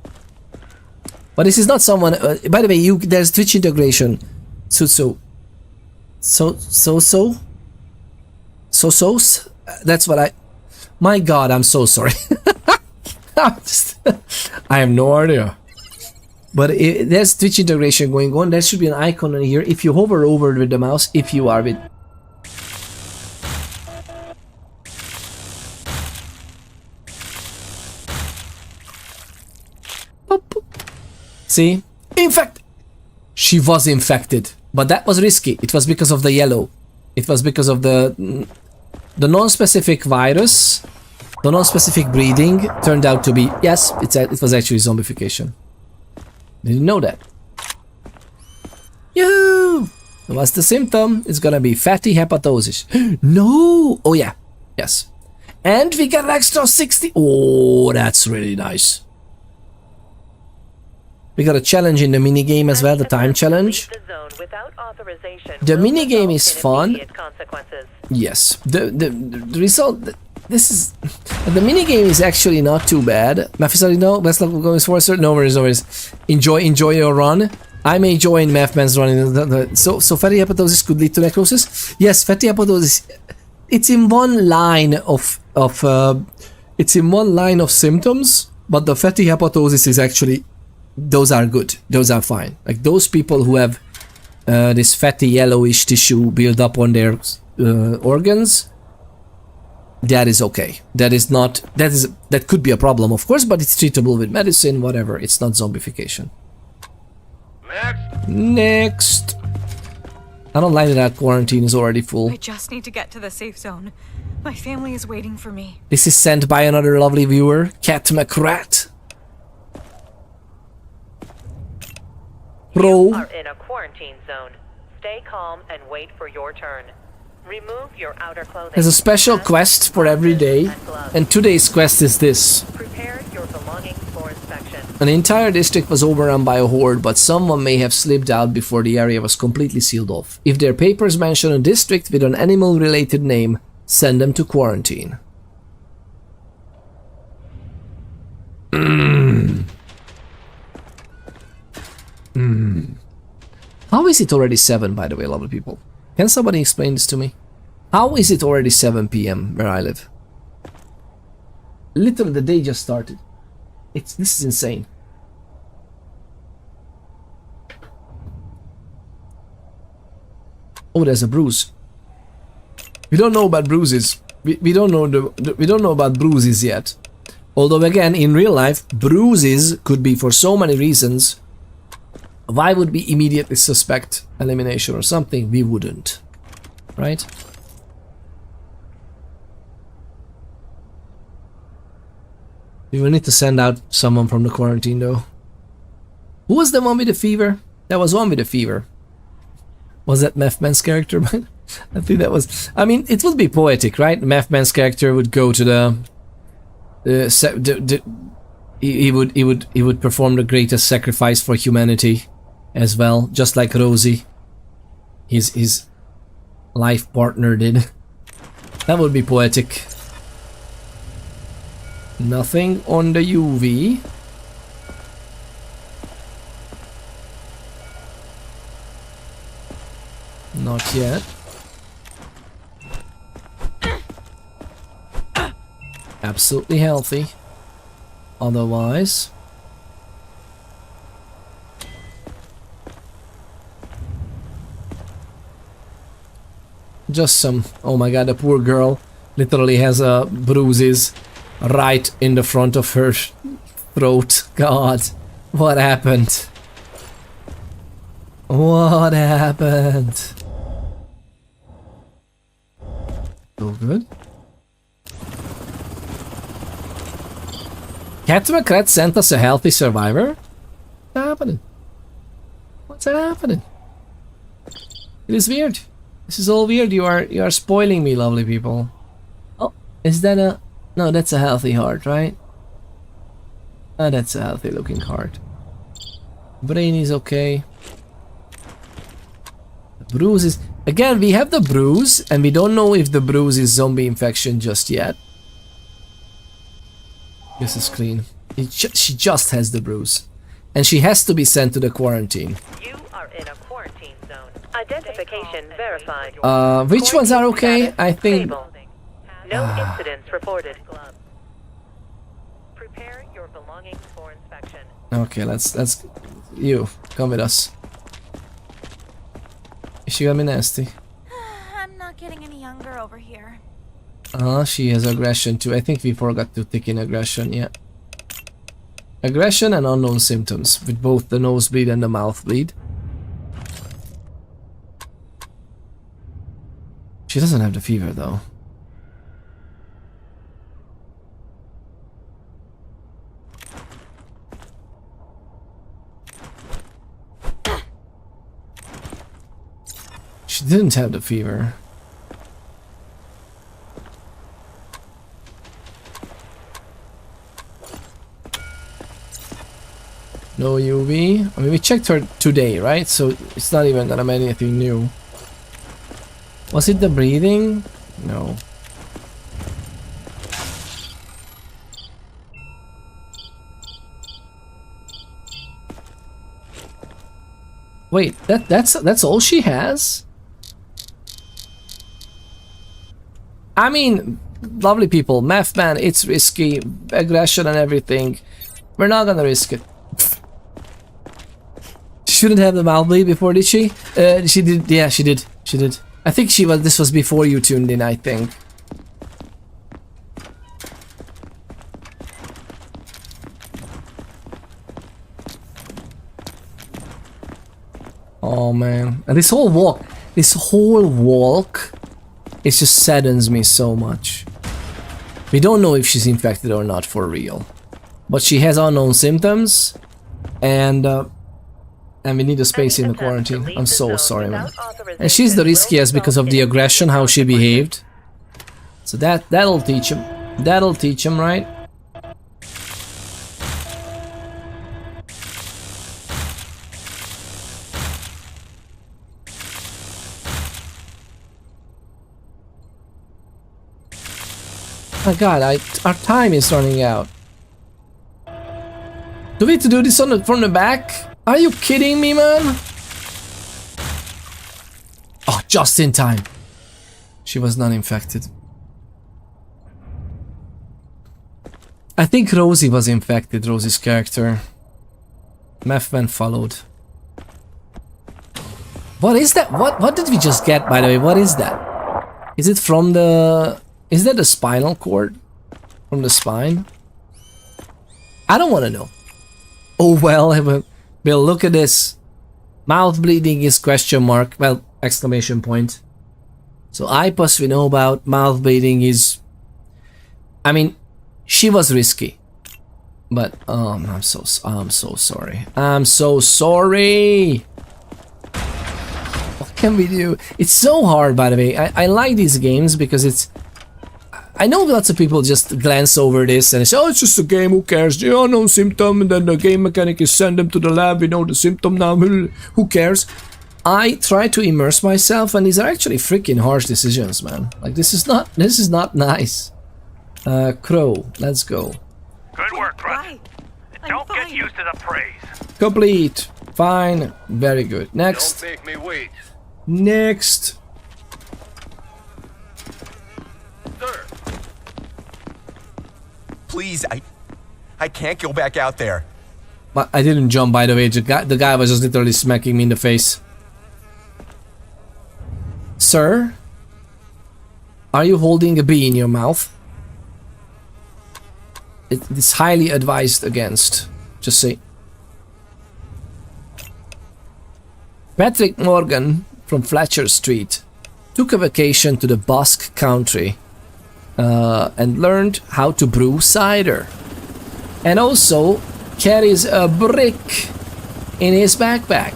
But this is not someone. By the way, there's Twitch integration. So. That's what I. My God, I'm so sorry. I have no idea. But there's Twitch integration going on. There should be an icon in here. If you hover over with the mouse, if you are with. See? Infect! She was infected. But that was risky. It was because of the yellow. It was because of the non-specific virus. The non-specific breeding turned out to be... Yes, it was actually zombification. Didn't know that. Yoo-hoo! What's the symptom? It's gonna be fatty hepatosis. No! Oh yeah. Yes. And we got an extra 60. Oh, that's really nice. We got a challenge in the minigame as well, the time challenge. The minigame is fun. Yes. The result... This is... The minigame is actually not too bad. Mafisarino, best luck going forward, sir. No worries, no worries. Enjoy your run. I may join Mathman's run. So fatty hepatosis could lead to necrosis? Yes, fatty hepatosis... It's in one line of it's in one line of symptoms, but the fatty hepatosis is actually... Those are good. Those are fine. Like those people who have this fatty yellowish tissue build up on their organs, that is okay. That could be a problem, of course, but it's treatable with medicine, whatever. It's not zombification. Next. I don't like that our quarantine is already full. I just need to get to the safe zone. My family is waiting for me. This is sent by another lovely viewer, Cat McRat. You are in a quarantine zone. Stay calm and wait for your turn. Remove your outer clothing. There's a special quest for every day, and today's quest is this. Prepare your belongings for inspection. An entire district was overrun by a horde, but someone may have slipped out before the area was completely sealed off. If their papers mention a district with an animal-related name, Send them to quarantine. How is it already 7, by the way, lovely people? Can somebody explain this to me? How is it already 7 p.m. where I live? Literally, the day just started. This is insane. Oh, there's a bruise. We don't know about bruises. We don't know about bruises yet. Although again, in real life, bruises could be for so many reasons. Why would we immediately suspect elimination or something? We wouldn't, right? We will need to send out someone from the quarantine though. Who was the one with the fever? That was one with the fever. Was that Methman's character? I think that was... I mean, it would be poetic, right? Methman's character would go to he would perform the greatest sacrifice for humanity as well, just like Rosie, his life partner did. That would be poetic. Nothing on the UV. Not yet. Absolutely healthy. Otherwise... just some... oh my god, the poor girl literally has bruises right in the front of her throat. God, what happened? What happened? So good. Catmacrat sent us a healthy survivor? What's happening? What's happening? It is weird. This is all weird. You are spoiling me, lovely people. Oh, is that a... no, that's a healthy heart, right? Oh, that's a healthy looking heart. Brain is okay. The bruise is... again, we have the bruise, and we don't know if the bruise is zombie infection just yet. This is clean. She just has the bruise. And she has to be sent to the quarantine. You are in a quarantine zone. Identification verified. Which ones are okay? I think... no incidents reported. Prepare your belongings for inspection. Okay, let's... you, come with us. She got me nasty. I'm not getting any younger over here. She has aggression too. I think we forgot to tick in aggression, yeah. Aggression and unknown symptoms, with both the nosebleed and the mouth bleed. She doesn't have the fever though. She didn't have the fever. No UV. I mean, we checked her today, right? So it's not even gonna be anything new. Was it the breathing? No. Wait, that's all she has? I mean, lovely people, Math Man, it's risky, aggression and everything. We're not gonna risk it. She shouldn't have the mouth bleed before, did she? She did, yeah, she did. She did. I think this was before you tuned in, I think. Oh man, and this whole walk, it just saddens me so much. We don't know if she's infected or not for real, but she has unknown symptoms, and we need a space in the quarantine. I'm so sorry, man. And she's the riskiest because of the aggression, how she behaved. So that'll teach him. That'll teach him, right? My god, our time is running out. Do we have to do this from the back? Are you kidding me, man? Oh, just in time. She was not infected. I think Rosie was infected, Rosie's character. Methman followed. What is that? What did we just get, by the way? What is that? Is it from the... Is that the spinal cord? From the spine? I don't want to know. Oh well, we'll look at this. Mouth bleeding is question mark. Well, exclamation point. So IPUS we know about. Mouth bleeding is... I mean, she was risky. But, I'm so sorry. I'm so sorry! What can we do? It's so hard, by the way. I like these games because it's... I know lots of people just glance over this and say, oh, it's just a game, who cares? The unknown symptom, and then the game mechanic is send them to the lab, we know the symptom now, who cares? I try to immerse myself, and these are actually freaking harsh decisions, man. Like, this is not nice. Crow, let's go. Good work, Crunch. Don't get used to the praise. Complete. Fine. Very good. Next. Don't make me wait. Next. Sir. Please, I can't go back out there. But I didn't jump, by the way. The guy was just literally smacking me in the face. Sir? Are you holding a bee in your mouth? It's highly advised against. Just say. Patrick Morgan from Fletcher Street took a vacation to the Basque Country and learned how to brew cider. And also carries a brick in his backpack.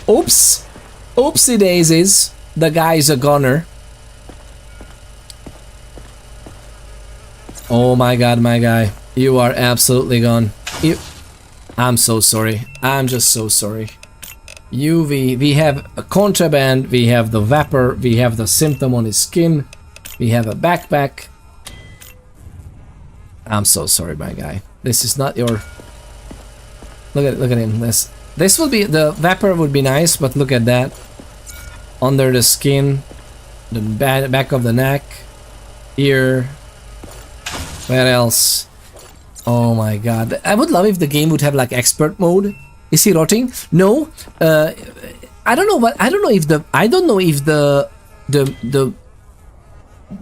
Oops. Oopsie daisies. The guy's a gunner. Oh my god, my guy. You are absolutely gone. I'm so sorry. I'm just so sorry. We have a contraband, we have the vapor, we have the symptom on his skin, we have a backpack. I'm so sorry, my guy. This is not your... Look at him. This will be... The vapor would be nice, but look at that. Under the skin, the back of the neck, ear... Where else? Oh my god. I would love if the game would have like expert mode. Is he rotting? No. I don't know if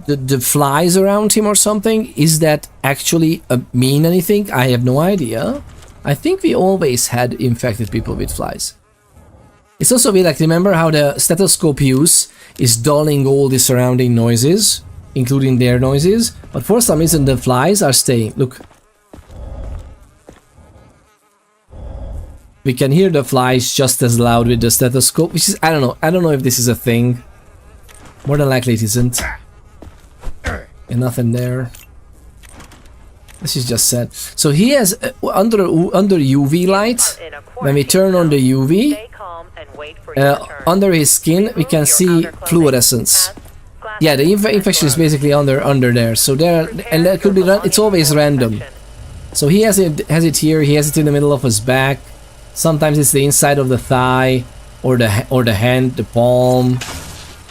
the flies around him or something, is that actually mean anything? I have no idea. I think we always had infected people with flies. It's also weird, like, remember how the stethoscope use is dulling all the surrounding noises, including their noises, but for some reason the flies are staying. Look. We can hear the flies just as loud with the stethoscope, which is, I don't know if this is a thing. More than likely it isn't. And nothing there. This is just sad. So he has, under UV light, when we turn on the UV, under his skin we can see fluorescence. Yeah, the infection is basically under there. So there, and that could be, it's always random. So he has it here, he has it in the middle of his back. Sometimes it's the inside of the thigh, or the hand, the palm.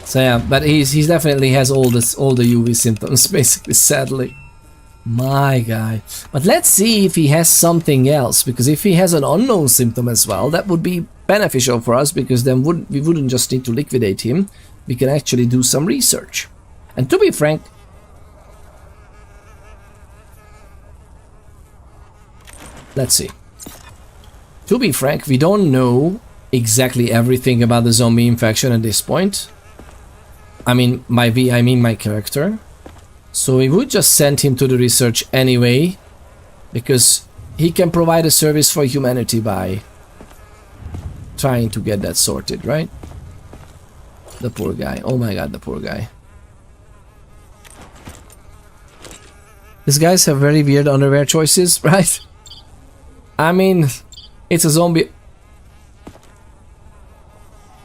So yeah, but he definitely has all the UV symptoms, basically, sadly. My guy. But let's see if he has something else, because if he has an unknown symptom as well, that would be beneficial for us, because then we wouldn't just need to liquidate him. We can actually do some research. And to be frank, let's see. To be frank, we don't know exactly everything about the zombie infection at this point. I mean, I mean my character. So we would just send him to the research anyway, because he can provide a service for humanity by trying to get that sorted, right? The poor guy. Oh my god, the poor guy. These guys have very weird underwear choices, right? I mean, it's a zombie.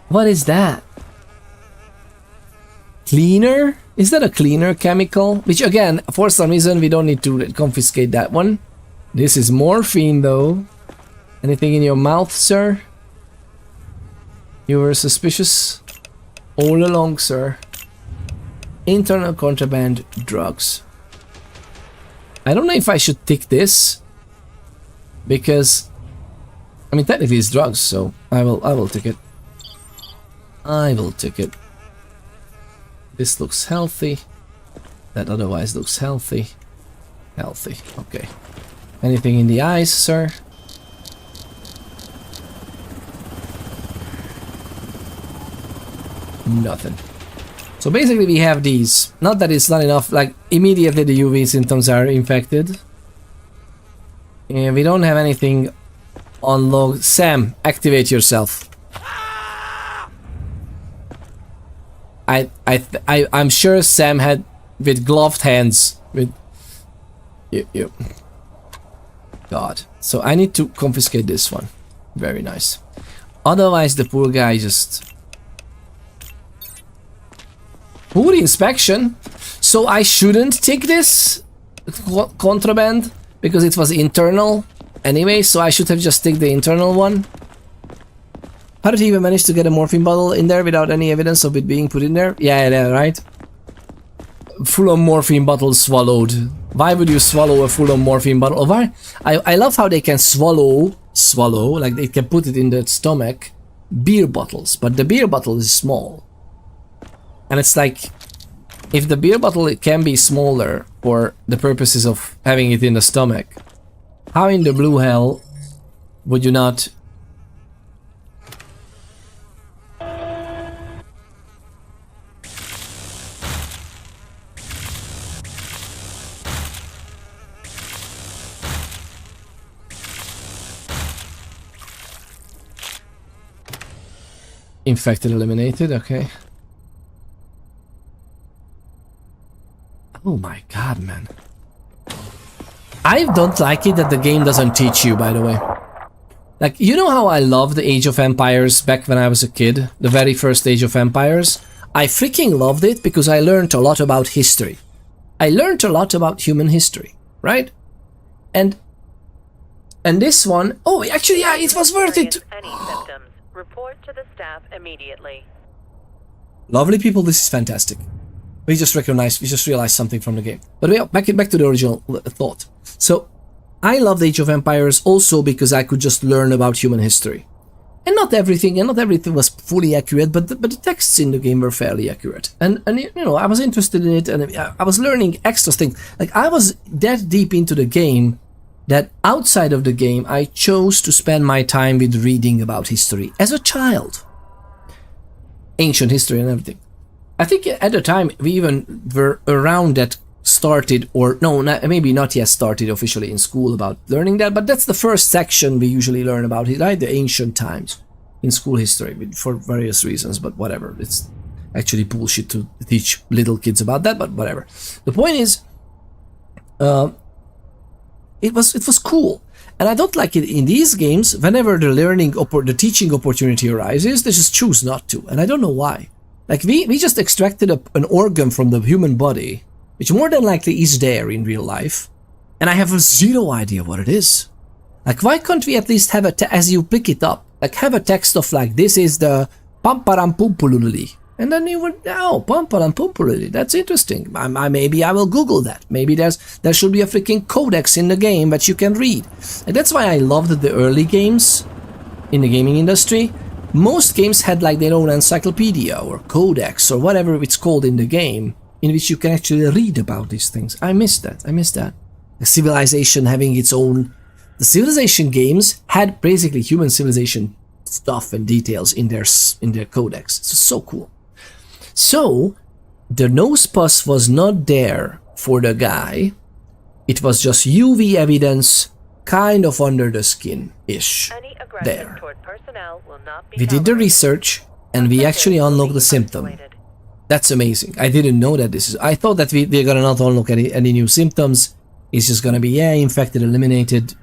What is that? Cleaner? Is that a cleaner chemical? Which again, for some reason, we don't need to confiscate that one. This is morphine though. Anything in your mouth, sir? You were suspicious all along, sir. Internal contraband drugs. I don't know if I should tick this, because I mean technically it's drugs, so I will tick it. I will tick it. This looks healthy. That otherwise looks healthy. Healthy. Okay. Anything in the eyes, sir? Nothing. So basically we have these. Not that it's not enough, like immediately the UV symptoms are infected. And we don't have anything on log. Sam, activate yourself. I'm sure Sam had with gloved hands with you. God. So I need to confiscate this one. Very nice. Otherwise the poor guy just... Poor inspection. So I shouldn't take this contraband because it was internal anyway, so I should have just taken the internal one. How did he even manage to get a morphine bottle in there without any evidence of it being put in there? Yeah, right. Full-on morphine bottle swallowed. Why would you swallow a full-on morphine bottle? Why? I love how they can swallow, like they can put it in the stomach, beer bottles, but the beer bottle is small. And it's like, if the beer bottle can be smaller for the purposes of having it in the stomach, how in the blue hell would you not... Infected eliminated, okay. Oh my god, man. I don't like it that the game doesn't teach you, by the way. Like, you know how I loved the Age of Empires back when I was a kid? The very first Age of Empires? I freaking loved it because I learned a lot about history. I learned a lot about human history, right? And this one... Oh, actually, yeah, it was worth it! Any symptoms, report to the staff immediately. Lovely people, this is fantastic. We just realized something from the game. But back to the original thought. So, I loved Age of Empires also because I could just learn about human history. And not everything was fully accurate, but the texts in the game were fairly accurate. And you know, I was interested in it, and I was learning extra things. Like, I was that deep into the game that outside of the game, I chose to spend my time with reading about history as a child. Ancient history and everything. I think at the time we even were around that started, or no, maybe not yet started officially in school about learning that, but that's the first section we usually learn about, right? The ancient times in school history for various reasons, but whatever. It's actually bullshit to teach little kids about that, but whatever. The point is, it was cool. And I don't like it in these games. Whenever the teaching opportunity arises, they just choose not to, and I don't know why. Like, we just extracted an organ from the human body, which more than likely is there in real life, and I have zero idea what it is. Like, why can't we at least have as you pick it up, like, have a text of, like, this is the Pamparam Pumpululi, and then you would, oh, Pamparam Pumpululi, that's interesting. Maybe I will Google that. Maybe there should be a freaking codex in the game that you can read. And that's why I loved the early games in the gaming industry. Most games had like their own encyclopedia or codex or whatever it's called in the game, in which you can actually read about these things. I miss that. The Civilization having its own... The Civilization games had basically human civilization stuff and details in their codex. It's so cool. So, the nose pus was not there for the guy. It was just UV evidence, kind of under the skin-ish. There. We did the research, and we actually unlocked the symptom. That's amazing. I didn't know that this is... I thought that we're gonna not unlock any new symptoms. It's just gonna be, yeah, infected, eliminated.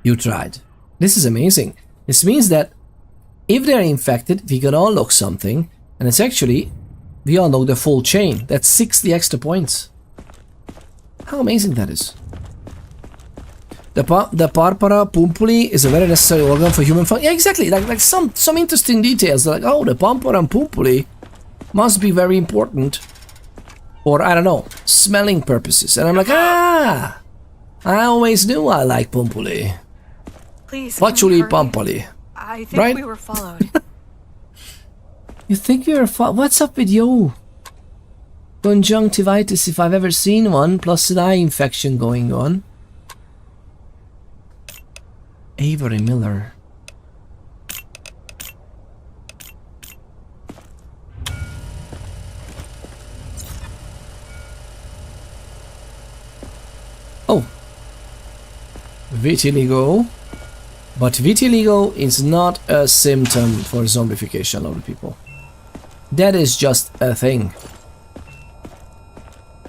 You tried. This is amazing. This means that if they're infected, we can unlock something, and it's actually We unlock the full chain. That's 60 extra points. How amazing that is. The Parpara Pumpuli is a very necessary organ for human function. Yeah, exactly. Like some interesting details. Like, oh, the Parpara Pumpuli must be very important. Or, I don't know, smelling purposes. And I'm like, I always knew I like Pumpuli. Please, Patchouli Pumpuli. I think we were followed. You think you're what's up with you? Conjunctivitis, if I've ever seen one, plus an eye infection going on. Avery Miller. Oh. Vitiligo. But vitiligo is not a symptom for zombification of the people. That is just a thing.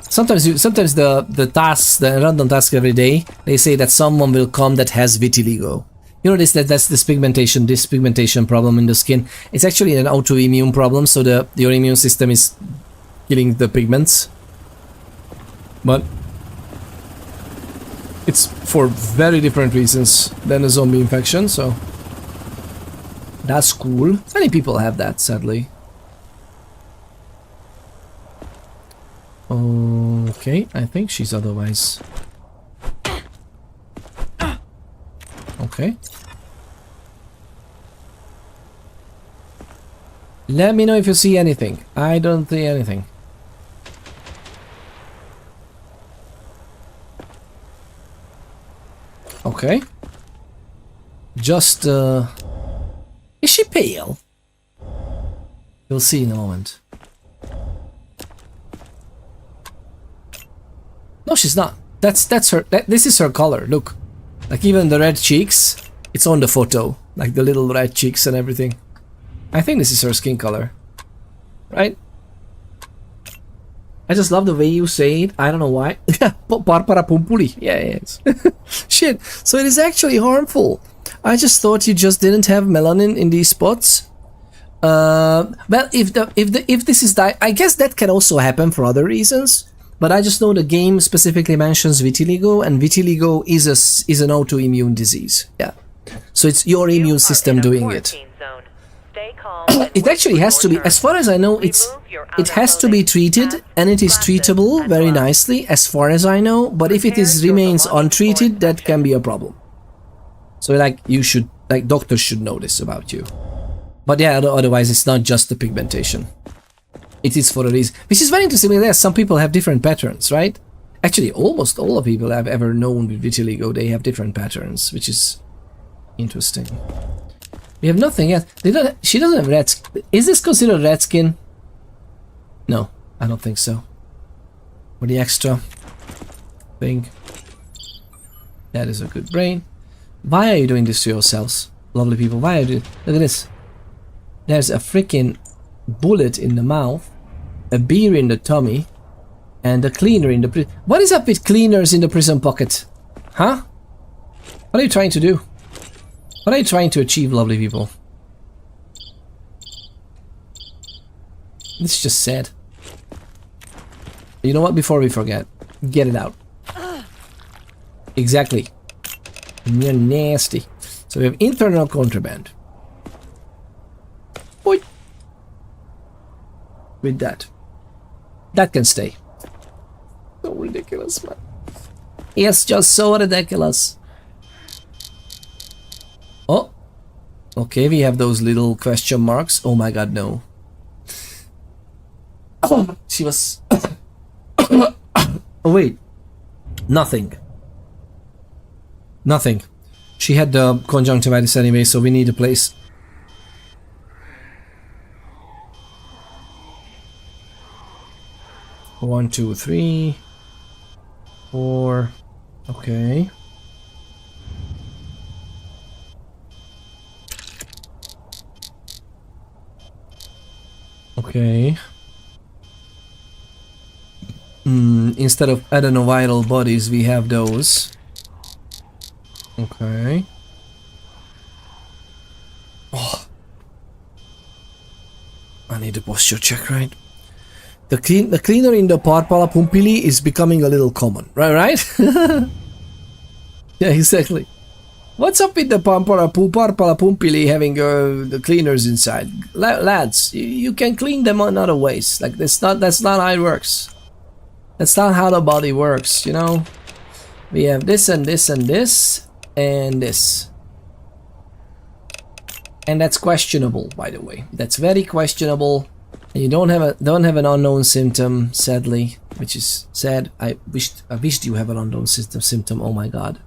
Sometimes the tasks, the random task every day, they say that someone will come that has vitiligo. You know that's this pigmentation problem in the skin. It's actually an autoimmune problem, so your immune system is killing the pigments. But it's for very different reasons than a zombie infection, so that's cool. Many people have that, sadly. Okay, I think she's otherwise. Okay. Let me know if you see anything. I don't see anything. Okay. Just, is she pale? You'll see in a moment. No, she's not. That's her. This is her color. Look, like even the red cheeks. It's on the photo, like the little red cheeks and everything. I think this is her skin color, right? I just love the way you say it. I don't know why. Parpara Pumpuli. Yeah, yes. Shit. So it is actually harmful. I just thought you just didn't have melanin in these spots. Well, if this is I guess that can also happen for other reasons. But I just know the game specifically mentions vitiligo, and vitiligo is an autoimmune disease. Yeah. So it's your immune system doing it. It actually has to be, as far as I know, it has to be treated, and it is treatable very nicely, as far as I know. But if it remains untreated, that can be a problem. So doctors should know this about you. But yeah, otherwise it's not just the pigmentation. It is for a reason. Which is very interesting. Yes, some people have different patterns, right? Actually, almost all the people I've ever known with vitiligo, they have different patterns, which is interesting. We have nothing else. She doesn't have red skin. Is this considered red skin? No, I don't think so. For the extra thing. That is a good brain. Why are you doing this to yourselves? Lovely people, why are you doing... Look at this. There's a freaking bullet in the mouth, a beer in the tummy, and a cleaner in the prison. What is up with cleaners in the prison pocket? Huh? What are you trying to do? What are you trying to achieve, lovely people? This is just sad. You know what? Before we forget, get it out. Exactly. You're nasty. So we have internal contraband. Boy. With that. That can stay. So ridiculous, man. It's just so ridiculous. Oh. Okay, we have those little question marks. Oh my god, no. Oh, she was... Oh wait. Nothing. Nothing. She had the conjunctivitis anyway, so we need a place. One, 2, 3, 4. Okay. Okay. Instead of adenoviral bodies, we have those. Okay. Oh. I need a posture check, right? The cleaner in the Parpala Pumpili is becoming a little common, right? Yeah, exactly. What's up with the Parpala Pumpili having the cleaners inside? Lads, you can clean them in other ways. Like that's not how it works. That's not how the body works, you know? We have this and this and this and this. And that's questionable, by the way. That's very questionable. And you don't have an unknown symptom, sadly, which is sad. I wished you have an unknown symptom. Oh my god.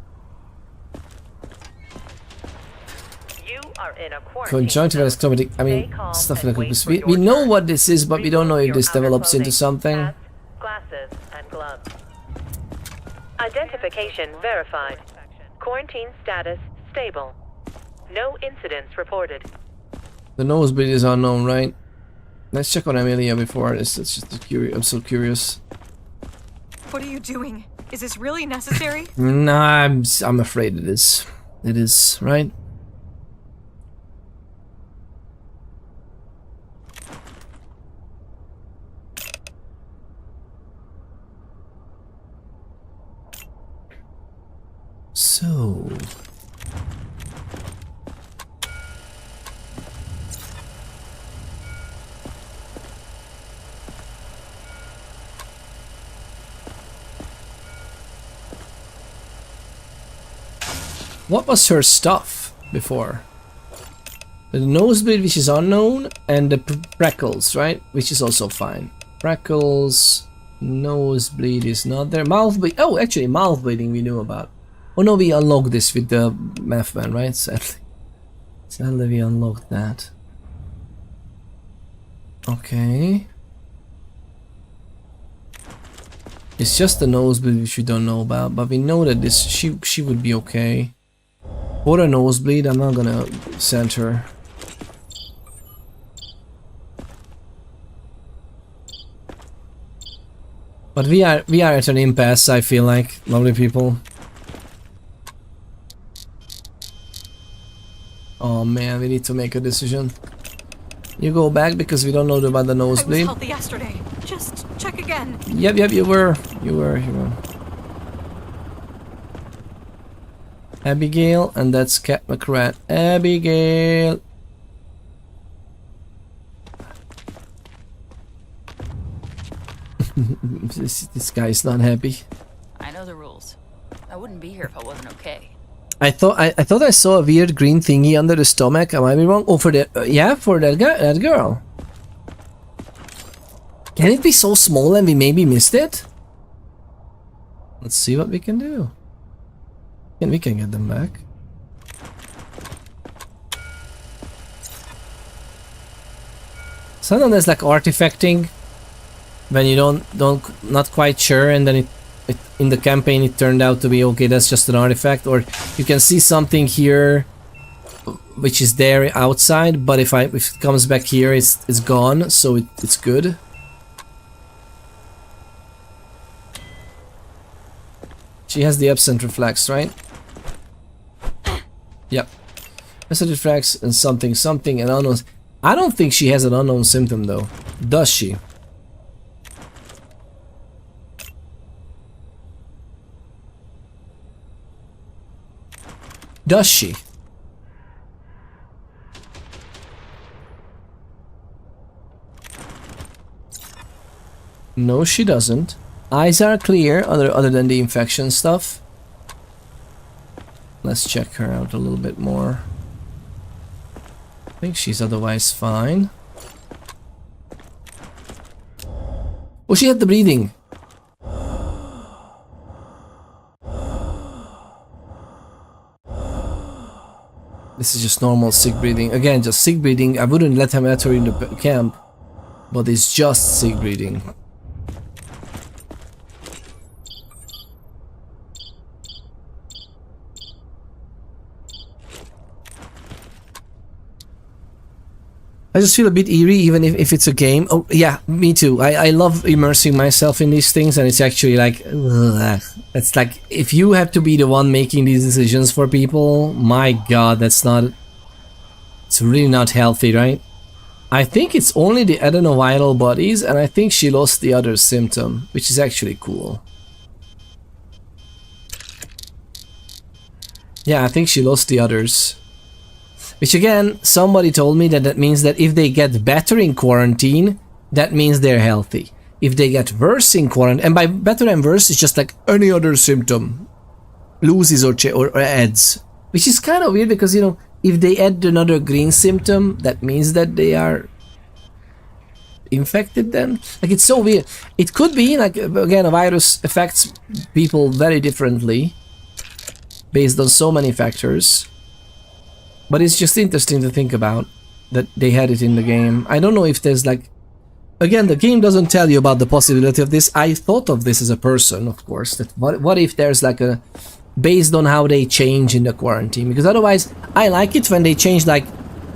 You are in a Conjunctivitis clomitic. I mean, stuff like this. We know what this is, but we don't know if this develops into something. Glasses and gloves. Identification verified. Quarantine status stable. No incidents reported. The nosebleed is unknown, right? Let's check on Amelia before this. It's just curious. I'm so curious. What are you doing? Is this really necessary? Nah, I'm afraid it is. It is, right? So... what was her stuff before? The nosebleed, which is unknown, and the freckles, right? Which is also fine. Freckles, nosebleed is not there. Mouth bleed. Oh, actually, mouth bleeding we knew about. Oh no, we unlocked this with the math man, right? Sadly, we unlocked that. Okay. It's just the nosebleed which we don't know about, but we know that this she would be okay. For a nosebleed, I'm not gonna send her. But we are at an impasse, I feel like, lovely people. Oh man, we need to make a decision. You go back because we don't know about the nosebleed. I was healthy yesterday. Just check again. Yep, you were. Abigail, and that's Cat McRat. Abigail. this guy's not happy. I know the rules. I wouldn't be here if I wasn't okay. I thought I saw a weird green thingy under the stomach. Am I wrong? Oh, for that, yeah, for that guy, that girl. Can it be so small and we maybe missed it? Let's see what we can do. And we can get them back. Sometimes there's like artifacting when you not quite sure, and then it in the campaign it turned out to be okay, that's just an artifact, or you can see something here which is there outside, but if it comes back here it's gone, so it's good. She has the absent reflex, right? Yep. Absent reflex and something and unknown. I don't think she has an unknown symptom though. Does she? Does she? No, she doesn't. Eyes are clear, other than the infection stuff. Let's check her out a little bit more. I think she's otherwise fine. Oh, she had the breathing. This is just normal sick breathing. Again, just sick breathing. I wouldn't let her in the camp, but it's just sick breathing. I just feel a bit eerie even if it's a game. Oh yeah, me too. I love immersing myself in these things, and it's actually like, ugh. It's like if you have to be the one making these decisions for people, my god, it's really not healthy, right? I think it's only the adenoviral bodies, and I think she lost the other symptom, which is actually cool. Yeah, I think she lost the others. Which again, somebody told me that that means that if they get better in quarantine, that means they're healthy. If they get worse in quarantine, and by better and worse, it's just like any other symptom loses or adds. Which is kind of weird because, you know, if they add another green symptom, that means that they are infected then. Like, it's so weird. It could be, like, again, a virus affects people very differently based on so many factors. But it's just interesting to think about that they had it in the game. I don't know if there's like... Again, the game doesn't tell you about the possibility of this. I thought of this as a person, of course. That what if there's like a... Based on how they change in the quarantine. Because otherwise, I like it when they change, like...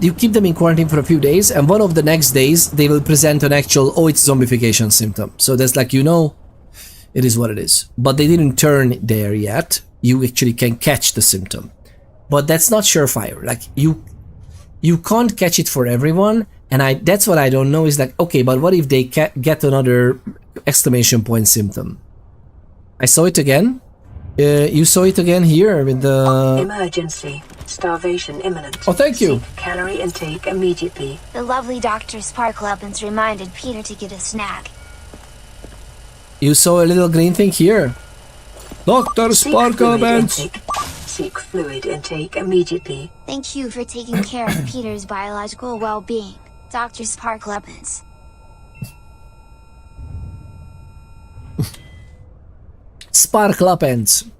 You keep them in quarantine for a few days, and one of the next days, they will present an actual, oh, it's zombification symptom. So that's like, you know, it is what it is. But they didn't turn there yet. You actually can catch the symptom. But that's not surefire. Like, you can't catch it for everyone, and that's what I don't know is like, okay, but what if they get another exclamation point symptom? I saw it again. You saw it again here with the... Emergency. Starvation imminent. Oh, thank you. Seek calorie intake immediately. The lovely Dr. Sparkleupins reminded Peter to get a snack. You saw a little green thing here. Dr. Sparkleupins. Seek fluid intake immediately. Thank you for taking care of Peter's biological well-being, Dr. Sparkleupins. Sparkleupins.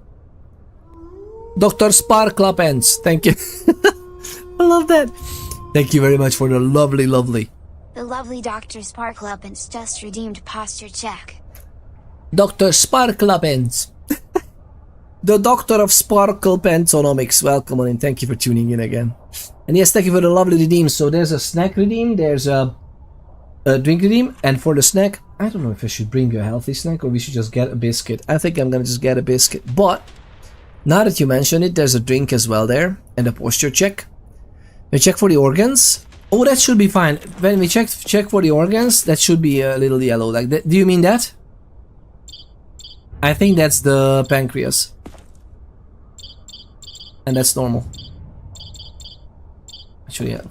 Dr. Sparkleupins. Thank you. I love that. Thank you very much for the lovely, lovely. The lovely Dr. Sparkleupins just redeemed posture check. Dr. Sparkleupins. The Doctor of Sparkle Pentonomics. Welcome on in. Thank you for tuning in again. And yes, thank you for the lovely redeem. So there's a snack redeem, there's a drink redeem, and for the snack, I don't know if I should bring you a healthy snack or we should just get a biscuit. I think I'm gonna just get a biscuit. But now that you mention it, there's a drink as well there, and a posture check. We check for the organs. Oh, that should be fine. When we check for the organs, that should be a little yellow. Like that. Do you mean that? I think that's the pancreas. And that's normal. Actually, yeah,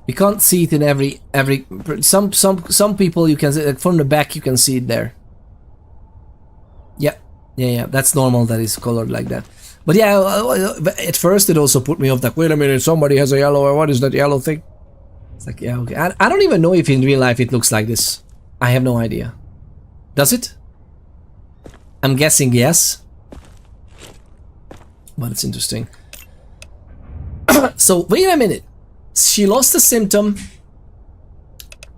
we can't see it in every some people you can see, like from the back you can see it there. Yeah, that's normal that is colored like that. But yeah, at first it also put me off, like, wait a minute, somebody has a yellow, or what is that yellow thing? It's like, yeah, okay. I don't even know if in real life it looks like this. I have no idea. Does it? I'm guessing yes. But it's interesting. So, wait a minute. She lost a symptom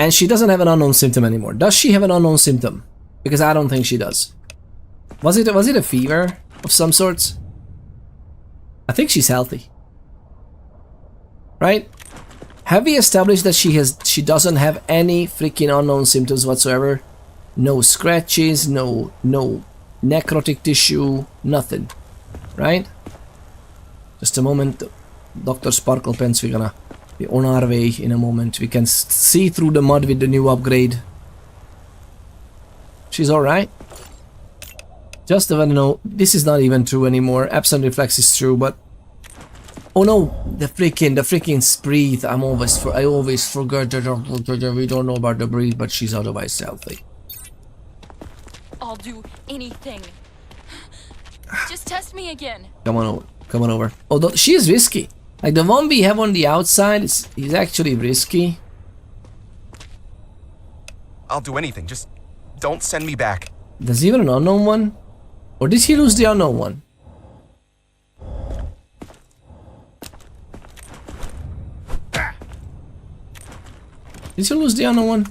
and she doesn't have an unknown symptom anymore. Does she have an unknown symptom? Because I don't think she does. Was it a fever of some sorts? I think she's healthy. Right? Have we established that she doesn't have any freaking unknown symptoms whatsoever? No scratches, no necrotic tissue, nothing. Right? Just a moment. Dr. Sparklepants, we're gonna be on our way in a moment. We can see through the mud with the new upgrade. She's alright. Just to know, this is not even true anymore. Absent reflex is true, but... Oh no! The freaking breathe. I always forget that we don't know about the breathe, but she's otherwise healthy. I'll do anything. Just test me again. Come on over. Oh, she is risky. Like the one we have on the outside is actually risky. I'll do anything, just don't send me back. There's even an unknown one? Or did he lose the unknown one? Did you lose the unknown one?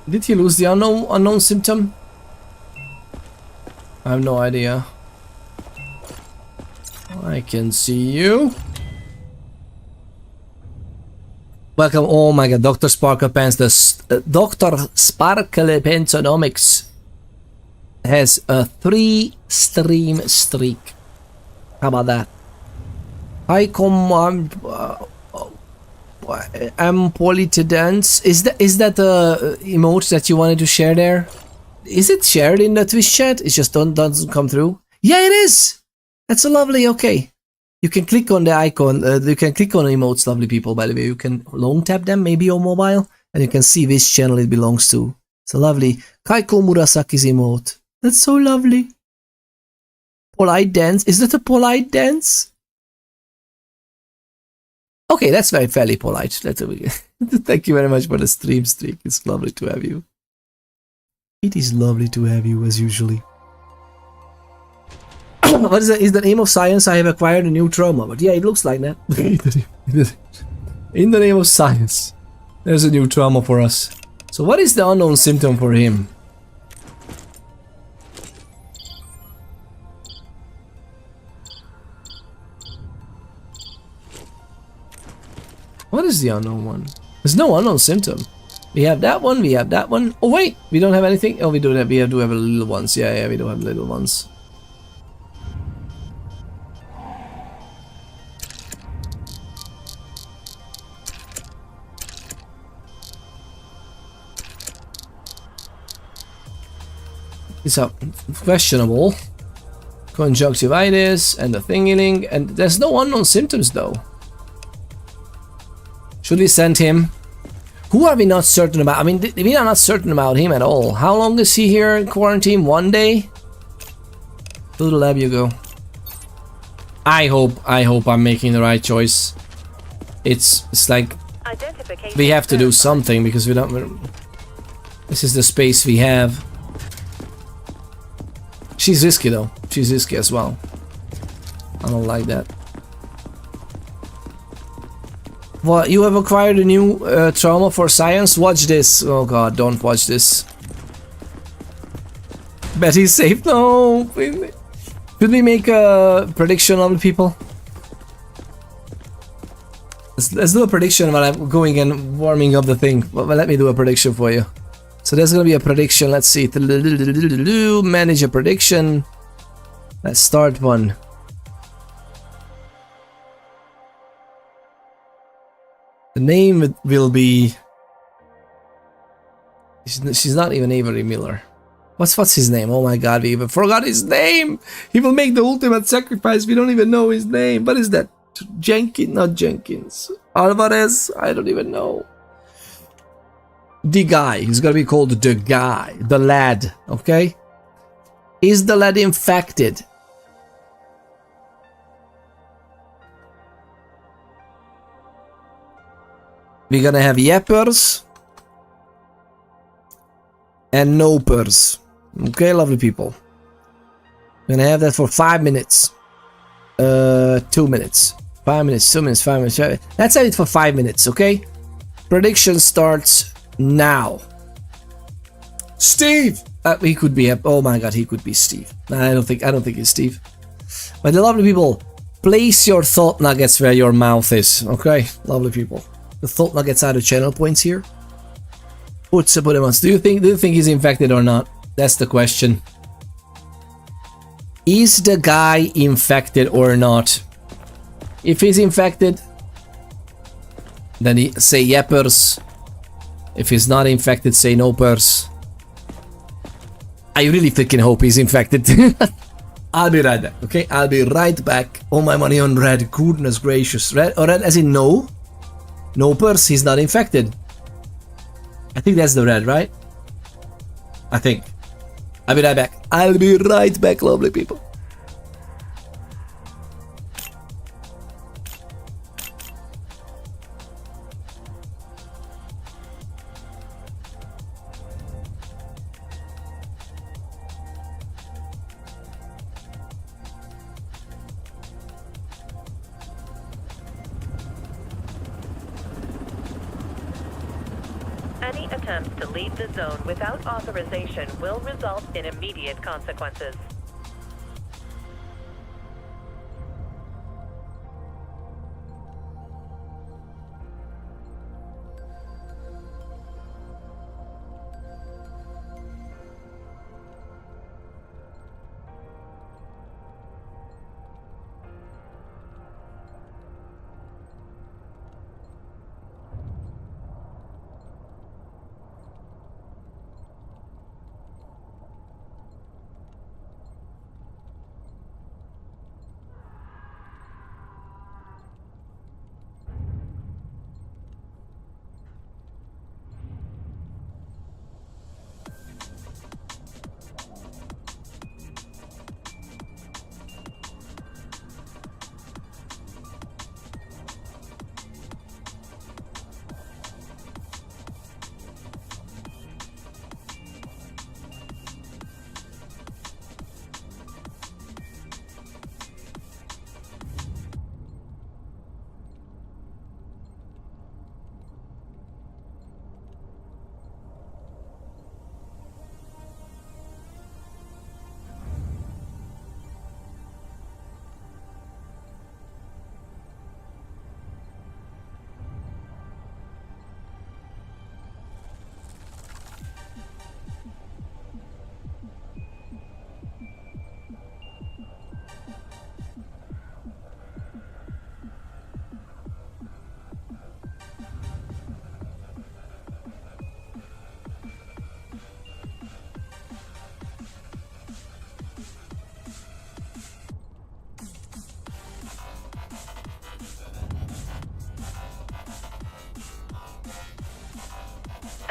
Did he lose the unknown symptom? I have no idea. I can see you. Welcome. Oh my god, Dr. Sparkle Pants. Dr. Sparkle Pensonomics has a 3-stream streak. How about that? Hi, I'm Poly to Dance. Is that the emote that you wanted to share there? Is it shared in the Twitch chat? It just doesn't come through. Yeah, it is. That's a lovely. Okay, you can click on the icon. You can click on emotes, lovely people. By the way, you can long tap them, maybe on mobile, and you can see which channel it belongs to. It's a lovely Kaiko Murasaki's emote. That's so lovely. Polite dance. Is that a polite dance? Okay, that's very fairly polite. Thank you very much for the stream streak. It's lovely to have you. It is lovely to have you as usually. What is that? Is the name of science I have acquired a new trauma? But yeah, it looks like that. In the name of science, there's a new trauma for us. So what is the unknown symptom for him? What is the unknown one? There's no unknown symptom. We have that one, we have that one. Oh wait, we don't have anything? Oh, we do have, do have little ones. Yeah, we do have little ones. It's a questionable conjunctivitis and the thingy, and there's no unknown symptoms though. Should we send him? Who are we not certain about? I mean, we are not certain about him at all. How long is he here in quarantine? 1 day? To the lab you go. I hope I'm making the right choice. It's like we have to do something because we don't. This is the space we have. She's risky though. She's risky as well. I don't like that. What, you have acquired a new trauma for science? Watch this. Oh god, don't watch this. Betty's safe. No. Could we make a prediction on people? Let's do a prediction while I'm going and warming up the thing. Well, let me do a prediction for you. So there's gonna be a prediction. Let's see. Manage a prediction. Let's start one. The name will be... She's not even Avery Miller. What's his name? Oh my god, we even forgot his name! He will make the ultimate sacrifice, we don't even know his name. What is that? Jenkins? Not Jenkins. Alvarez? I don't even know. The guy. He's gonna be called the guy. The lad. Okay? Is the lad infected? We're gonna have yeppers and nopers. Okay, lovely people. We're gonna have that for 5 minutes. 2 minutes. 5 minutes, 2 minutes, 5 minutes. Let's have it for 5 minutes, okay? Prediction starts now. Steve! He could be. Oh my god, he could be Steve. I don't think it's Steve. But the lovely people, place your thought nuggets where your mouth is. Okay, lovely people. The thought nuggets are the channel points here. Put them on. Do you think he's infected or not? That's the question. Is the guy infected or not? If he's infected, then say yeppers. If he's not infected, say nopers. I really freaking hope he's infected. I'll be right back, okay? I'll be right back. All my money on red. Goodness gracious. Red, or red as in no? Nopers, he's not infected. I think that's the red, right? I think. I'll be right back. I'll be right back, lovely people. Any attempt to leave the zone without authorization will result in immediate consequences.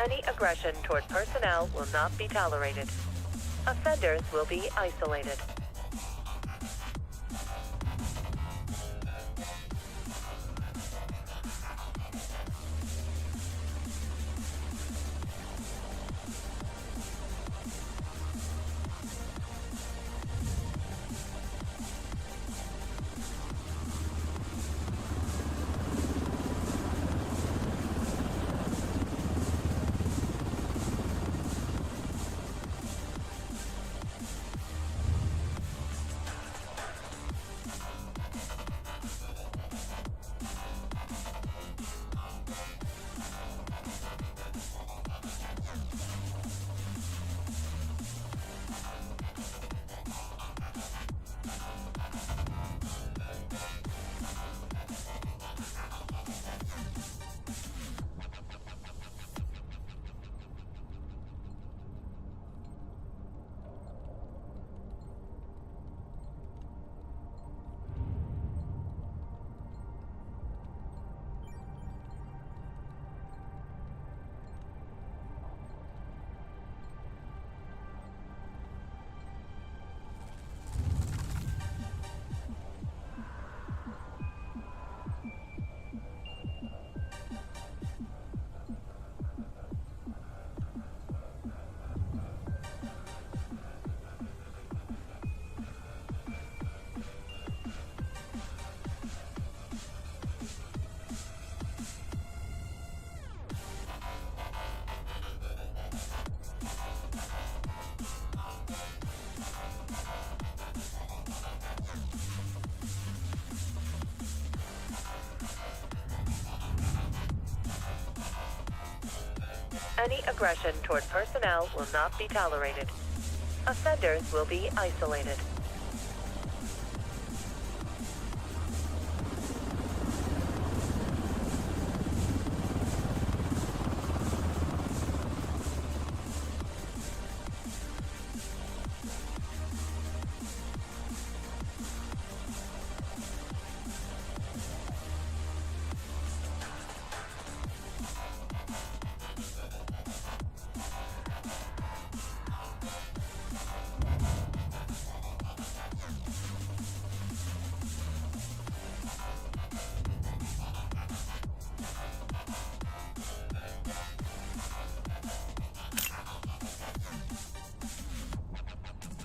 Any aggression toward personnel will not be tolerated. Offenders will be isolated. Any aggression toward personnel will not be tolerated. Offenders will be isolated.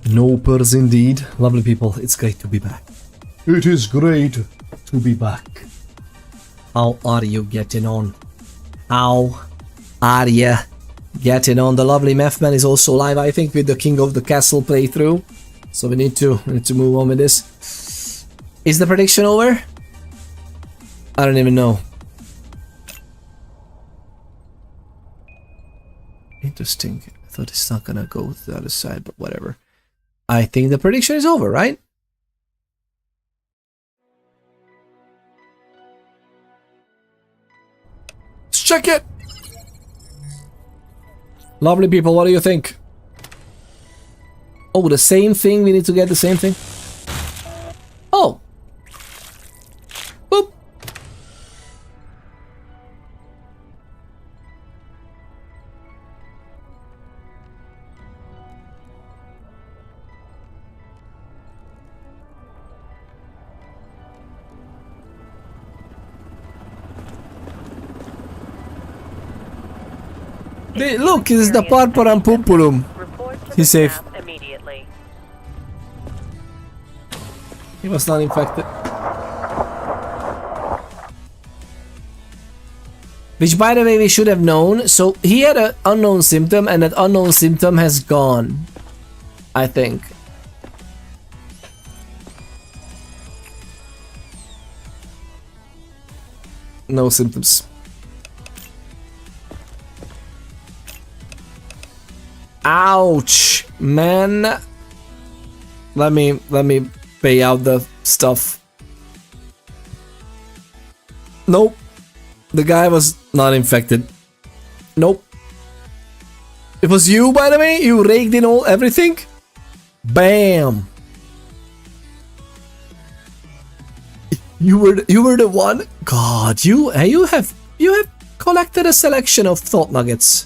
Nopers indeed. Lovely people, it's great to be back. It is great to be back. How are you getting on? How are you getting on? The lovely Methman is also live, I think, with the King of the Castle playthrough. So we need to move on with this. Is the prediction over? I don't even know. Interesting. I thought it's not gonna go to the other side, but whatever. I think the prediction is over, right? Let's check it! Lovely people, what do you think? Oh, the same thing? We need to get the same thing? Oh! Boop! Look, this is the Parparam Pumpulum. He's safe. Immediately. He was not infected. Which, by the way, we should have known. So he had an unknown symptom, and that unknown symptom has gone, I think. No symptoms. Ouch, man. Let me pay out the stuff. Nope. The guy was not infected. Nope. It was you, by the way? You raked in everything? Bam. You were the one. God, you have collected a selection of thought nuggets.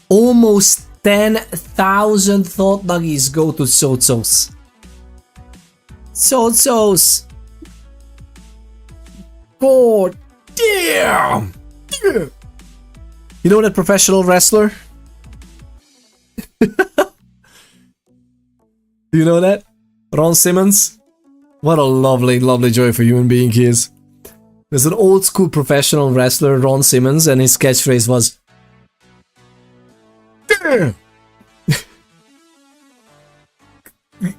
Almost 10,000 thought nuggies go to Sotsos. Sotsos. God damn. You know that professional wrestler? Do you know that? Ron Simmons? What a lovely, lovely joy for human being he is. There's an old school professional wrestler, Ron Simmons, and his catchphrase was damn.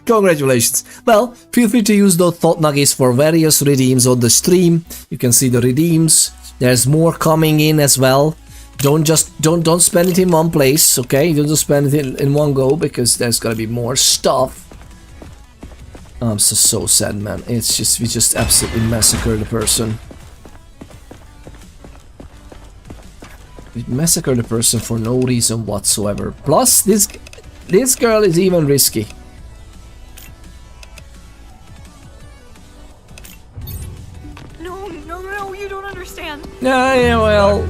Congratulations. Well, feel free to use those thought nuggets for various redeems on the stream. You can see the redeems. There's more coming in as well. Don't spend it in one place, okay? Don't just spend it in one go, because there's gonna be more stuff. I'm so sad, man. It's just, we just absolutely massacred the person. We massacred the person for no reason whatsoever. Plus, this girl is even risky. No, you don't understand. Yeah, well...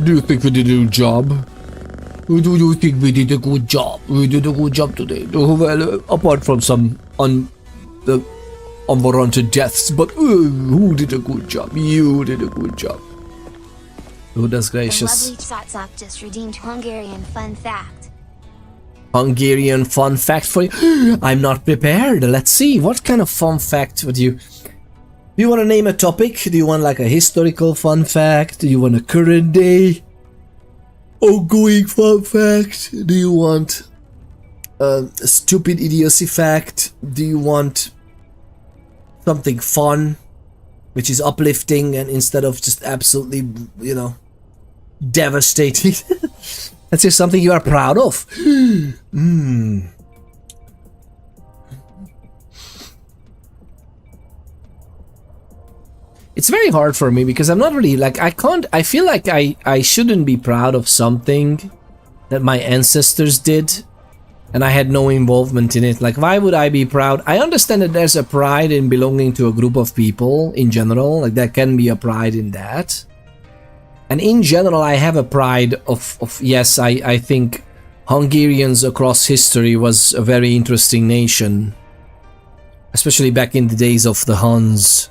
Do you think we did a good job? Do you think we did a good job? We did a good job today. Well, apart from some unwarranted deaths, but who did a good job? You did a good job. Oh, that's gracious. The lovely Tsatsok just redeemed Hungarian fun fact. Hungarian fun fact for you? I'm not prepared. Let's see. What kind of fun fact would you... Do you want to name a topic? Do you want like a historical fun fact? Do you want a current day ongoing fun fact? Do you want a stupid idiocy fact? Do you want something fun, which is uplifting and instead of just absolutely, you know, devastating? Let's hear something you are proud of. It's very hard for me because I'm not really like, I feel like I shouldn't be proud of something that my ancestors did and I had no involvement in it. Like, why would I be proud? I understand that there's a pride in belonging to a group of people in general, like there can be a pride in that. And in general, I have a pride of yes, I think Hungarians across history was a very interesting nation, especially back in the days of the Huns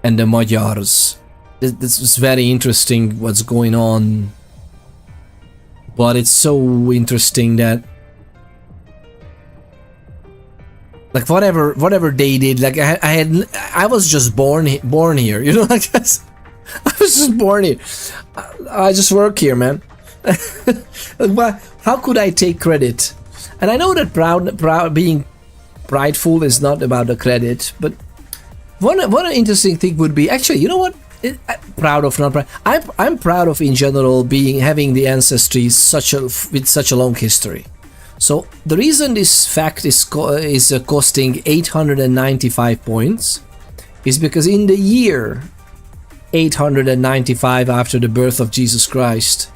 and the Magyars. This was very interesting what's going on, but it's so interesting that like whatever they did, like I was just born here, you know, like I was just born here. I just work here, man. How could I take credit? And I know that being prideful is not about the credit, but one interesting thing would be, actually, you know what? Proud of, not proud. I'm proud of in general having the ancestry with such a long history. So the reason this fact is costing 895 points is because in the year 895 after the birth of Jesus Christ,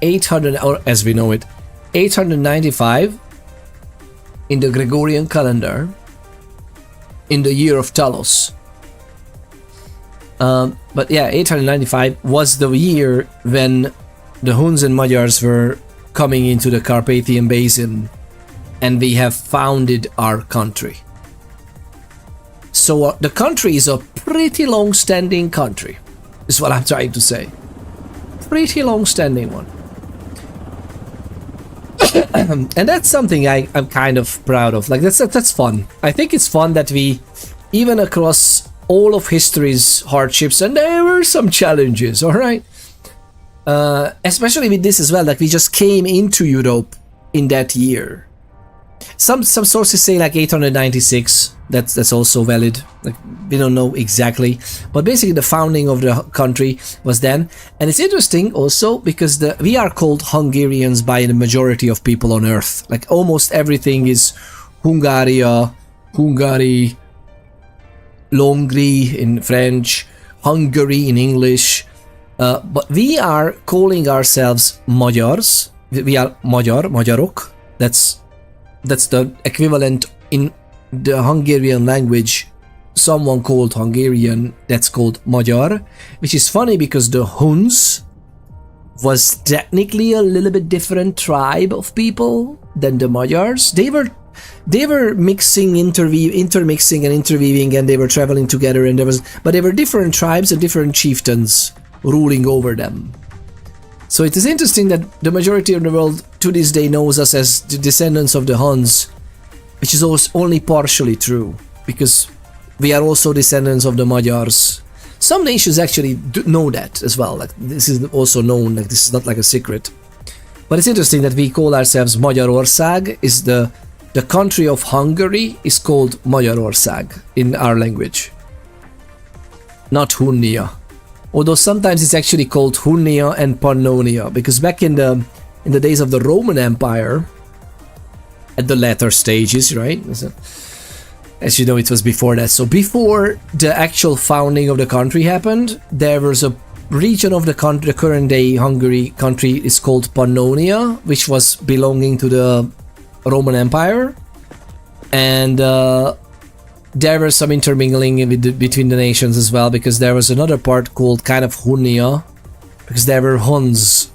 800, or as we know it, 895 in the Gregorian calendar, in the year of Talos. But yeah, 895 was the year when the Huns and Magyars were coming into the Carpathian Basin and we have founded our country. So the country is a pretty long-standing country, is what I'm trying to say. Pretty long-standing one. And that's something I'm kind of proud of. Like that's fun. I think it's fun that we, even across all of history's hardships, and there were some challenges, all right. Especially with this as well, like we just came into Europe in that year. Some sources say like 896. That's also valid. Like we don't know exactly, but basically the founding of the country was then. And it's interesting also because we are called Hungarians by the majority of people on Earth. Like almost everything is Hungaria, Hungary, Longri in French, Hungary in English. But we are calling ourselves Magyars. We are Magyarok. That's the equivalent in the Hungarian language. Someone called Hungarian, that's called Magyar, which is funny because the Huns was technically a little bit different tribe of people than the Magyars. They were mixing, intermixing and interweaving, and they were traveling together, and but they were different tribes and different chieftains ruling over them. So it is interesting that the majority of the world to this day knows us as the descendants of the Huns, which is also only partially true, because we are also descendants of the Magyars. Some nations actually know that as well, like this is also known, like this is not like a secret. But it's interesting that we call ourselves Magyarország, is the country of Hungary is called Magyarország in our language, not Hunnia. Although sometimes it's actually called Hunnia and Pannonia, because back in the days of the Roman Empire, at the latter stages, right? As you know, it was before that. So before the actual founding of the country happened, there was a region of the country, the current day Hungary country is called Pannonia, which was belonging to the Roman Empire. And there was some intermingling between the nations as well, because there was another part called kind of Hunnia, because there were Huns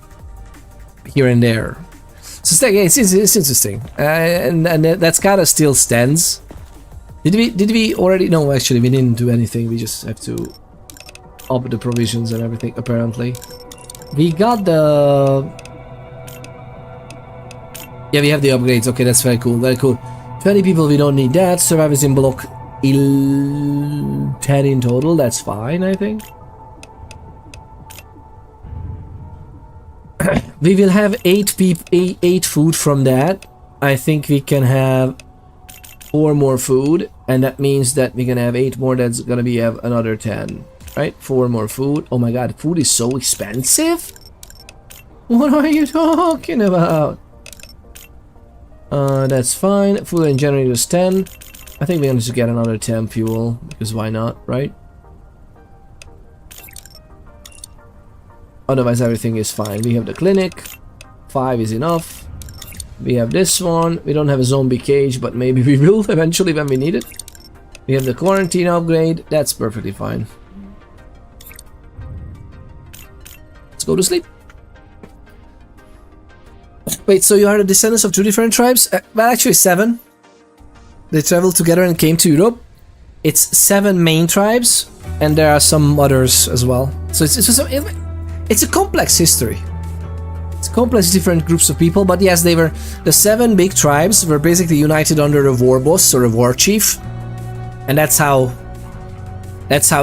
here and there. So it's interesting. And that's kind of still stands. Did we already? No, actually we didn't do anything. We just have to up the provisions and everything, apparently. We got the... Yeah, we have the upgrades. Okay, that's very cool, very cool. 20 people, we don't need that. Survivors in block 10 in total, that's fine, I think. We will have 8 food from that. I think we can have 4 more food, and that means that we're gonna have 8 more. That's gonna be another 10, right? 4 more food. Oh my god, food is so expensive. What are you talking about? That's fine. Fuel and generators 10. I think we're gonna just get another 10 fuel, because why not, right? Otherwise everything is fine. We have the clinic. 5 is enough. We have this one. We don't have a zombie cage, but maybe we will eventually when we need it. We have the quarantine upgrade. That's perfectly fine. Let's go to sleep. Wait, so you are the descendants of 2 different tribes? Well, actually 7. They traveled together and came to Europe. It's 7 main tribes, and there are some others as well. So it's a complex history. It's complex, different groups of people, but yes, they were the 7 big tribes were basically united under a war boss or a war chief, and that's how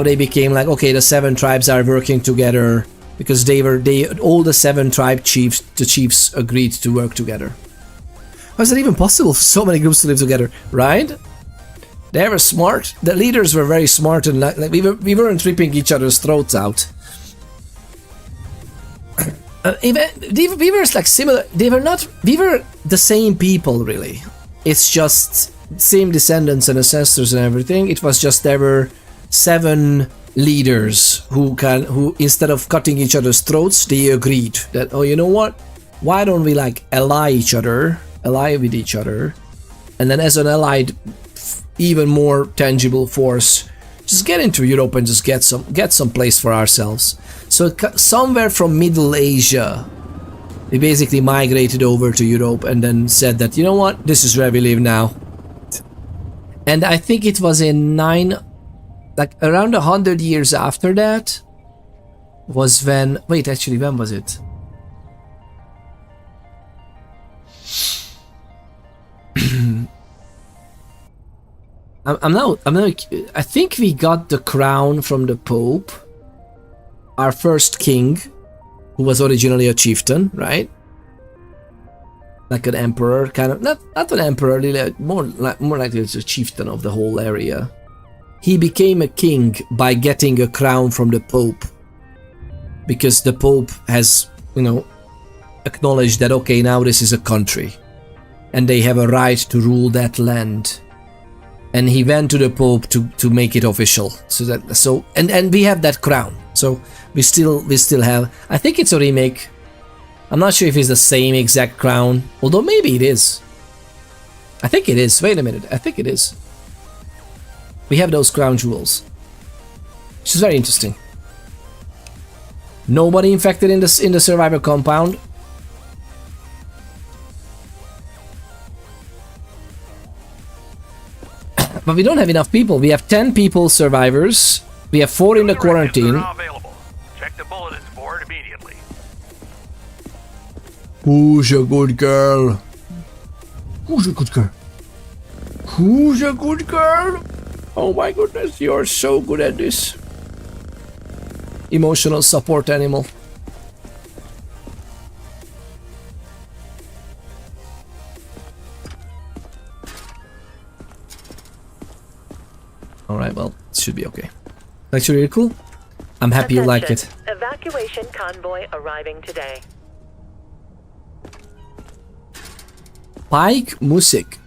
they became like, okay, the 7 tribes are working together, because all the 7 tribe chiefs, the chiefs agreed to work together. How is that even possible for so many groups to live together, right? They were smart. The leaders were very smart, and like we weren't ripping each other's throats out. We were like similar. They were not. We were the same people, really. It's just same descendants and ancestors and everything. It was just there were 7 leaders who instead of cutting each other's throats, they agreed that, oh, you know what? Why don't we like ally with each other, and then as an allied, even more tangible force, just get into Europe and just get some place for ourselves. So somewhere from Middle Asia, they basically migrated over to Europe and then said that, you know what, this is where we live now. And I think it was in around 100 years after that was when, wait, actually, when was it? I think we got the crown from the Pope, our first king, who was originally a chieftain, right? Like an emperor, kind of, not an emperor, really, more likely it's a chieftain of the whole area. He became a king by getting a crown from the Pope, because the Pope has, acknowledged that, okay, now this is a country, and they have a right to rule that land. and he went to the Pope to make it official. And we have that crown. So we still have. I think it's a remake. I'm not sure if it's the same exact crown, although maybe it is. I think it is. Wait a minute. I think it is. We have those crown jewels, which is very interesting. Nobody infected in the survivor compound. But we don't have enough people. We have 10 people survivors. We have 4 in the quarantine. Check the bulletins board immediately. Who's a good girl? Who's a good girl? Who's a good girl? Oh my goodness, you're so good at this. Emotional support animal. Alright, well, it should be okay. Actually, really cool. I'm happy you like it. Evacuation convoy arriving today. Pike Music.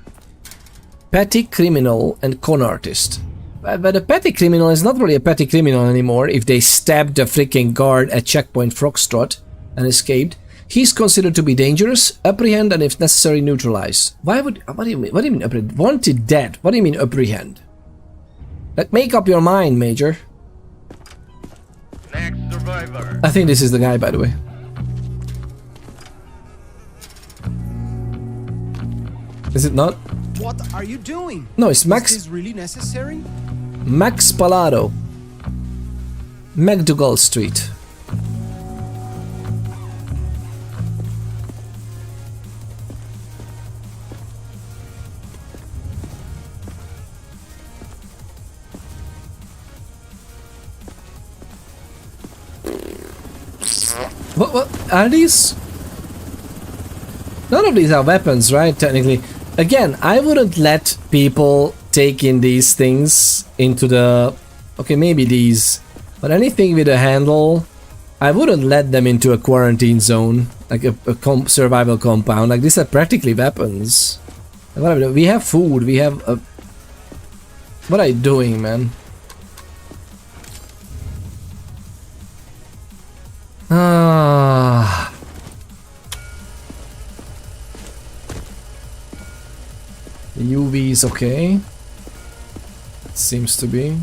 Petty criminal and con artist. But a petty criminal is not really a petty criminal anymore if they stabbed the freaking guard at checkpoint Foxtrot and escaped. He's considered to be dangerous, apprehend, and if necessary neutralize. What do you mean apprehend? Wanted dead. What do you mean apprehend? Like, make up your mind, Major. Next survivor. I think this is the guy, by the way. Is it not? What are you doing? No, it's Max. Is this really necessary? Max Palado. McDougall Street. What are these? None of these are weapons, right? Technically. Again, I wouldn't let people take in these things into the... Okay, maybe these. But anything with a handle, I wouldn't let them into a quarantine zone. Like a survival compound. Like, these are practically weapons. What are we doing? We have food, we have a... What are you doing, man? Ah... The UV is okay. Seems to be.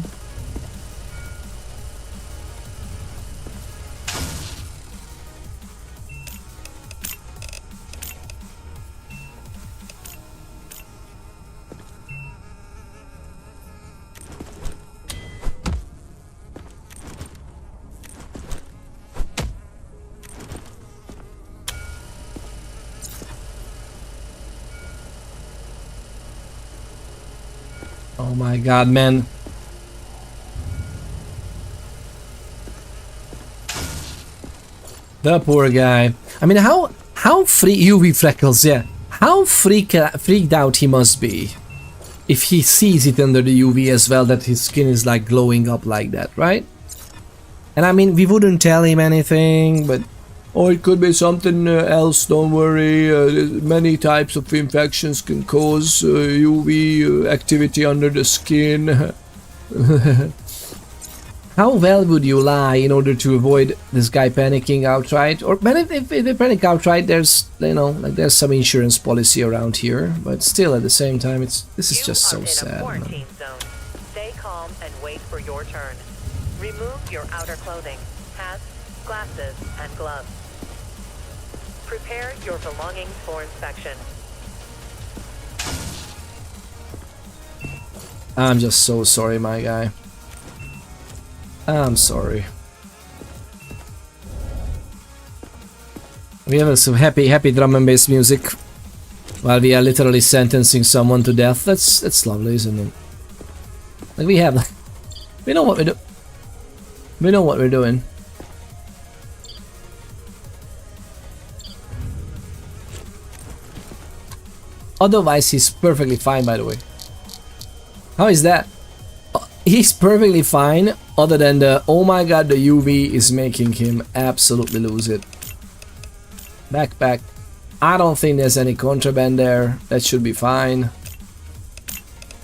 Oh my god, man. The poor guy. I mean, how UV freckles, yeah. How freaked out he must be if he sees it under the UV as well, that his skin is like glowing up like that, right? And I mean, we wouldn't tell him anything, but oh, it could be something else, don't worry. Many types of infections can cause UV activity under the skin. How well would you lie in order to avoid this guy panicking outright? Or if they panic outright, there's, you know, like there's some insurance policy around here, but still at the same time, this is just so sad. Quarantine zone. Stay calm and wait for your turn. Remove your outer clothing, hats, glasses, and gloves. Prepare your belongings for inspection. I'm just so sorry, my guy. I'm sorry. We have some happy drum and bass music while we are literally sentencing someone to death. That's lovely, isn't it? Like we know what we do. We know what we're doing. Otherwise, he's perfectly fine, by the way. How is that? He's perfectly fine, other than the, oh my god, the UV is making him absolutely lose it. Backpack. I don't think there's any contraband there. That should be fine.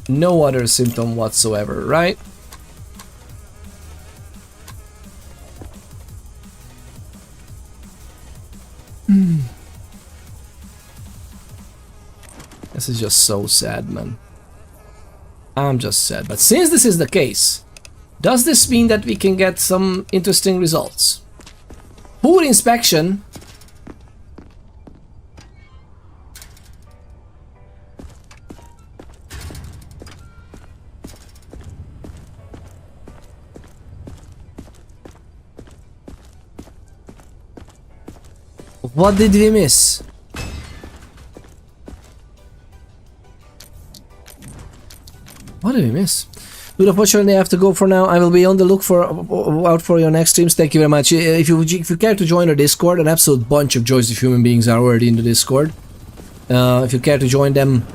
No other symptom whatsoever, right? This is just so sad, man. I'm just sad. But since this is the case, does this mean that we can get some interesting results? Poor inspection. What did we miss? What did we miss? Good, unfortunately, I have to go for now. I will be on the look out for your next streams. Thank you very much. If you care to join our Discord, an absolute bunch of joys of human beings are already in the Discord. If you care to join them,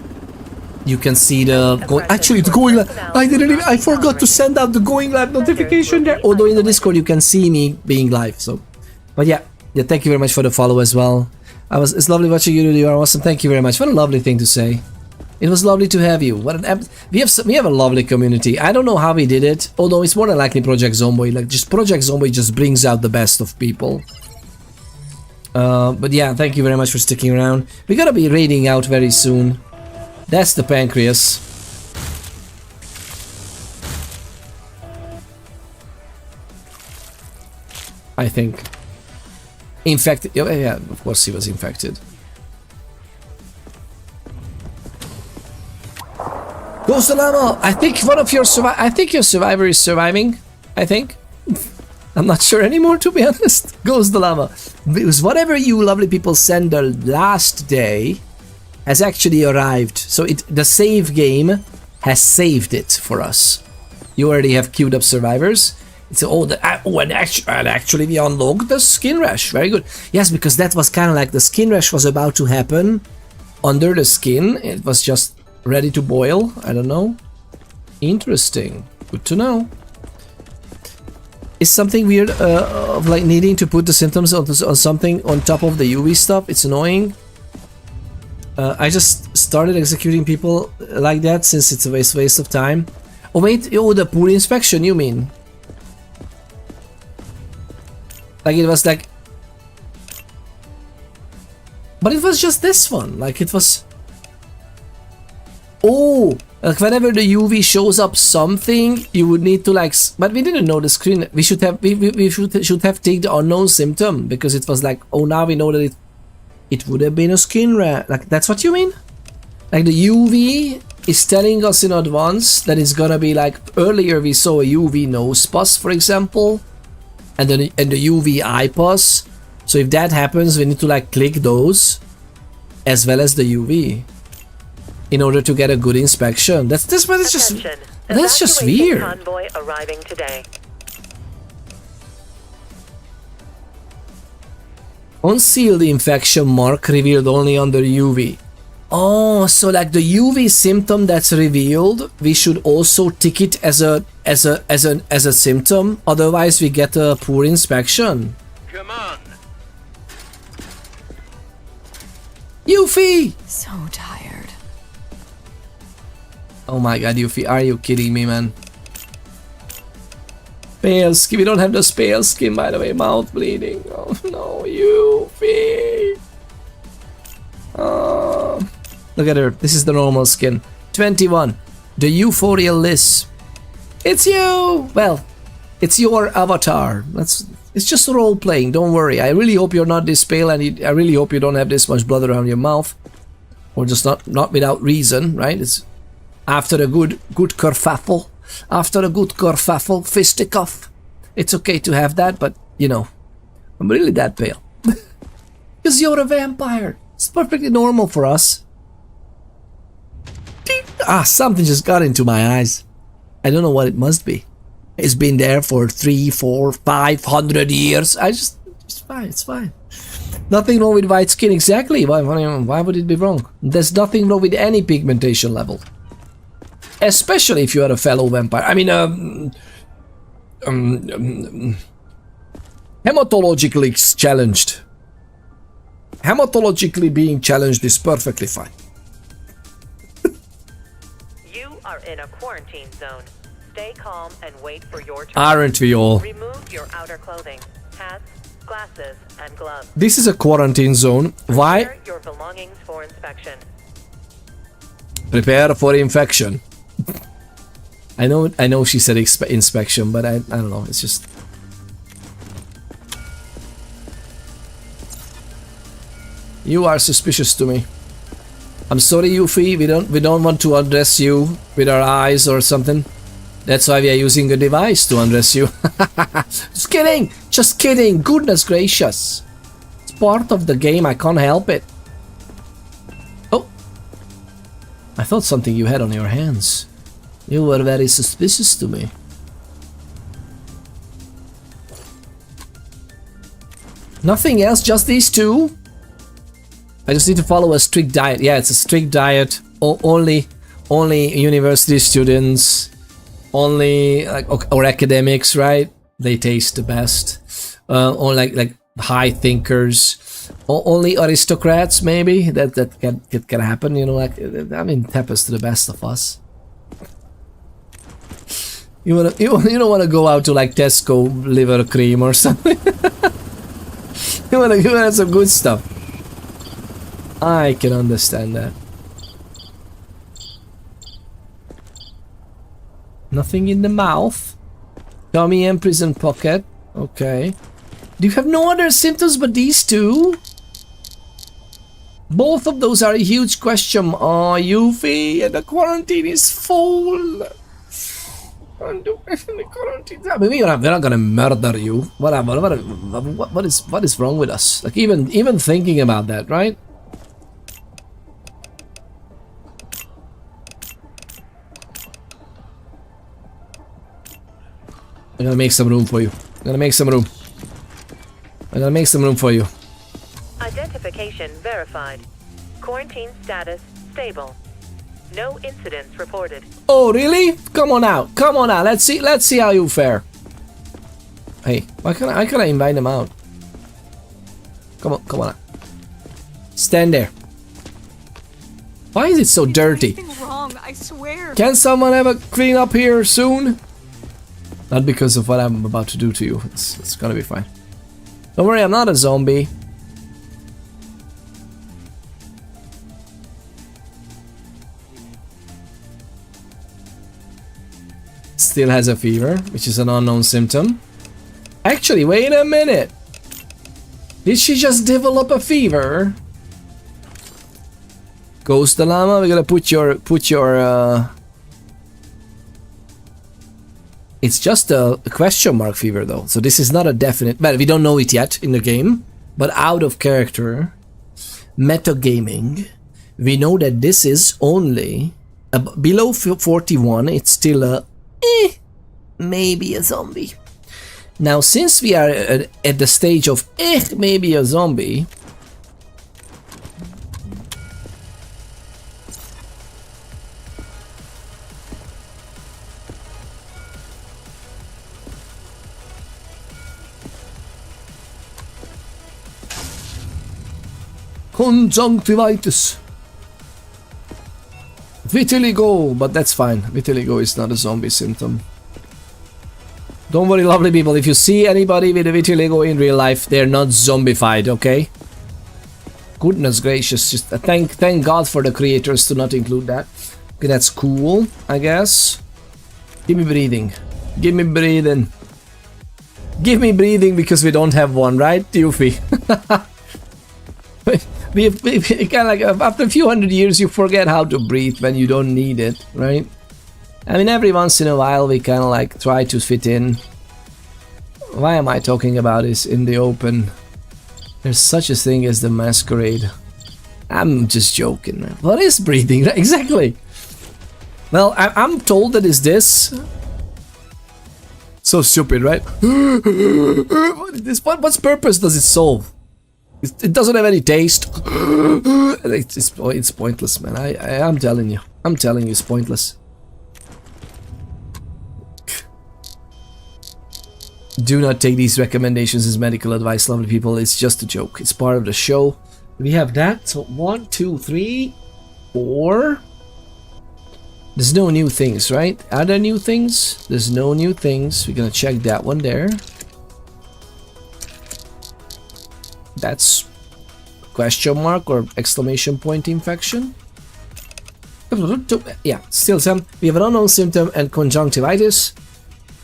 you can see the actually the going live. I forgot to send out the going live notification there. Although in the Discord you can see me being live. So, but yeah, thank you very much for the follow as well. It's lovely watching you. You are awesome. Thank you very much. What a lovely thing to say. It was lovely to have you. What an we have a lovely community. I don't know how we did it, although it's more than likely Project Zomboid. Like just Project Zomboid just brings out the best of people. But yeah, thank you very much for sticking around. We're gonna be raiding out very soon. That's the pancreas. I think. Infected. Yeah, of course he was infected. Ghost Llama, I think one of your your survivor is surviving. I think. I'm not sure anymore, to be honest. Ghost Llama, because whatever you lovely people sent the last day has actually arrived. So the save game has saved it for us. You already have queued up survivors. It's and actually we unlocked the skin rash. Very good. Yes, because that was kind of like the skin rash was about to happen under the skin. It was just ready to boil. I don't know. Interesting. Good to know. Is something weird of like needing to put the symptoms on something on top of the UV stuff? It's annoying. I just started executing people like that since it's a waste of time. Oh wait, the pool inspection you mean? Like it was like... But it was just this one, like it was... Oh, like whenever the UV shows up something, you would need to like... But we didn't know the screen. We should have should have taken the unknown symptom because it was like, oh, now we know that it would have been a skin rash. Like that's what you mean? Like the UV is telling us in advance that it's gonna be like earlier we saw a UV nose pus, for example, and then the UV eye pus. So if that happens, we need to like click those as well as the UV. In order to get a good inspection. That's just weird. Convoy arriving today. Unseal the infection mark revealed only under UV. Oh, so like the UV symptom that's revealed, we should also tick it as a symptom. Otherwise, we get a poor inspection. Come on. Yuffie! So tired. Oh my god, Yuffie, are you kidding me, man? Pale skin, we don't have the pale skin, by the way, mouth bleeding. Oh no, Yuffie! Look at her, this is the normal skin. 21, the euphorial Liz. It's you! Well, it's your avatar. It's just role playing, don't worry. I really hope you're not this pale and I really hope you don't have this much blood around your mouth. Or just not without reason, right? It's after a good kerfuffle, fisticuff, it's okay to have that, but you know, I'm really that pale. Because you're a vampire. It's perfectly normal for us. Something just got into my eyes. I don't know what it must be. It's been there for 300, 400, 500 years. It's fine, it's fine. Nothing wrong with white skin, exactly. Why would it be wrong? There's nothing wrong with any pigmentation level. Especially if you are a fellow vampire. I mean, hematologically challenged. Hematologically being challenged is perfectly fine. You are in a quarantine zone. Stay calm and wait for your turn. Aren't we all? Remove your outer clothing, hats, glasses, and gloves. This is a quarantine zone. Why? Prepare your belongings for inspection. Prepare for infection. I know she said inspection, but I don't know, it's just... You are suspicious to me. I'm sorry, Yuffie, we don't want to undress you with our eyes or something. That's why we are using a device to undress you. Just kidding! Just kidding! Goodness gracious! It's part of the game, I can't help it. Oh! I thought something you had on your hands. You were very suspicious to me. Nothing else, just these two? I just need to follow a strict diet. Yeah, it's a strict diet. Only university students, only or academics, right? They taste the best. Or like high thinkers. Only aristocrats, maybe. That can happen. You know, like I mean, it happens to the best of us. You don't wanna go out to like Tesco liver cream or something. you wanna some good stuff. I can understand that. Nothing in the mouth. Tummy and prison pocket. Okay. Do you have no other symptoms but these two? Both of those are a huge question. Oh, Yuffie, and the quarantine is full. I mean, we're not gonna murder you. What is wrong with us? Like even thinking about that, right? I'm gonna make some room for you. I'm gonna make some room. I'm gonna make some room for you. Identification verified. Quarantine status stable. No incidents reported. Oh really? Come on out. Come on out. Let's see how you fare. Hey, why can't I invite him out? Come on out. Stand there. Why is it so dirty? Nothing wrong, I swear. Can someone have a clean up here soon? Not because of what I'm about to do to you. It's gonna be fine. Don't worry, I'm not a zombie. Still has a fever, which is an unknown symptom. Actually, wait a minute. Did she just develop a fever? Ghost the llama, we're gonna put your It's just a question mark fever though, so this is not a definite, well, we don't know it yet in the game, but out of character, metagaming, we know that this is only below 41, it's still a maybe a zombie. Now since we are at the stage of maybe a zombie, conjunctivitis, vitiligo, but that's fine. Vitiligo is not a zombie symptom. Don't worry, lovely people, if you see anybody with a vitiligo in real life, they're not zombified, okay? Goodness gracious, just thank God for the creators to not include that. Okay, that's cool, I guess. Give me breathing. Give me breathing. Give me breathing because we don't have one, right, Yuffie? we kind of like, after a few hundred years, you forget how to breathe when you don't need it, right? I mean, every once in a while, we kind of like try to fit in. Why am I talking about this in the open? There's such a thing as the Masquerade. I'm just joking, man. What is breathing? Exactly. Well, I'm told that it's this. So stupid, right? What's purpose does it solve? It doesn't have any taste. It's pointless, man. I'm telling you. I'm telling you, it's pointless. Do not take these recommendations as medical advice, lovely people. It's just a joke. It's part of the show. We have that. So 1, 2, 3, 4. There's no new things, right? Are there new things? There's no new things. We're gonna check that one there. That's question mark or exclamation point infection. Yeah, still some. We have an unknown symptom and conjunctivitis.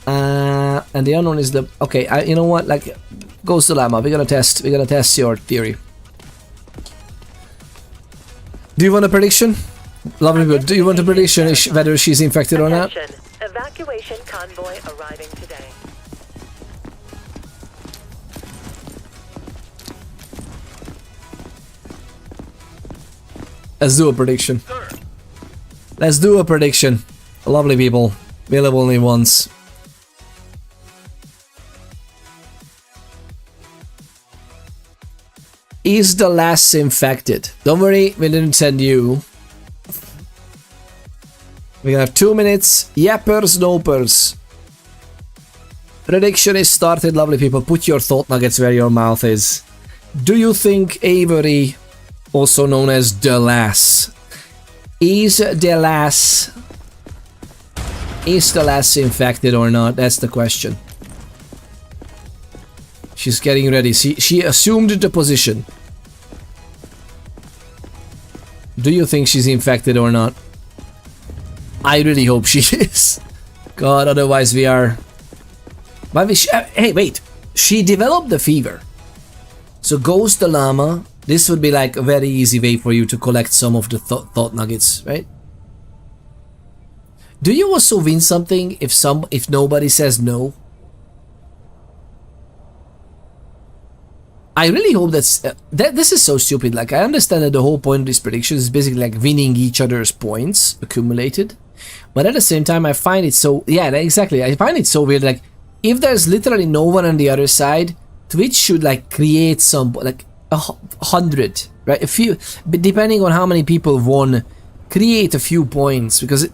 And the unknown is the... Okay, you know what? Like, Ghost Dilemma. We're gonna test your theory. Do you want a prediction? Lovely good. Do you want a prediction whether she's infected or not? Evacuation convoy arriving today. Let's do a prediction. Let's do a prediction. Lovely people. We live only once. Is the last infected? Don't worry, we didn't send you. We have 2 minutes. Yappers, nopers. Prediction is started, lovely people. Put your thought nuggets where your mouth is. Do you think Avery, also known as the lass, is the lass infected or not? That's the question. She's getting ready. She assumed the position. Do you think she's infected or not? I really hope she is. God, otherwise we are... But hey, wait. She developed the fever. So Ghost the Llama, this would be like a very easy way for you to collect some of the thought nuggets, right? Do you also win something if nobody says no? I really hope this is so stupid. Like, I understand that the whole point of this prediction is basically like winning each other's points accumulated, but at the same time I find it so, yeah, exactly, I find it so weird. Like, if there's literally no one on the other side, Twitch should like create some, like 100, right? A few, but depending on how many people won, create a few points, because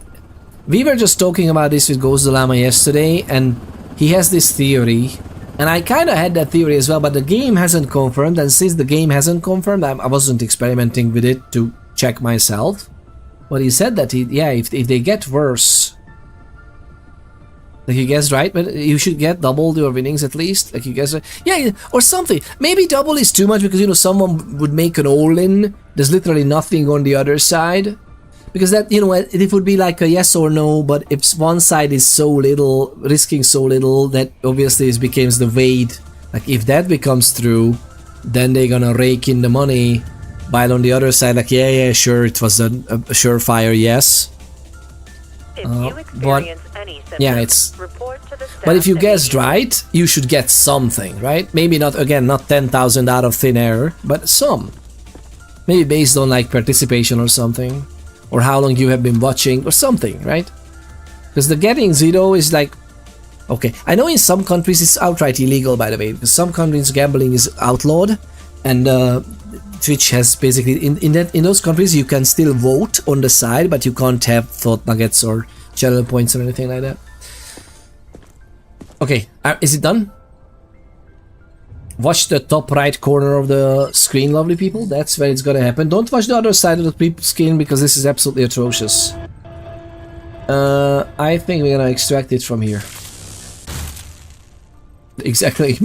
we were just talking about this with Ghost the Llama yesterday, and he has this theory. And I kind of had that theory as well, but the game hasn't confirmed, and since the game hasn't confirmed, I wasn't experimenting with it to check myself. But he said that, if they get worse, like you guessed right, but you should get double your winnings at least, like you guessed right. Yeah, or something. Maybe double is too much because, you know, someone would make an all-in, there's literally nothing on the other side. Because that, you know, it would be like a yes or no, but if one side is so little, risking so little, that obviously it becomes the weight. Like, if that becomes true, then they're gonna rake in the money, while on the other side, like, yeah, sure, it was a surefire yes. But, yeah, it's... But if you guessed right, you should get something, right? Maybe not, again, not 10,000 out of thin air, but some. Maybe based on, like, participation or something. Or how long you have been watching, or something, right? Because the getting zero is like... Okay, I know in some countries it's outright illegal, by the way, because some countries gambling is outlawed, and Twitch has basically... In those countries you can still vote on the side, but you can't have thought nuggets or channel points or anything like that. Okay, is it done? Watch the top right corner of the screen, lovely people. That's where it's gonna happen. Don't watch the other side of the screen because this is absolutely atrocious. I think we're gonna extract it from here. Exactly.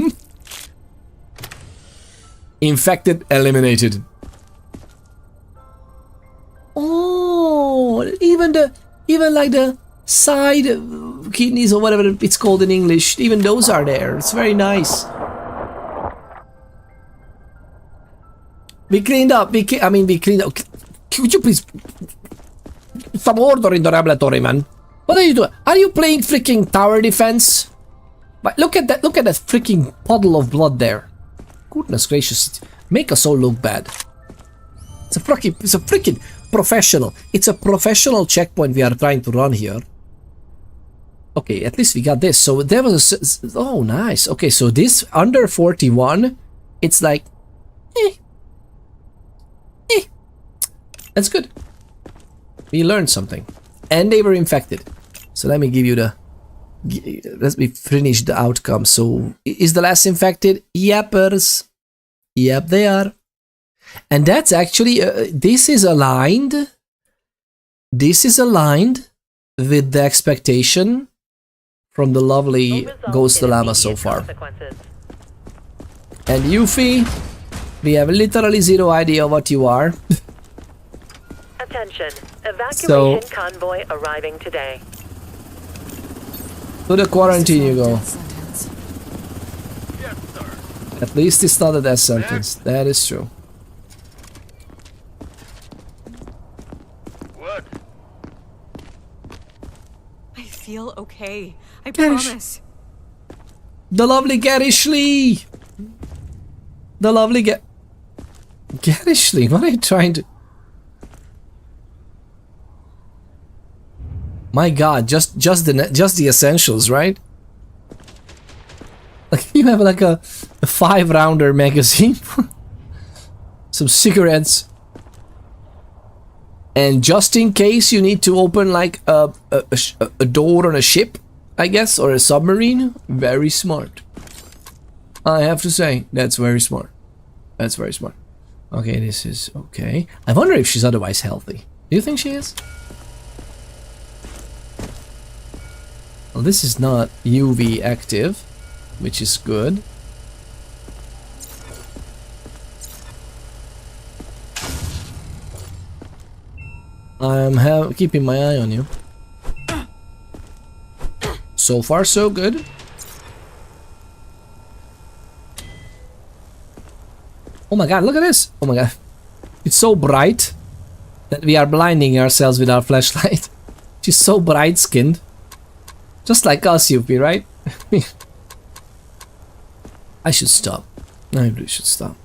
Infected, eliminated. Oh, even like the side kidneys or whatever it's called in English, even those are there. It's very nice. We cleaned up. We cleaned up. Could you please... Some order in the laboratory, man. What are you doing? Are you playing freaking tower defense? But look at that freaking puddle of blood there. Goodness gracious. Make us all look bad. It's a freaking professional. It's a professional checkpoint we are trying to run here. Okay, at least we got this. So there was a... Oh, nice. Okay, so this under 41, it's like... That's good. We learned something. And they were infected. So let me give you the... Let me finish the outcome. So, is the last infected? Yappers. Yep, they are. And that's actually... this is aligned. This is aligned with the expectation from the lovely Ghost Llama so far. And Yuffie, we have literally zero idea what you are. Attention, evacuation convoy arriving today. To the quarantine you go. At least it's not a death sentence. That is true. What? I feel okay. I promise. The lovely Garishly! The lovely Garishly, what are you trying to... My god, just the essentials, right? Like you have like a 5-rounder magazine, some cigarettes, and just in case you need to open like a door on a ship, I guess, or a submarine. Very smart. I have to say, that's very smart. That's very smart. Okay, this is okay. I wonder if she's otherwise healthy. Do you think she is? Well, this is not UV active, which is good. I'm keeping my eye on you. So far, so good. Oh my god, look at this! Oh my god. It's so bright that we are blinding ourselves with our flashlight. She's so bright-skinned. Just like us, Yuppie, right? I should stop. I really should stop.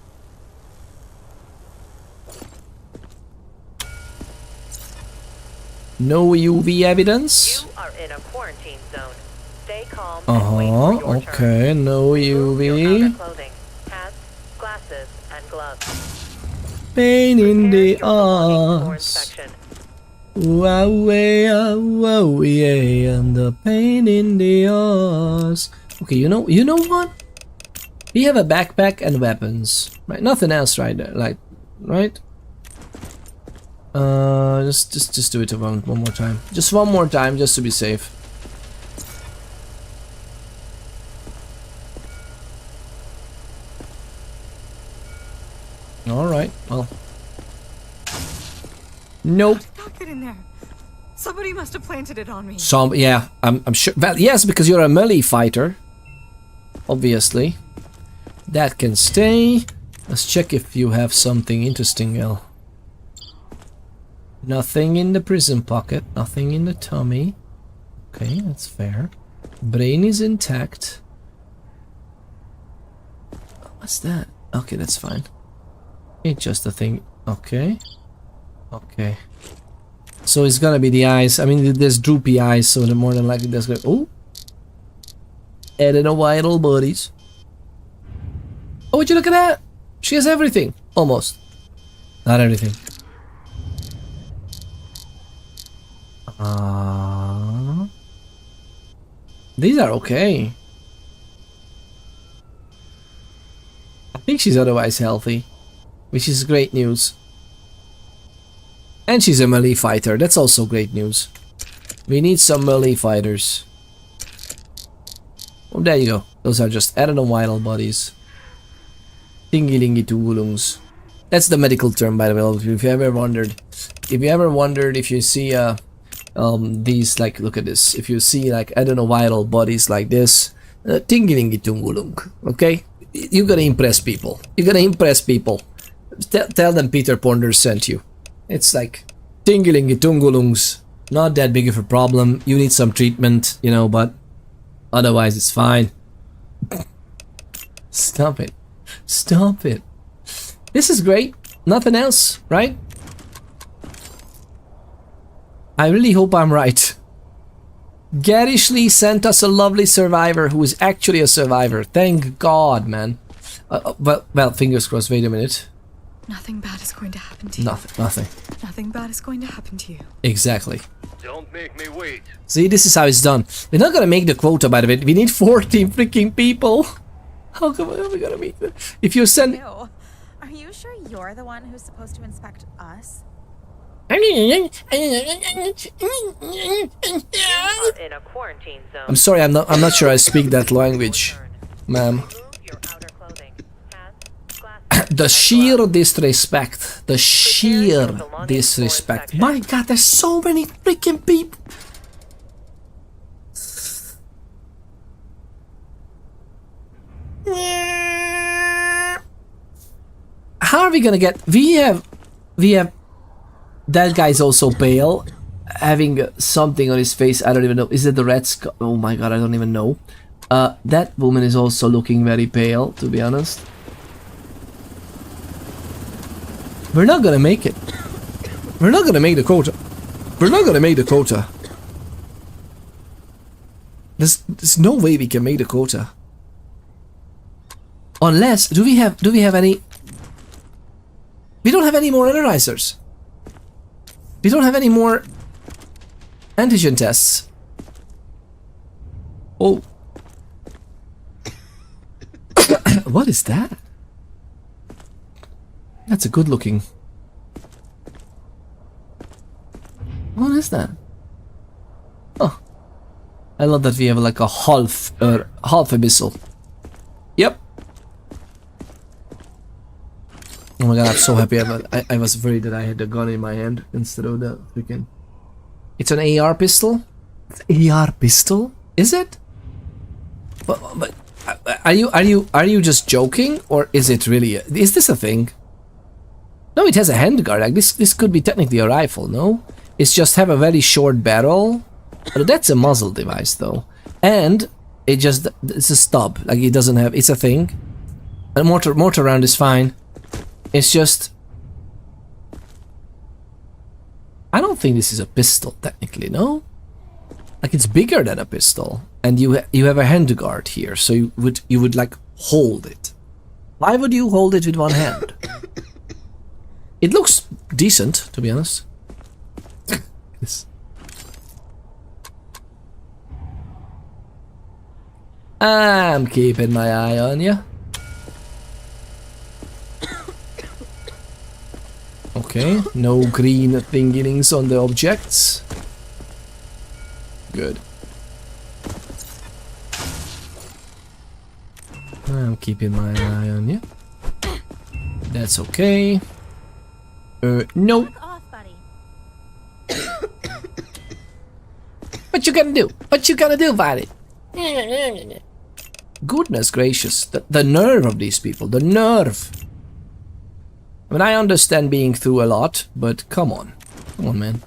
No UV evidence? You are in a quarantine zone. Stay calm and wait for your Okay, turn. no Remove your UV. outer clothing, hats, glasses, and gloves. Pain in the Prepare your belongings for ass. inspection. Wow, yeah, and the pain in the ass. Okay, you know what? We have a backpack and weapons, right? Nothing else, right? Like, right? Just do it one more time. Just one more time, just to be safe. All right. Well. Nope. Not get in there. Somebody must have planted it on me. Yeah, I'm sure. Well, yes, because you're a melee fighter. Obviously. That can stay. Let's check if you have something interesting, El. Nothing in the prison pocket. Nothing in the tummy. Okay, that's fair. Brain is intact. What's that? Okay, that's fine. It's just a thing. Okay. Okay. So it's gonna be the eyes. I mean, there's droopy eyes, so the more than likely there's gonna... Oh! Adenoviral buddies. Oh, would you look at that? She has everything. Almost. Not everything. These are okay. I think she's otherwise healthy, which is great news. And she's a melee fighter. That's also great news. We need some melee fighters. Oh, there you go. Those are just adenoviral bodies. Tingy-lingy toogulungs. That's the medical term, by the way, if you ever wondered. If you ever wondered if you see these, like, look at this. If you see like adenoviral bodies like this, tingy-lingy toogulung. Okay? You're gonna impress people. You're gonna impress people. Tell them Peter Ponder sent you. It's like tingling tungulungs. Not that big of a problem. You need some treatment, you know, but otherwise it's fine. Stop it. Stop it. This is great. Nothing else, right? I really hope I'm right. Garishly sent us a lovely survivor who is actually a survivor. Thank God, man. Well, fingers crossed. Wait a minute. Nothing bad is going to happen to you. Nothing. Nothing bad is going to happen to you. Exactly. Don't make me wait. See, this is how it's done. We're not gonna make the quota, by the way. We need 14 freaking people. How are we gonna make that? If you send... Ew. Are you sure you're the one who's supposed to inspect us? You are in a quarantine zone. I'm sorry, I'm not sure I speak that language, ma'am. The sheer disrespect. The sheer disrespect. My god, there's so many freaking people. How are we gonna get... We have... That guy's also pale. Having something on his face, I don't even know. Is it the red skull? Oh my god, I don't even know. That woman is also looking very pale, to be honest. We're not gonna make it. We're not gonna make the quota. We're not gonna make the quota. There's no way we can make the quota. Unless, do we have any... We don't have any more analyzers. We don't have any more antigen tests. Oh. What is that? That's a good looking. What is that? Oh. I love that we have like a half abyssal. Yep. Oh my god, I'm so happy. I was worried that I had the gun in my hand instead of the freaking... It's an AR pistol? It's an AR pistol? Is it? But are you just joking, or is it really? Is this a thing? No, it has a handguard. Like this could be technically a rifle. No, it's just have a very short barrel. But that's a muzzle device though, and it's a stub. Like it doesn't have. It's a thing. A mortar round is fine. It's just... I don't think this is a pistol, technically, no? Like, it's bigger than a pistol. And you have a handguard here, so you would like, hold it. Why would you hold it with one hand? It looks decent, to be honest. Yes. I'm keeping my eye on you. Okay, no green thingies on the objects. Good. I'm keeping my eye on you. That's okay. No. What you gonna do? What you gonna do about it? Goodness gracious, the nerve of these people, the nerve. I mean, I understand being through a lot, but come on. Come on, man.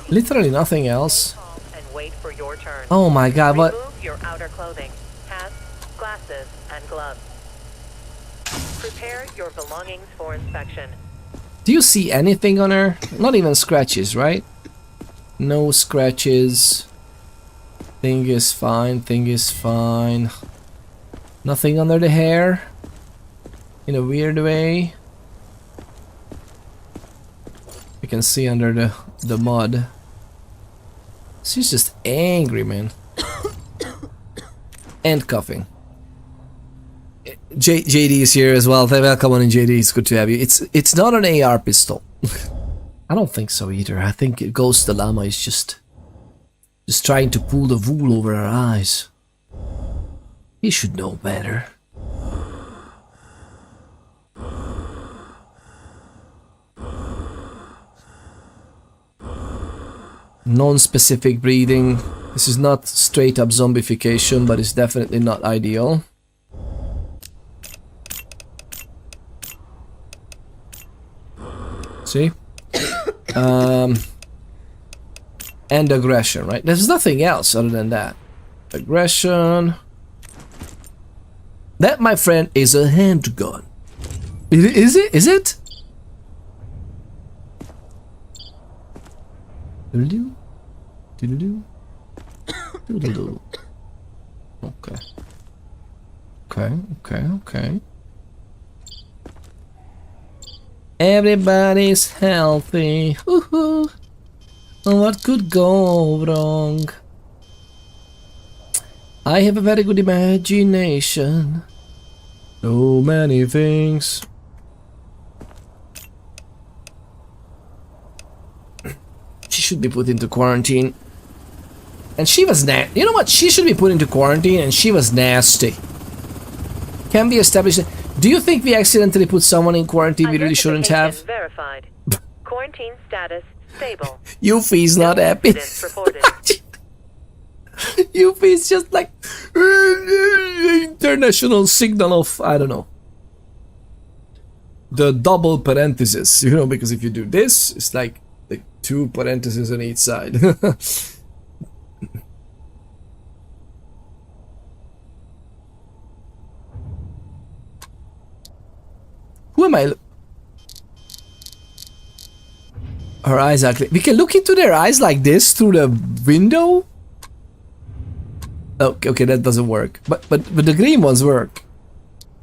Literally nothing else. Oh my god, what? Remove your outer clothing, hats, glasses, and gloves. Prepare your belongings for inspection. Do you see anything on her? Not even scratches, right? No scratches. Thing is fine, thing is fine. Nothing under the hair. In a weird way. You can see under the mud. She's just angry, man. And coughing. JD is here as well. Welcome on in, JD. It's good to have you. It's not an AR pistol. I don't think so either. I think Ghost the Llama is just trying to pull the wool over her eyes. He should know better. Non-specific breeding. This is not straight up zombification, but it's definitely not ideal. See? And aggression, right? There's nothing else other than that. Aggression. That, my friend, is a handgun. Is it? Is it? Doodle-doo? Doodle-doo? Doodle-doo. Okay. Okay. Everybody's healthy. Woohoo! What could go wrong? I have a very good imagination. So many things. She should be put into quarantine. And she was you know what? She should be put into quarantine and she was nasty. Can be established. Do you think we accidentally put someone in quarantine we really shouldn't have? Verified. Quarantine status stable. Yuffie's not happy. Yuffie's just like international signal of, I don't know. The double parenthesis, you know, because if you do this, it's like 2 parentheses on each side. Who am I? Her eyes are clear. We can look into their eyes like this through the window? Okay, that doesn't work. But the green ones work.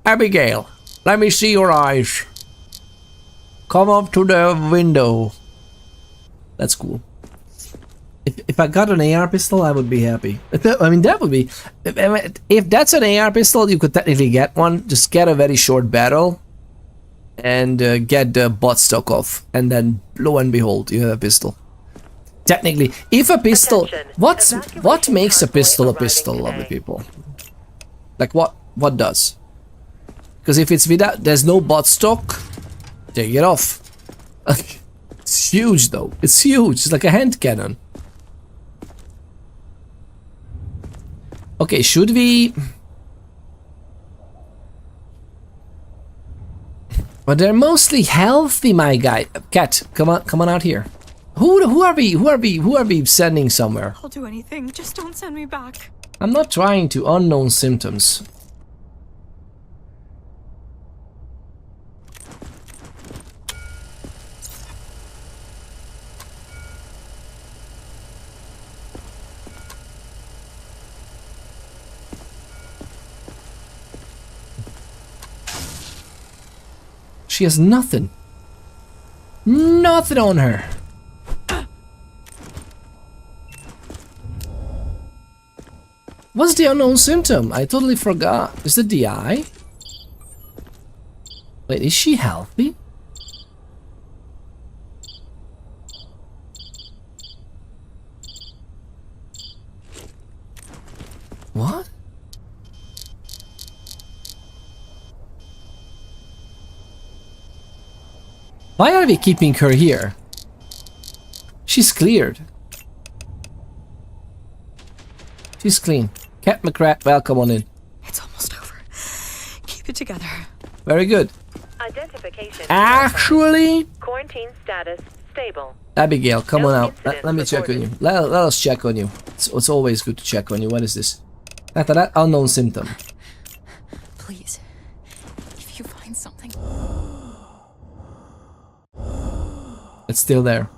Abigail, let me see your eyes. Come up to the window. That's cool. If I got an AR pistol, I would be happy. I mean, that would be... If that's an AR pistol, you could technically get one. Just get a very short barrel. And get the butt stock off. And then, lo and behold, you have a pistol. Technically, if a pistol... What makes a pistol, lovely people? Like, what does? Because if it's without... There's no butt stock, take it off. It's huge, though. It's huge. It's like a hand cannon. Okay, should we... But they're mostly healthy, my guy. Cat, come on out here. Who are we sending somewhere? I'll do anything. Just don't send me back. I'm not trying to. Unknown symptoms. She has nothing. Nothing on her. What's the unknown symptom? I totally forgot. Is it the eye? Wait, is she healthy? What? Why are we keeping her here? She's cleared. She's clean. Cat McCrat, welcome on in. It's almost over. Keep it together. Very good. Identification. Actually, quarantine status stable. Abigail, come on out. Let me check on you. Let us check on you. It's always good to check on you. What is this? That unknown symptom. Please, if you find something. It's still there.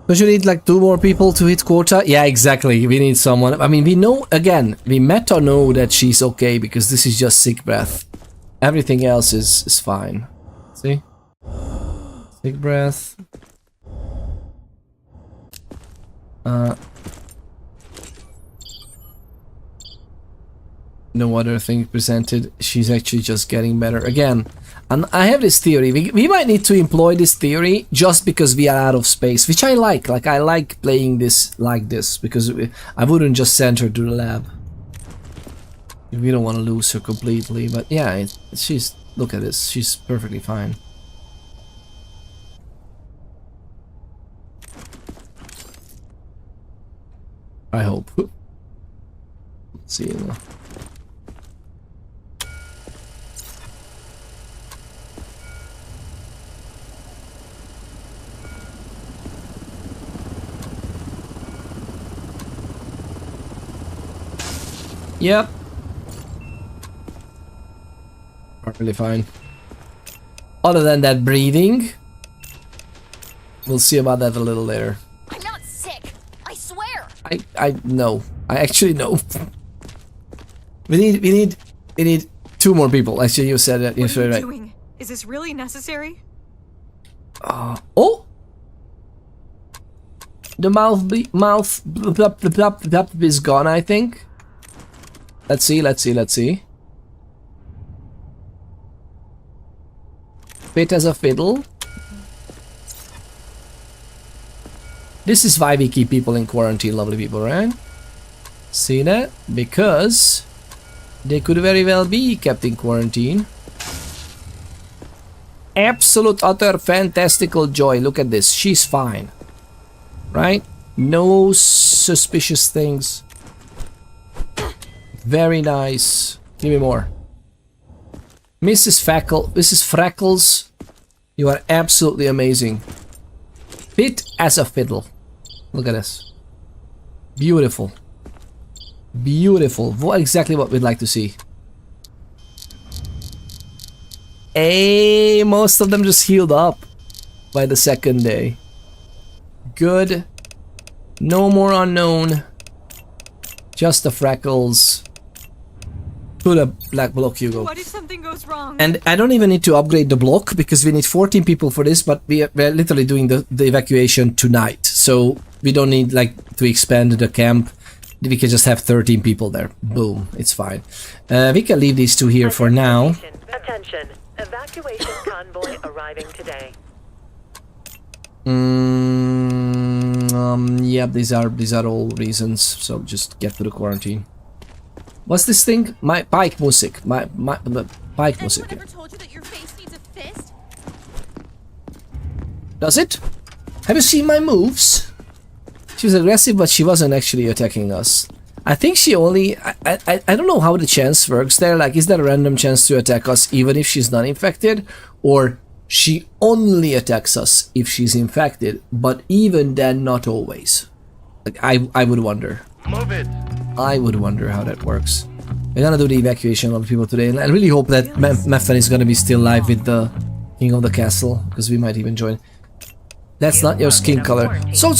Don't you need like 2 more people to hit quota? Yeah, exactly. We need someone. I mean, we know, again, we meta know that she's okay because this is just sick breath. Everything else is fine. See? Sick breath. No other thing presented. She's actually just getting better. Again, and I have this theory. We might need to employ this theory just because we are out of space, which I like. Like, I like playing this like this because I wouldn't just send her to the lab. We don't want to lose her completely, but yeah, she's... Look at this. She's perfectly fine. I hope. Let's see. Yep. Really fine. Other than that breathing. We'll see about that a little later. I'm not sick. I swear. I know. I actually know. we need 2 more people. Actually, you said that. What are you doing? Is this really necessary? Oh. The mouth is gone, I think. Let's see. Fit as a fiddle. This is why we keep people in quarantine, lovely people, right? See that? Because they could very well be kept in quarantine. Absolute, utter, fantastical joy. Look at this. She's fine. Right? No suspicious things. Very nice. Give me more. Mrs. Freckles, you are absolutely amazing. Fit as a fiddle. Look at this. Beautiful. Beautiful. Exactly what we'd like to see. Hey, most of them just healed up by the second day. Good. No more unknown. Just the freckles. To the black block, Hugo. What if something goes wrong? And I don't even need to upgrade the block because we need 14 people for this, but we're literally doing the evacuation tonight. So we don't need like to expand the camp. We can just have 13 people there. Boom, it's fine. We can leave these two here for now. Attention, evacuation convoy arriving today. Yep, these are all reasons. So just get to the quarantine. What's this thing? My pike music. My pike music. Anyone ever told you that your face needs a fist? Does it? Have you seen my moves? She was aggressive, but she wasn't actually attacking us. I think she only... I don't know how the chance works there. Like, is there a random chance to attack us even if she's not infected? Or she only attacks us if she's infected, but even then, not always. Like, I would wonder. Move it. I would wonder how that works. We're gonna do the evacuation of people today, and I really hope that Mephan is gonna be still live with the King of the Castle, because we might even join. That's not your skin color. So,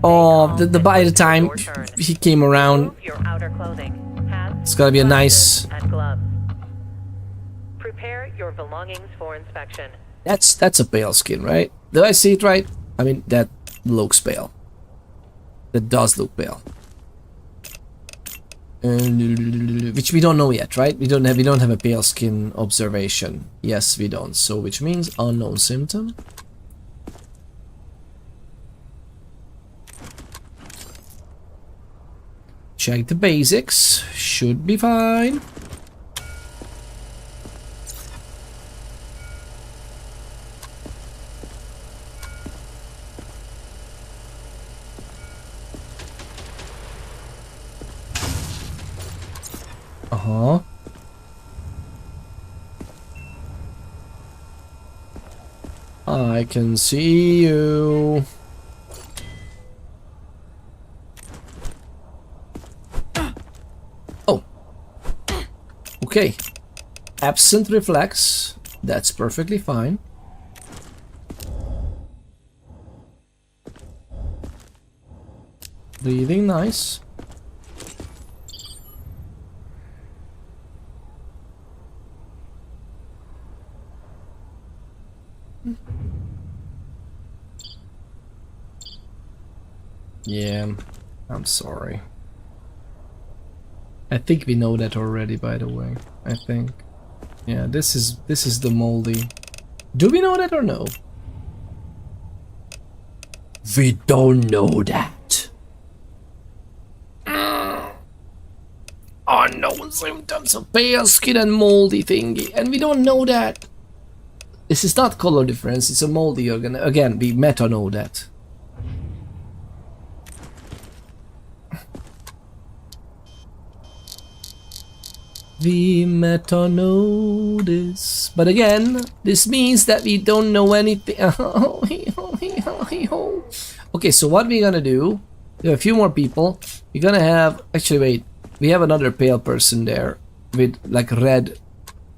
oh, by the time he came around, it's gonna be a nice... Prepare your belongings for inspection. That's a pale skin, right? Did I see it right? I mean, that looks pale. That does look pale. Which we don't know yet, right? We don't have a pale skin observation. Yes, we don't. So which means unknown symptom. Check the basics. Should be fine. I can see you. Oh. Okay. Absent reflex. That's perfectly fine. Breathing nice. Yeah, I'm sorry. I think we know that already, by the way. I think. Yeah, this is the moldy. Do we know that or no? We don't know that. Unknown symptoms of pale skin and moldy thingy, and we don't know that. This is not color difference, it's a moldy organ. Again, we meta know that. We meta know this. But again, this means that we don't know anything. Okay, so what we're gonna do, we have a few more people. We're gonna have, actually wait, we have another pale person there with like red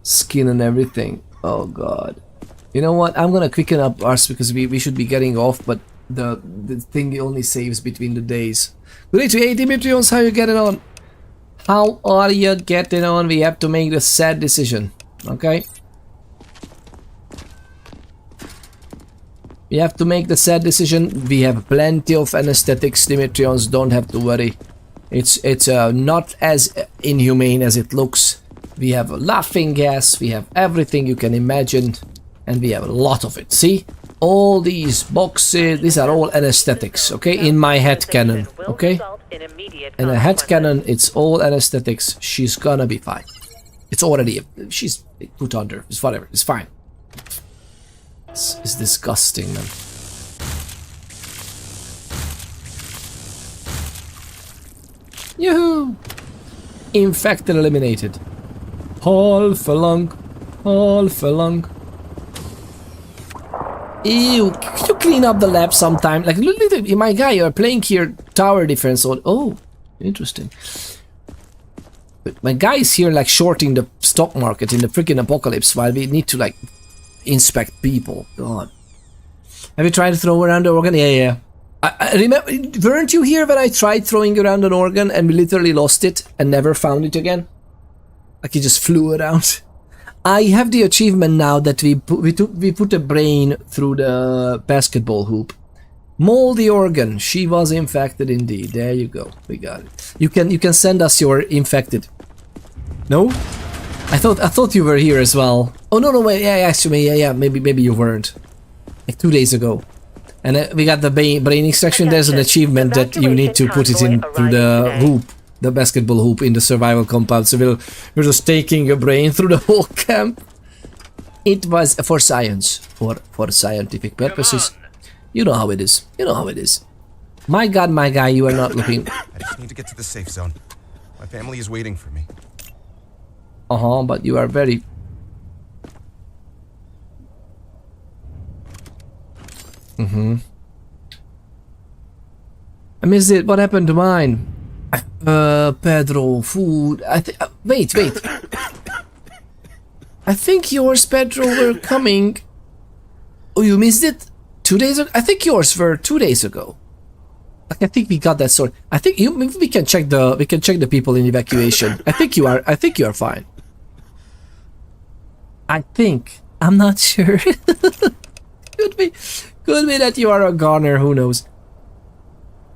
skin and everything. Oh god. You know what, I'm gonna quicken up ours because we should be getting off, but the thing only saves between the days. Good day to 80 Mitrions, how you getting on? How are you getting on? We have to make the sad decision, okay? We have to make the sad decision. We have plenty of anesthetics, Dimitrions, don't have to worry. It's not as inhumane as it looks. We have laughing gas, we have everything you can imagine, and we have a lot of it. See? All these boxes, these are all anesthetics, okay? In my head canon, okay? In a head canon, it's all anesthetics. She's gonna be fine. It's already, she's put under. It's whatever, it's fine. It's disgusting, man. Yoo-hoo! Infected eliminated. All for long. All for long. Ew, can you clean up the lab sometime? Like, literally, my guy, you're playing here tower defense on. Oh, interesting. But my guy is here, like, shorting the stock market in the freaking apocalypse while we need to, like, inspect people. God. Have you tried to throw around the organ? Yeah. I remember, weren't you here when I tried throwing around an organ and we literally lost it and never found it again? Like, it just flew around. I have the achievement now that we put a brain through the basketball hoop. Moldy organ. She was infected indeed. There you go. We got it. You can send us your infected. No? I thought you were here as well. Oh no wait, yeah actually yeah maybe you weren't. Like 2 days ago. And we got the brain extraction. There's an achievement that you need to put it into the hoop. The basketball hoop in the survival compound, so we're just taking a brain through the whole camp. It was for science, for scientific purposes. You know how it is. You know how it is. My God, my guy, you are not looking. I just need to get to the safe zone. My family is waiting for me. But you are very. I missed it. What happened to mine? Pedro, food. Wait. I think yours, Pedro, were coming. Oh, you missed it? 2 days ago? I think yours were 2 days ago. Like, I think we got that sort. I think we can check the people in evacuation. I think you are fine. I think. I'm not sure. Could be that you are a goner, who knows.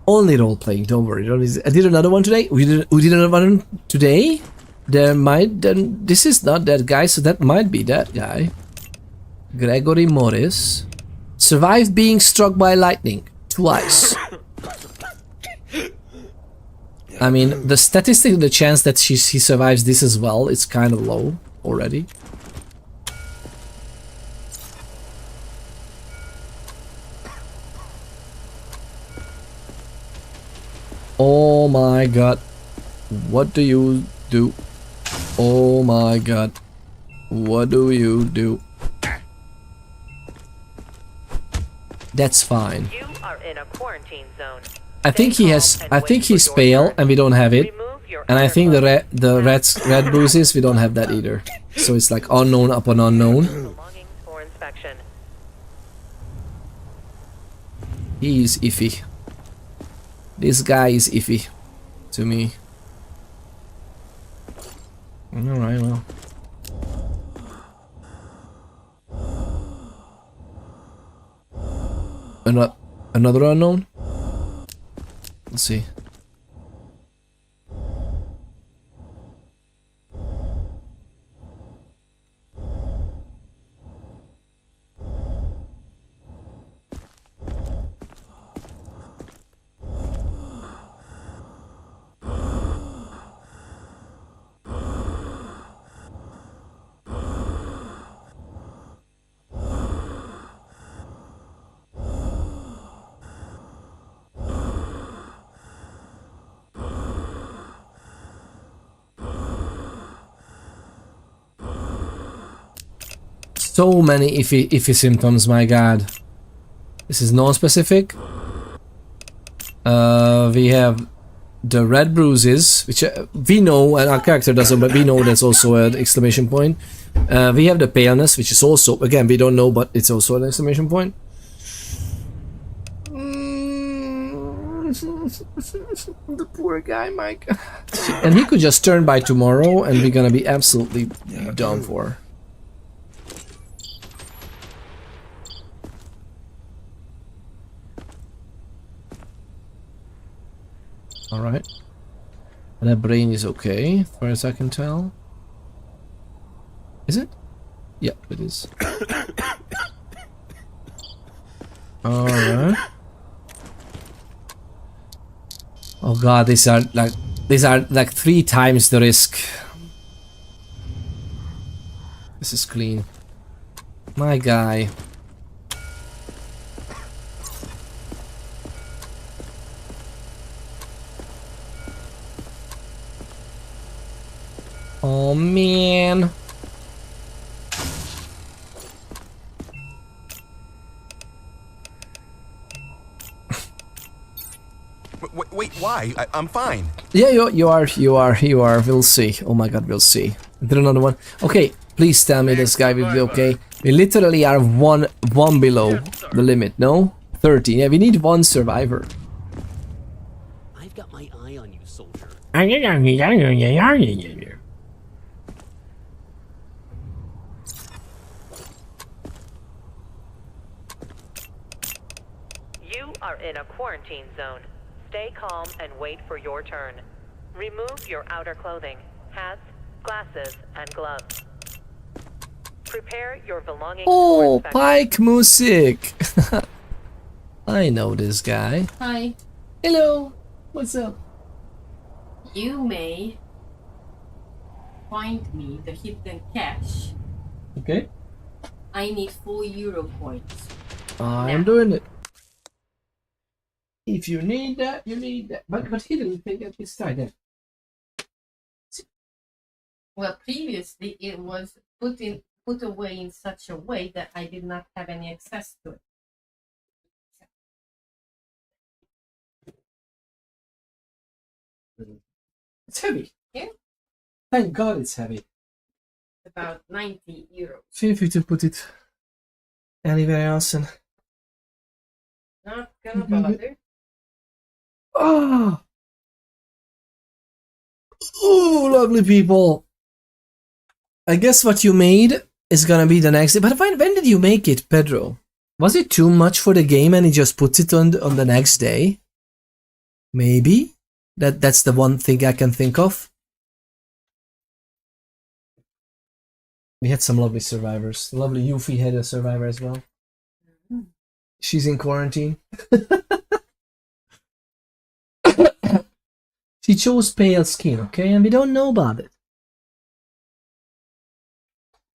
Only role playing, don't worry. I did another one today. We did another one today. Then this is not that guy, so that might be that guy. Gregory Morris survived being struck by lightning twice. I mean, the statistic, the chance that he survives this as well, it's kind of low already. Oh my God, what do you do? Oh my God, what do you do? That's fine. You are in a quarantine zone. I think he has. I think he's pale, and we don't have it. And I think the red bruises, we don't have that either. So it's like unknown upon unknown. He's iffy. This guy is iffy to me. Alright, well. Another unknown? Let's see. So many iffy symptoms, my God. This is non-specific. We have the red bruises, which we know, and our character doesn't, but we know that's also an exclamation point. We have the paleness, which is also, again, we don't know, but it's also an exclamation point. The poor guy, my God. And he could just turn by tomorrow, and we're gonna be absolutely done for. Alright. And that brain is okay, as far as I can tell. Is it? Yeah, it is. Alright. Oh god, these are like 3 times the risk. This is clean. My guy. Oh man. Wait, why? I'm fine. Yeah, you are. We'll see. Oh my god, we'll see. Did another one. Okay, please tell me this guy will be okay. We literally are one below the limit, no? 30. Yeah, we need 1 survivor. I've got my eye on you, soldier. You are in a quarantine zone. Stay calm and wait for your turn. Remove your outer clothing, hats, glasses, and gloves. Prepare your belongings Oh, for inspection. Pike Music. I know this guy. Hi. Hello. What's up? You may find me the hidden cache. Okay. I need 4 euro points. I'm doing it. If you need that, you need that. But he didn't think at this time. Then. Well, previously it was put away in such a way that I did not have any access to it. It's heavy. Yeah. Thank God it's heavy. About 90 euros. Feel free to put it anywhere else and. Not gonna bother. Oh! Oh, lovely people. I guess what you made is gonna be the next day. But when did you make it, Pedro? Was it too much for the game and he just puts it on the next day? Maybe? That's the one thing I can think of. We had some lovely survivors. Lovely Yuffie had a survivor as well. She's in quarantine. She chose pale skin, okay? And we don't know about it.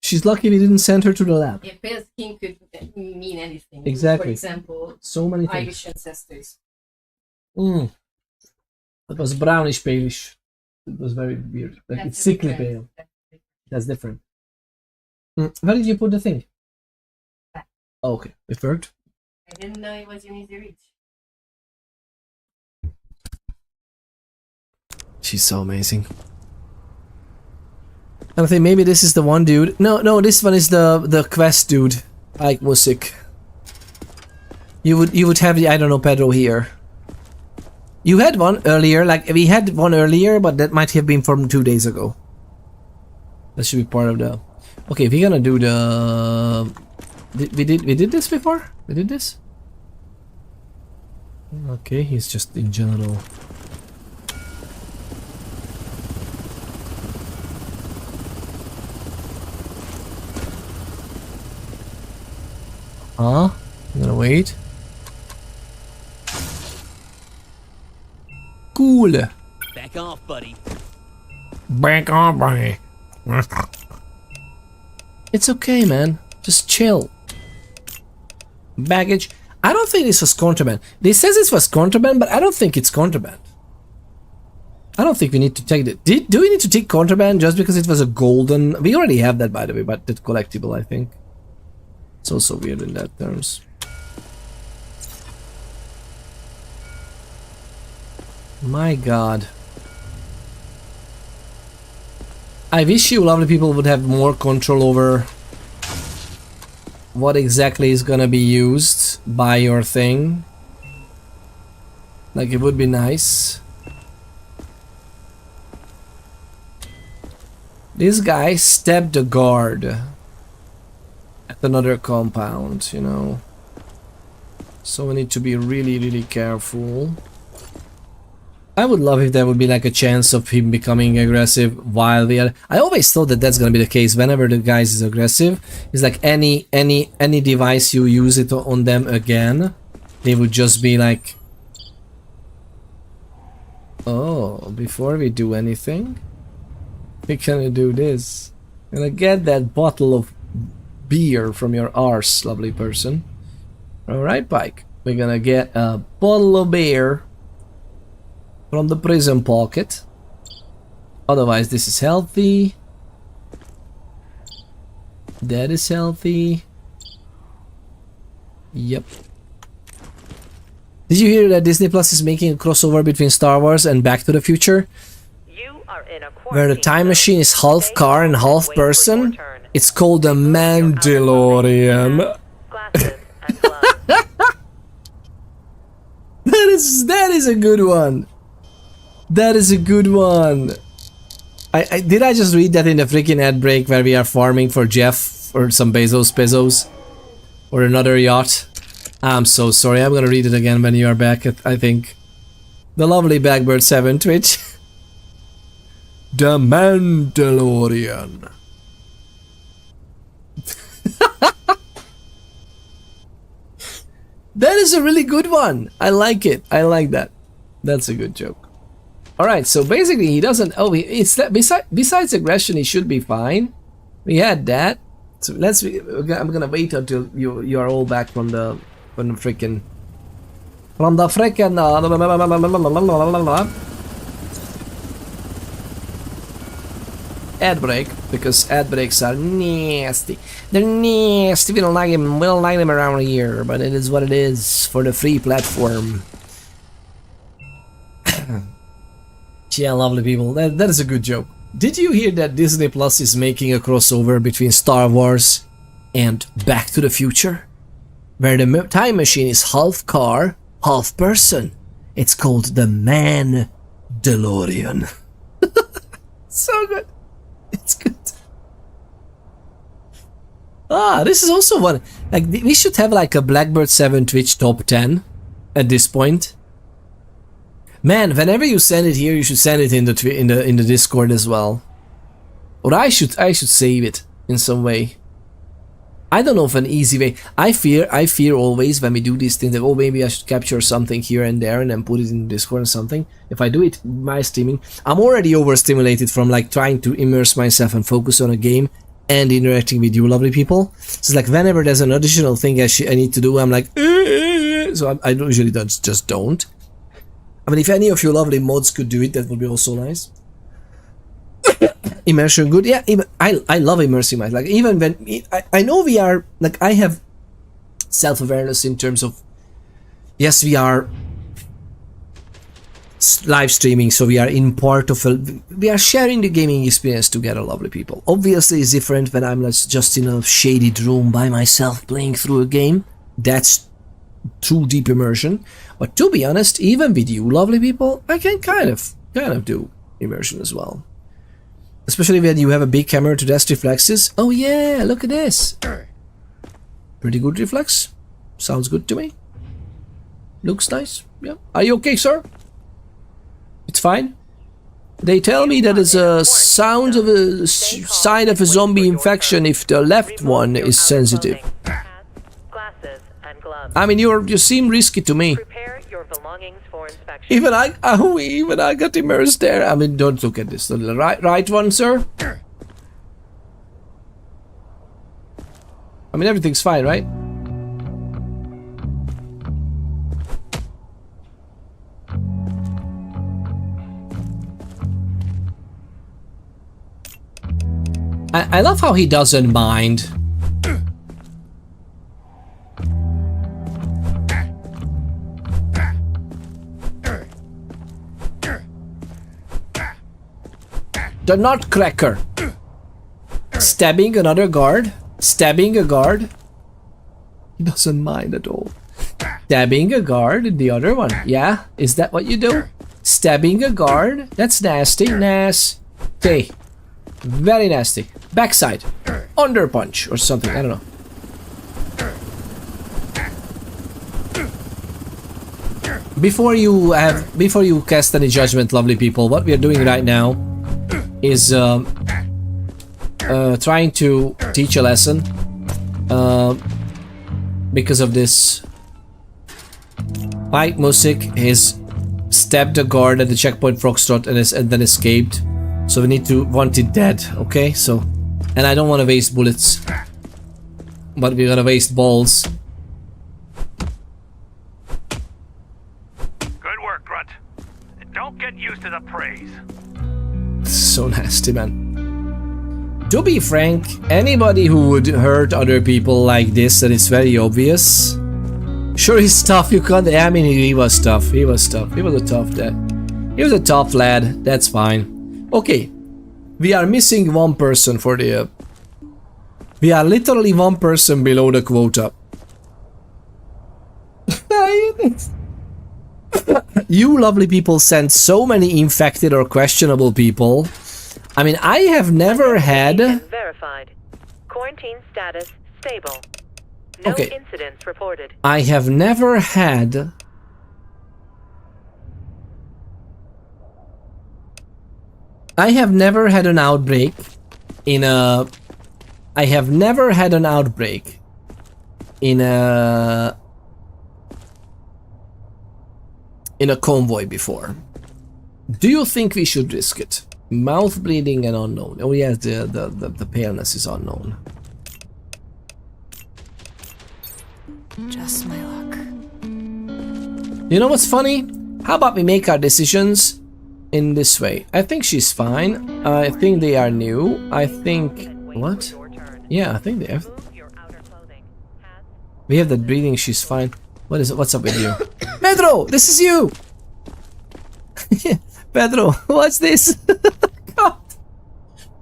She's lucky we didn't send her to the lab. Yeah, pale skin could mean anything. Exactly. For example, so many things. Irish ancestors. It was brownish palish. It was very weird. Like That's it's sickly different. pale. That's different. Where did you put the thing? Back. Oh, okay. It worked. I didn't know it was in easy reach. She's so amazing. I think maybe this is the one dude. No, this one is the quest dude. Like Music. You would have the, I don't know, Pedro here. You had one earlier, like we had one earlier, but that might have been from 2 days ago. That should be part of the. Okay, we're gonna do the. We did this before? We did this? Okay, he's just in general. Huh? I'm gonna wait. Cool. Back off, buddy. Back off, buddy. It's okay, man. Just chill. Baggage. I don't think this was contraband. They says this was contraband, but I don't think it's contraband. I don't think we need to take it. Do we need to take contraband just because it was a golden? We already have that, by the way, but it's collectible, I think. It's also weird in that terms. My god. I wish you lovely people would have more control over what exactly is gonna be used by your thing. Like, it would be nice. This guy stabbed a guard at another compound, you know. So we need to be really, really careful. I would love if there would be like a chance of him becoming aggressive while we are. I always thought that that's gonna be the case whenever the guy is aggressive. It's like any device you use it on them again, they would just be like, oh, before we do anything, we're gonna do this. Gonna get that bottle of beer from your arse, lovely person. Alright, Pike. We're gonna get a bottle of beer from the prison pocket. Otherwise, this is healthy. That is healthy. Yep. Did you hear that Disney Plus is making a crossover between Star Wars and Back to the Future? Where the time machine is half car and half person? It's called the Mandalorian. That is a good one. That is a good one. Did I just read that in the freaking ad break where we are farming for Jeff or some Bezos or another yacht? I'm so sorry. I'm gonna read it again when you are back. I think the lovely Blackbird7 Twitch. The Mandalorian. That is a really good one. I like it. I like that. That's a good joke. All right. So basically, he doesn't. Oh, it's that. Besides aggression, he should be fine. We had that. So I'm gonna wait until you are all back from the freaking ad break, because ad breaks are nasty. They're nasty. We don't like them. We don't like them around here, but it is what it is for the free platform. Yeah, lovely people. That is a good joke. Did you hear that Disney Plus is making a crossover between Star Wars and Back to the Future? Where the time machine is half car, half person. It's called the Mandalorian. So good. It's good. Ah, this is also one. Like, we should have like a Blackbird7 Twitch top 10 at this point. Man, whenever you send it here, you should send it in the Discord as well. Or I should save it in some way. I don't know of an easy way. I fear always when we do these things that, oh, maybe I should capture something here and there and then put it in Discord or something. If I do it by streaming, I'm already overstimulated from like trying to immerse myself and focus on a game and interacting with you lovely people. So it's like whenever there's an additional thing I need to do, I'm like, so I usually just don't. I mean, if any of you lovely mods could do it, that would be also nice. Immersion good, yeah. Even I love immersing myself. Like even when I know we are like, I have self-awareness in terms of, yes, we are live streaming, so we are in part of we are sharing the gaming experience together, lovely people. Obviously, it's different when I'm just in a shaded room by myself playing through a game. That's true deep immersion. But to be honest, even with you lovely people, I can kind of do immersion as well. Especially when you have a big camera to test reflexes. Oh yeah, look at this. Pretty good reflex. Sounds good to me. Looks nice. Yeah. Are you okay, sir? It's fine. They tell me that it's a sound of a sign of a zombie infection if the left one is sensitive. I mean, you seem risky to me. Even I got immersed there. I mean, don't look at this. The right one, sir. I mean, everything's fine, right? I love how he doesn't mind. The Nutcracker. Stabbing another guard. Stabbing a guard. He doesn't mind at all. Stabbing a guard. The other one. Yeah? Is that what you do? Stabbing a guard. That's nasty. Nasty. Very nasty. Backside. Under punch or something. I don't know. Before you cast any judgment, lovely people, what we are doing right now is trying to teach a lesson because of this Mike Music has stabbed a guard at the checkpoint Foxtrot and then escaped. So we need to want it dead, okay? So, and I don't want to waste bullets, but we're gonna waste balls. Good work, Grunt. Don't get used to the praise. So nasty, man. To be frank, anybody who would hurt other people like this, that is very obvious. Sure, he's tough. You can't. I mean, he was tough. He was tough. He was a tough dad. He was a tough lad. That's fine. Okay, we are missing one person for the. We are literally one person below the quota. You lovely people sent so many infected or questionable people. I mean, I have never had... Verified. Quarantine status stable. No incidents reported. I have never had... I have never had an outbreak in a... I have never had an outbreak in a convoy before. Do you think we should risk it? Mouth bleeding and unknown. Oh yes, the paleness is unknown. Just my luck. You know what's funny? How about we make our decisions in this way? I think she's fine. I think they are new. I think... What? Yeah, I think they have... We have that breathing, she's fine. What is it? What's up with you? Pedro! This is you! Pedro, what's this? God.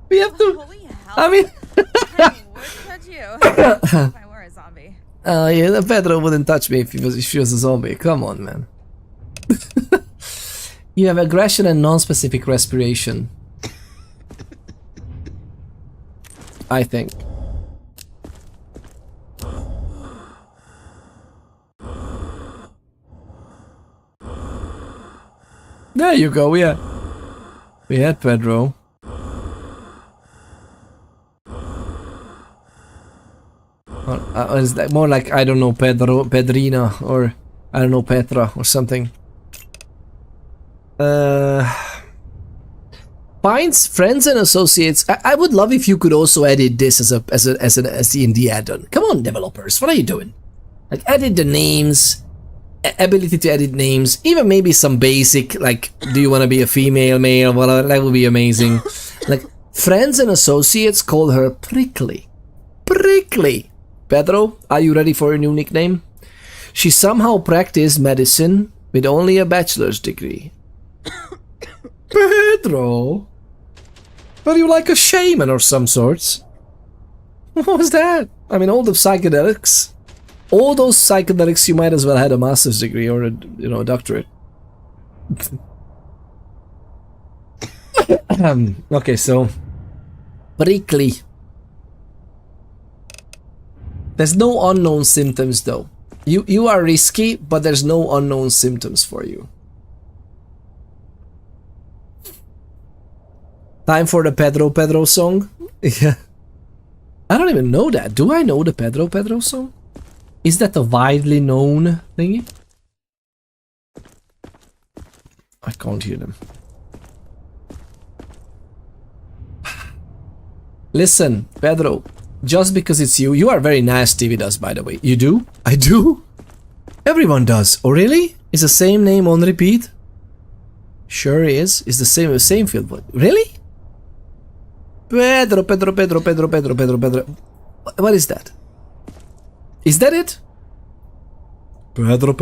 We have to... I mean... Yeah, Pedro wouldn't touch me if she was a zombie. Come on, man. You have aggression and non-specific respiration. I think. There you go, we had Pedro. Is that more like, I don't know, Pedro, Pedrina, or I don't know, Petra or something. Finds friends and associates. I would love if you could also edit this as in the add-on. Come on, developers, what are you doing? Like, edit the names, ability to edit names, even maybe some basic, like, do you want to be a female, male, whatever, that would be amazing. Like, friends and associates call her Prickly. Prickly. Pedro, are you ready for a new nickname? She somehow practiced medicine with only a bachelor's degree. Pedro? Are you like a shaman or some sorts? What was that? I mean, all the psychedelics. All those psychedelics, you might as well have a master's degree or a, you know, a doctorate. Okay, so Prickly. There's no unknown symptoms though. You are risky, but there's no unknown symptoms for you. Time for the Pedro song? Yeah. I don't even know that. Do I know the Pedro song? Is that a widely known thingy? I can't hear them. Listen, Pedro. Just because it's you, you are very nasty with us, by the way. You do? I do? Everyone does. Oh, really? Is the same name on repeat? Sure is. Is the same field, but really? Pedro. What is that? Is that it? Pedro.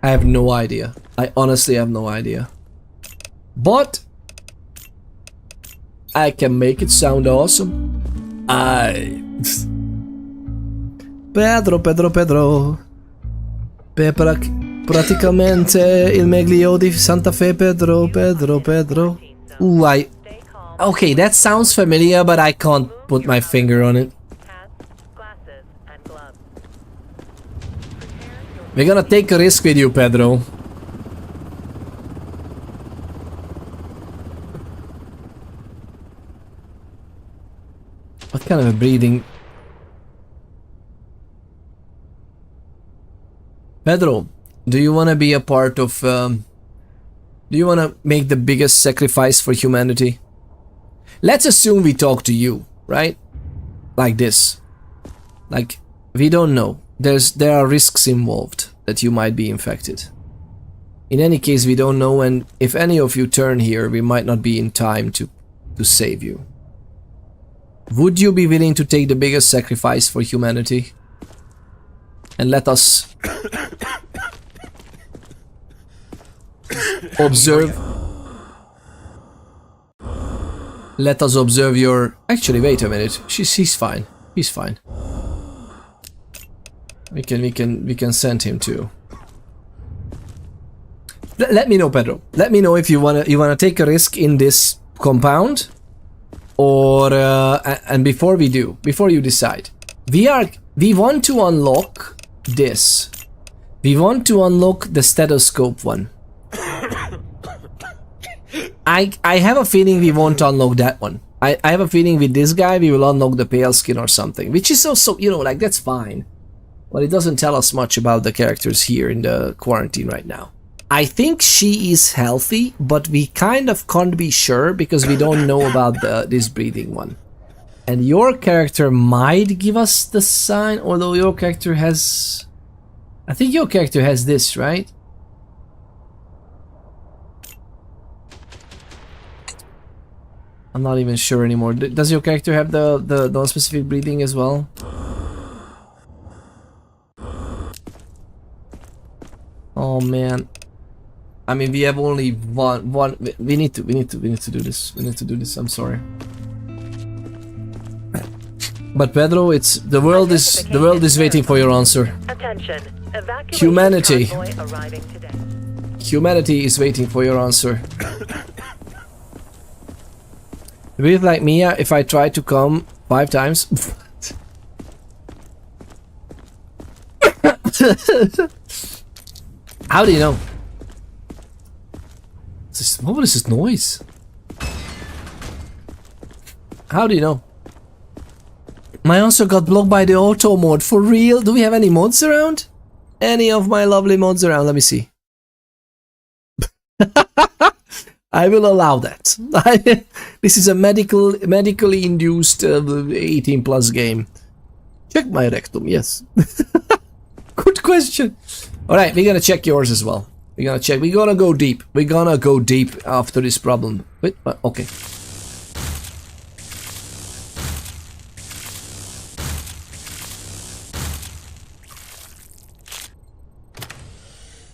I have no idea. I honestly have no idea. But I can make it sound awesome. Pedro. Praticamente il meglio di Santa Fe, Pedro. Ooh, okay, that sounds familiar, but I can't put my finger on it. We're gonna take a risk with you, Pedro. What kind of a breathing? Pedro, do you want to be a part of... do you want to make the biggest sacrifice for humanity? Let's assume we talk to you, right? Like this. Like, we don't know. There are risks involved that you might be infected. In any case, we don't know, and if any of you turn here, we might not be in time to save you. Would you be willing to take the biggest sacrifice for humanity? And let us observe. Let us observe your... Actually, wait a minute. He's fine. He's fine. We can send him too. Let me know, Pedro. Let me know if you wanna take a risk in this compound, or and before you decide, we want to unlock this. We want to unlock the stethoscope one. I have a feeling we won't unlock that one. I have a feeling with this guy we will unlock the pale skin or something, which is also, you know, like, that's fine. But it doesn't tell us much about the characters here in the quarantine right now. I think she is healthy, but we kind of can't be sure because we don't know about this breathing one. And your character might give us the sign, although your character has... I think your character has this, right? I'm not even sure anymore. Does your character have the non-specific breathing as well? Oh man. I mean, we have only one. We need to do this. We need to do this. I'm sorry. But Pedro, it's the world is waiting for your answer. Attention. Humanity. Convoy arriving today. Humanity is waiting for your answer. Breathe like Mia if I try to come 5 times. How do you know? What is this noise? How do you know? My answer got blocked by the auto mode. For real? Do we have any mods around? Any of my lovely mods around? Let me see. I will allow that. This is a medically induced 18 plus game. Check my rectum, yes. Good question. Alright, we're gonna check yours as well. We're gonna check. We're gonna go deep. We're gonna go deep after this problem. Wait, okay.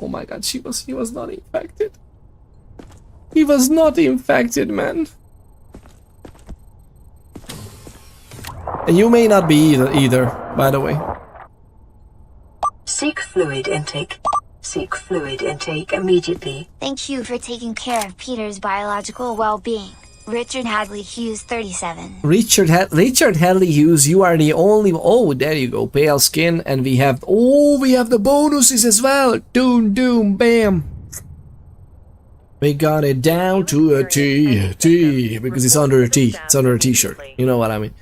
Oh my god, he was not infected. He was not infected, man. And you may not be either, by the way. Seek fluid intake. Seek fluid intake immediately. Thank you for taking care of Peter's biological well-being. Richard Hadley Hughes, 37. Richard Hadley Hughes, you are the only... Oh, there you go. Pale skin. And we have... Oh, we have the bonuses as well. Doom, bam. We got it down to a T. Because it's under a T. It's under a t-shirt. You know what I mean.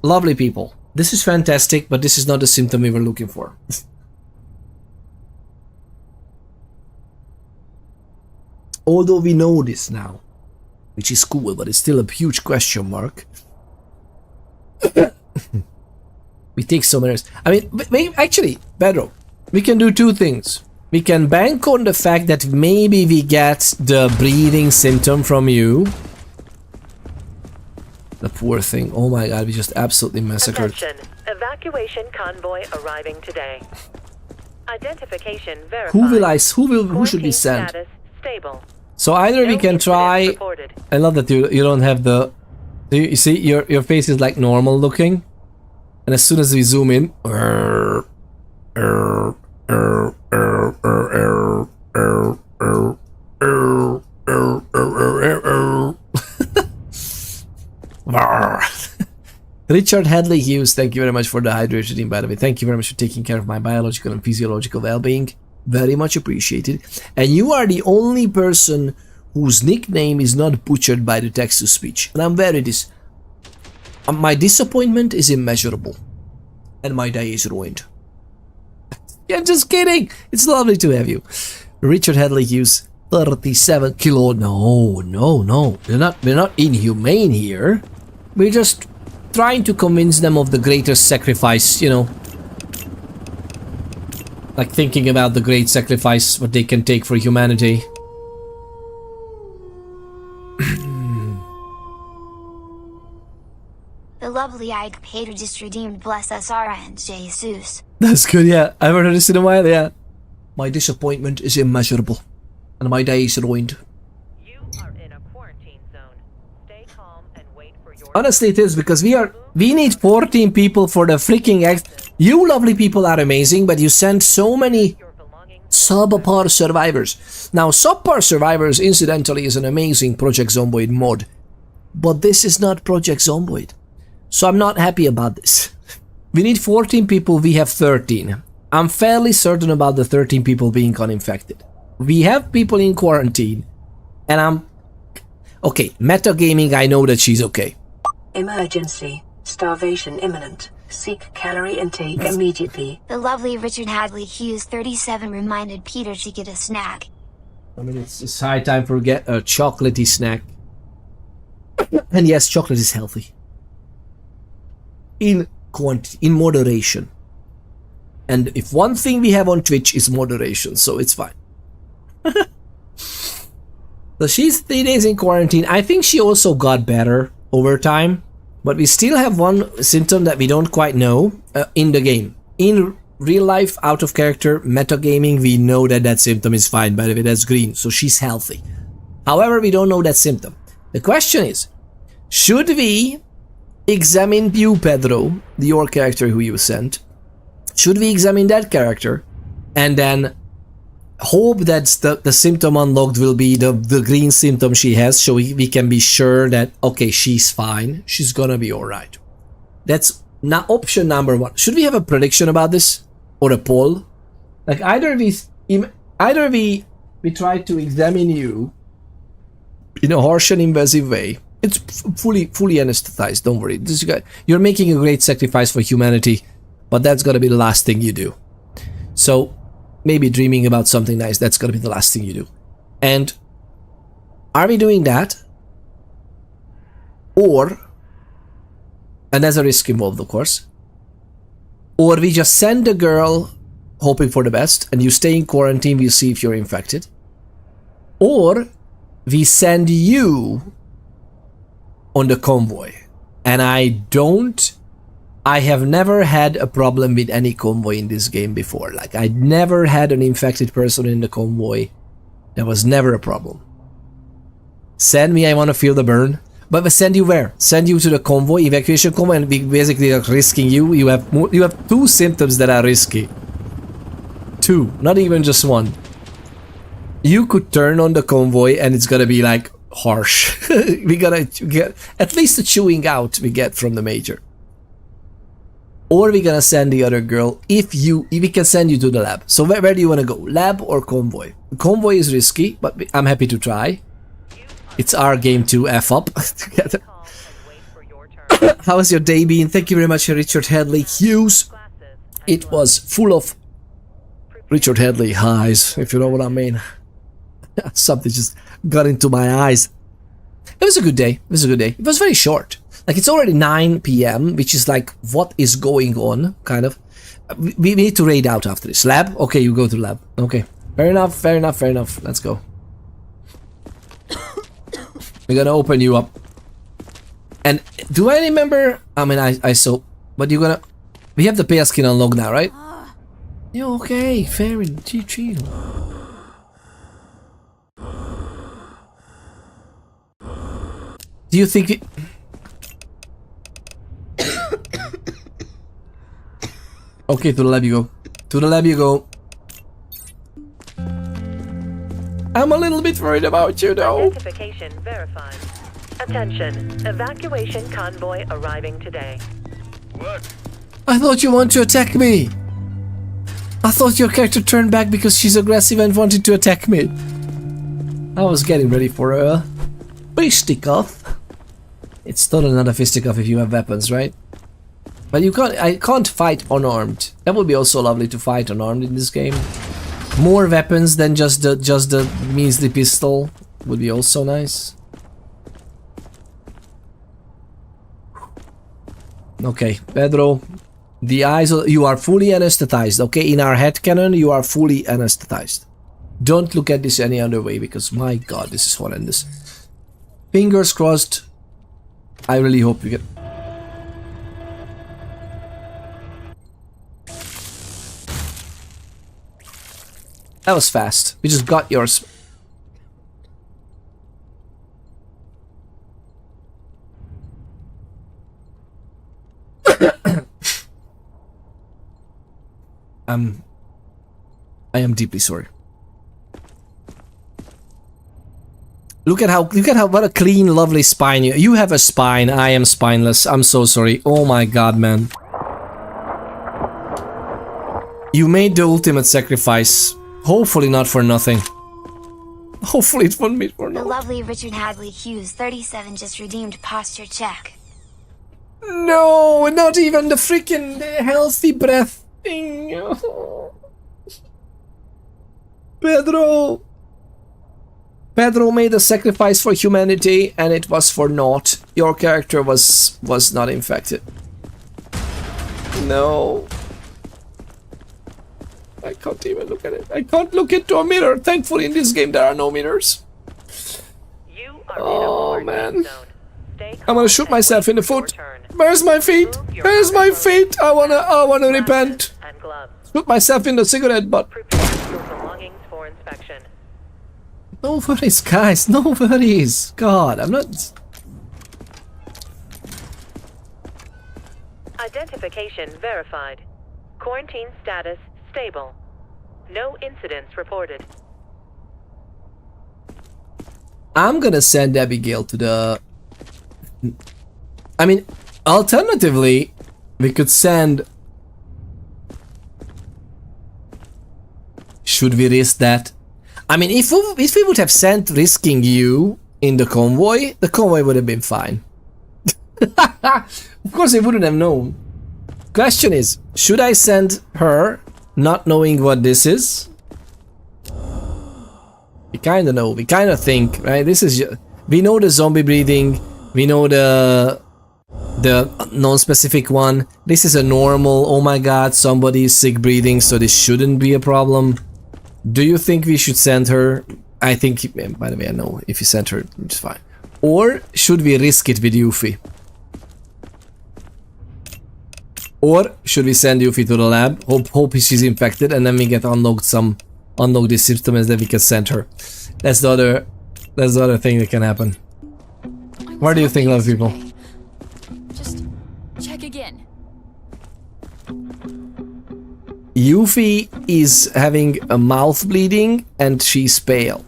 Lovely people. This is fantastic, but this is not the symptom we were looking for. Although we know this now, which is cool, but it's still a huge question mark. We take so many risks. I mean, actually, Pedro, we can do 2 things. We can bank on the fact that maybe we get the breathing symptom from you. The poor thing. Oh my god, we just absolutely massacred. Attention. Evacuation convoy arriving today. Identification verified. Who should we send? Status stable. So either we can try... I love that you don't have the... You see, your face is like normal looking. And as soon as we zoom in... Richard Hadley Hughes, thank you very much for the hydration, by the way. Thank you very much for taking care of my biological and physiological well-being. Very much appreciated. And you are the only person whose nickname is not butchered by the text-to-speech. And I'm very my disappointment is immeasurable. And my day is ruined. I'm just kidding. It's lovely to have you. Richard Hadley Hughes, 37 kilo. No. We're not inhumane here. We're just trying to convince them of the greatest sacrifice, you know. Like thinking about the great sacrifice what they can take for humanity. The lovely Ike Pater just redeemed Bless Sara and Jesus. That's good, yeah. I haven't heard this in a while, yeah. My disappointment is immeasurable. And my day is ruined. You are in a quarantine zone. Stay calm and wait for your... Honestly, it is because we need 14 people for the freaking You lovely people are amazing, but you sent so many subpar survivors. Now, subpar survivors, incidentally, is an amazing Project Zomboid mod. But this is not Project Zomboid. So I'm not happy about this. We need 14 people, we have 13. I'm fairly certain about the 13 people being uninfected. We have people in quarantine, and I'm... Okay, metagaming, I know that she's okay. Emergency. Starvation imminent. Seek calorie intake immediately. The lovely Richard Hadley Hughes 37 reminded Peter to get a snack. I mean, it's high time for get a chocolatey snack. And yes, chocolate is healthy. In quantity, in moderation. And if one thing we have on Twitch is moderation, so it's fine. So she's 3 days in quarantine. I think she also got better over time. But we still have one symptom that we don't quite know in the game. In real life, out of character, metagaming, we know that that symptom is fine. By the way, that's green, so she's healthy. However, we don't know that symptom. The question is, should we examine you, Pedro, your character who you sent? Should we examine that character and then hope that the symptom unlocked will be the green symptom she has, so we can be sure that, okay, she's fine, she's gonna be alright. That's not option number one. Should we have a prediction about this? Or a poll? Like either we try to examine you in a harsh and invasive way. It's fully anesthetized, don't worry. You're making a great sacrifice for humanity, but that's gonna be the last thing you do. So maybe dreaming about something nice, that's gonna be the last thing you do. And are we doing that? Or, and there's a risk involved, of course, or we just send the girl hoping for the best and you stay in quarantine, we'll see if you're infected. Or we send you on the convoy. And I have never had a problem with any convoy in this game before. Like, I never had an infected person in the convoy. There was never a problem. Send me, I want to feel the burn. But we send you where? Send you to the convoy, evacuation convoy, and we basically are risking you. You have 2 symptoms that are risky. 2, not even just 1. You could turn on the convoy and it's gonna be like harsh. We gotta get at least the chewing out we get from the major. Or we're gonna send the other girl if we can send you to the lab. So where do you want to go? Lab or convoy? Convoy is risky, but I'm happy to try. It's our game to F up together. How has your day been? Thank you very much, Richard Hadley Hughes. It was full of Richard Hadley highs, if you know what I mean. Something just got into my eyes. It was a good day. It was a good day. It was very short. Like, it's already 9 PM, which is like, what is going on, kind of. We need to raid out after this. Lab? Okay, you go to lab. Okay. Fair enough, fair enough, fair enough. Let's go. We're gonna open you up. And do I remember? I mean, I saw... But you're gonna... We have the pale skin unlocked now, right? Yeah, okay. Fair and chill. Do you think it... Okay, to the lab you go. To the lab you go. I'm a little bit worried about you, though. Identification verified. Attention. Evacuation convoy arriving today. What? I thought you wanted to attack me. I thought your character turned back because she's aggressive and wanted to attack me. I was getting ready for a fisticuff. It's still another fisticuff if you have weapons, right? But you can't. I can't fight unarmed. That would be also lovely to fight unarmed in this game. More weapons than just the measly pistol would be also nice. Okay, Pedro. The eyes. You are fully anesthetized. Okay, in our headcanon, you are fully anesthetized. Don't look at this any other way because my God, this is horrendous. Fingers crossed. I really hope you get. That was fast. We just got yours. I am deeply sorry. Look at how what a clean, lovely spine you have a spine. I am spineless. I'm so sorry. Oh my God, man. You made the ultimate sacrifice. Hopefully not for nothing. Hopefully it won't be for nothing. The lovely Richard Hadley Hughes 37 just redeemed posture check. No, not even the freaking healthy breath thing. Pedro made a sacrifice for humanity and it was for naught. Your character was not infected. No. I can't even look at it. I can't look into a mirror. Thankfully in this game there are no mirrors. Oh man. I'm gonna shoot myself in the foot. Where's my feet? Where's my feet? I wanna repent. Shoot myself in the cigarette butt. No worries, guys. No worries. God, I'm not. Identification verified. Quarantine status stable. No incidents reported. I'm gonna send Abigail to the... I mean, alternatively, we could send... Should we risk that? I mean, if we would have sent risking you in the convoy would have been fine. Of course, they wouldn't have known. Question is, should I send her, not knowing what this is? We kind of know. We kind of think, right? This is we know the zombie breathing. We know the non-specific one. This is a normal. Oh my God, somebody is sick breathing, so this shouldn't be a problem. Do you think we should send her? I think. By the way, I know if you send her, it's fine. Or should we risk it with Yuffie? Or should we send Yuffie to the lab? Hope she's infected, and then we get unlock these symptoms that we can send her. That's the other thing that can happen. What do you think, love people? Just check again. Yuffie is having a mouth bleeding and she's pale.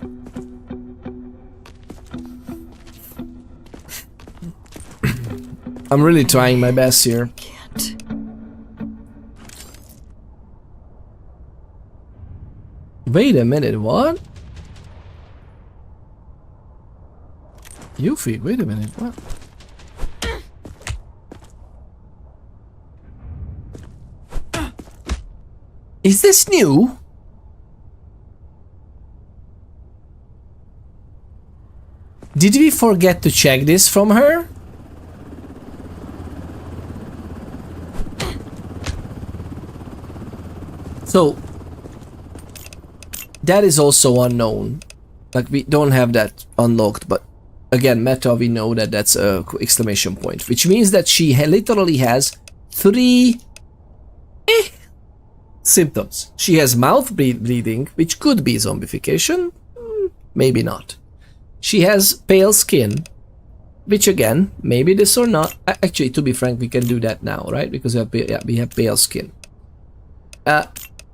I'm really trying my best here. Wait a minute, what? Yuffie, wait a minute, what? Is this new? Did we forget to check this from her? So that is also unknown. Like, we don't have that unlocked, but again, meta, we know that that's a exclamation point, which means that she literally has 3 symptoms. She has mouth bleeding, which could be zombification, maybe not. She has pale skin, which again, maybe this or not. Actually, to be frank, we can do that now, right? Because we have pale skin.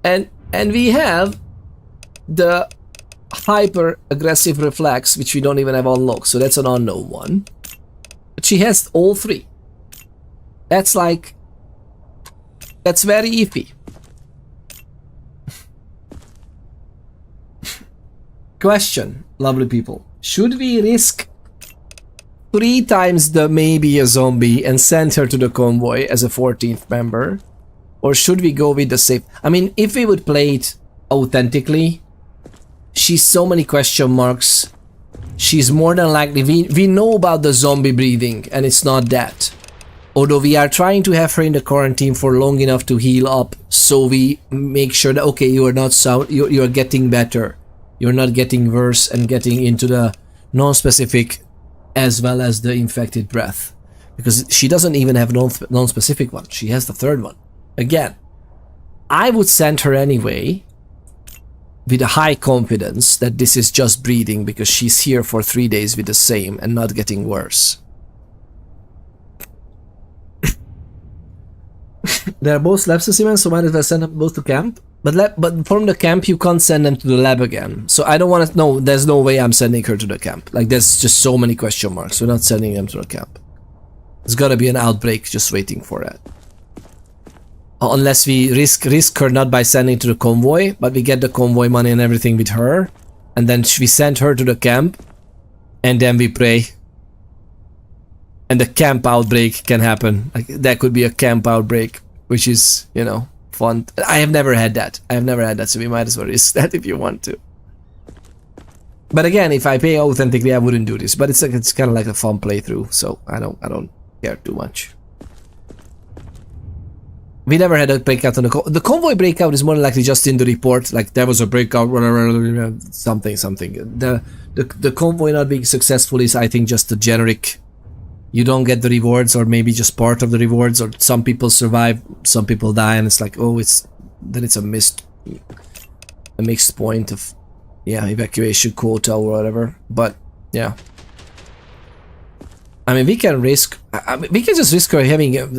And we have the hyper aggressive reflex, which we don't even have unlocked, so that's an unknown one. But she has all 3. That's like, that's very iffy. Question, lovely people. Should we risk 3 times the maybe a zombie and send her to the convoy as a 14th member? Or should we go with the safe? I mean, if we would play it authentically, she's so many question marks. She's more than likely, we know about the zombie breathing and it's not that. Although we are trying to have her in the quarantine for long enough to heal up, so we make sure that, okay, you are not you're getting better. You're not getting worse and getting into the non-specific as well as the infected breath. Because she doesn't even have non-specific one. She has the third one. Again, I would send her anyway with a high confidence that this is just breathing because she's here for 3 days with the same and not getting worse. They're both lab specimens, so might as well send them both to camp. But from the camp, you can't send them to the lab again. So I don't want to. No, there's no way I'm sending her to the camp. Like, there's just so many question marks. We're not sending them to the camp. There's gotta be an outbreak just waiting for that. Unless we risk her not by sending to the convoy, but we get the convoy money and everything with her, and then we send her to the camp, and then we pray. And the camp outbreak can happen. Like, that could be a camp outbreak, which is, you know, fun. I have never had that. So we might as well risk that if you want to. But again, if I pay authentically, I wouldn't do this. But it's kind of like a fun playthrough, so I don't care too much. We never had a breakout on the convoy breakout is more likely just in the report, like there was a breakout, something. The convoy not being successful is, I think, just a generic. You don't get the rewards, or maybe just part of the rewards, or some people survive, some people die, and it's like, oh, it's a mixed point of, yeah, evacuation quota or whatever. But yeah, I mean, we can risk. We can just risk her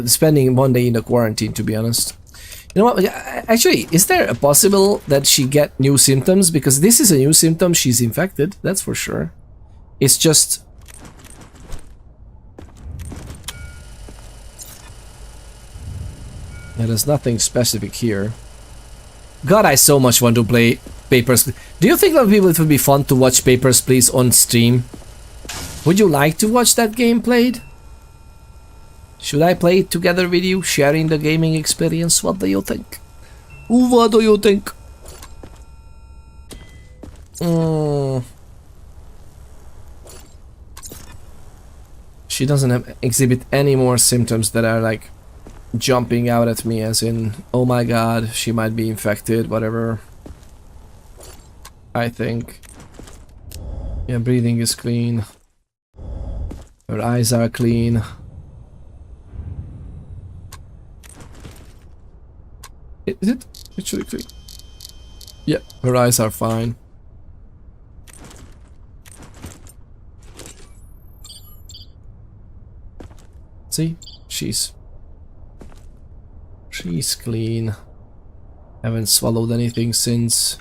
spending 1 day in the quarantine. To be honest, you know what? Actually, is there a possible that she get new symptoms? Because this is a new symptom. She's infected. That's for sure. It's just. Yeah, there's nothing specific here. God, I so much want to play Papers, Please. Do you think that it would be fun to watch Papers, Please on stream? Would you like to watch that game played? Should I play it together with you, sharing the gaming experience? What do you think? What do you think? She doesn't exhibit any more symptoms that are like jumping out at me, as in, oh my god, she might be infected, whatever. I think. Yeah, breathing is clean. Her eyes are clean. Is it actually clean? Yeah, her eyes are fine. See? She's clean. Haven't swallowed anything since.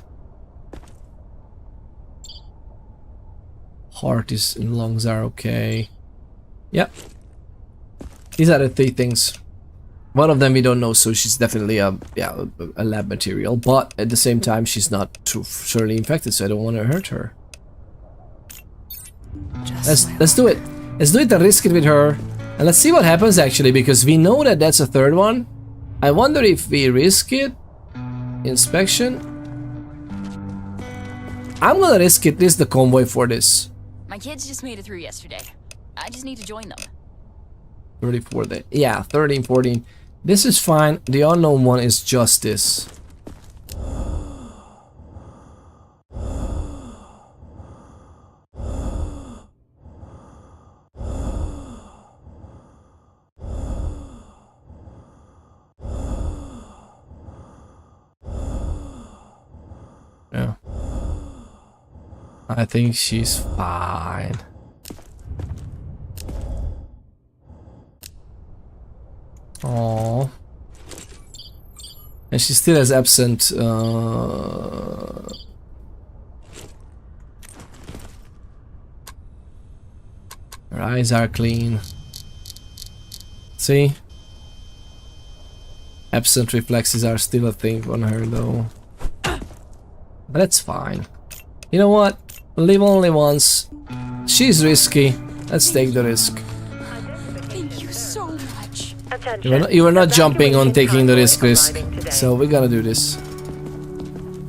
Heart is and lungs are okay. Yep. These are the 3 things. One of them we don't know, so she's definitely a lab material. But at the same time, she's not surely infected, so I don't want to hurt her. Let's do it. Let's do it and risk it with her, and let's see what happens actually, because we know that that's a 3rd one. I wonder if we risk it. Inspection. I'm gonna risk it. This is the convoy for this. My kids just made it through yesterday. I just need to join them. 34 days. Yeah, 13, 14. This is fine. The unknown one is justice. Yeah. I think she's fine. Oh, and she still has absent. Her eyes are clean. See, absent reflexes are still a thing on her though. But that's fine. You know what? Live only once. She's risky. Let's take the risk. Thank you so much. You were not jumping on taking the risk, so we gotta do this.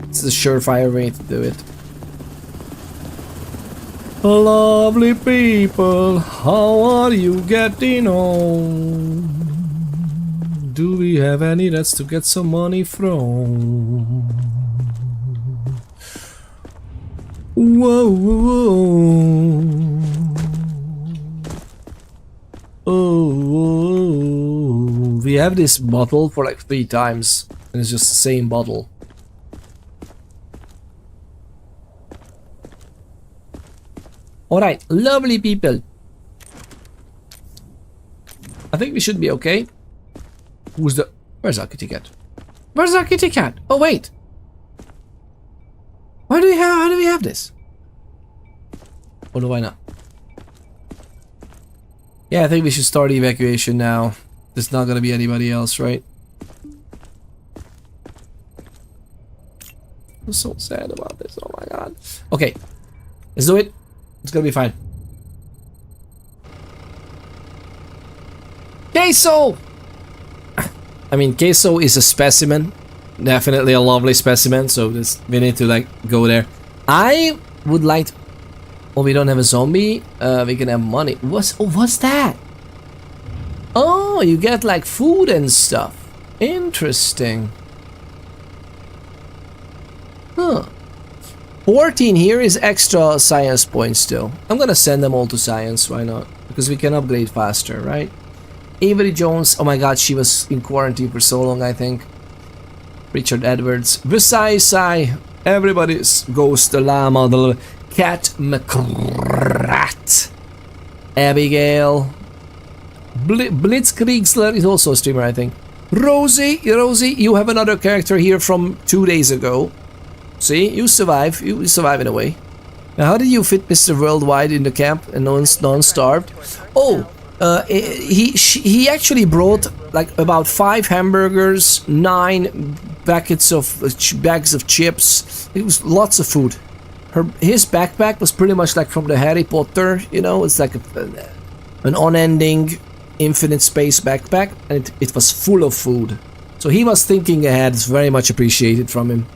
It's the surefire way to do it. Lovely people, how are you getting on? Do we have any rats to get some money from? Whoa, whoa. Oh, we have this bottle for like 3 times, and it's just the same bottle. Alright, lovely people. I think we should be okay. Where's our kitty cat? Where's our kitty cat? Oh wait. How do we have this? Or do I not? Yeah, I think we should start evacuation now. There's not gonna be anybody else, right? I'm so sad about this, oh my god. Okay, let's do it. It's gonna be fine. Queso! I mean, queso is a specimen. Definitely a lovely specimen, so we need to like go there. I would like to... Oh, we don't have a zombie. We can have money. What's that? Oh, you get like food and stuff. Interesting. Huh. 14 here is extra science points still. I'm gonna send them all to science, why not? Because we can upgrade faster, right? Avery Jones, oh my god, she was in quarantine for so long, I think. Richard Edwards, Versailles, everybody's Ghost, the Llama, the Cat McRat, Abigail, Blitzkriegsler is also a streamer, I think. Rosie, you have another character here from 2 days ago. See, you survive in a way. Now, how did you fit Mr. Worldwide in the camp and non-starved? Oh, he actually brought like about 5 hamburgers, 9 bags of chips. It was lots of food. His backpack was pretty much like from the Harry Potter, you know, it's like an unending infinite space backpack, and it was full of food. So he was thinking ahead. It's very much appreciated from him.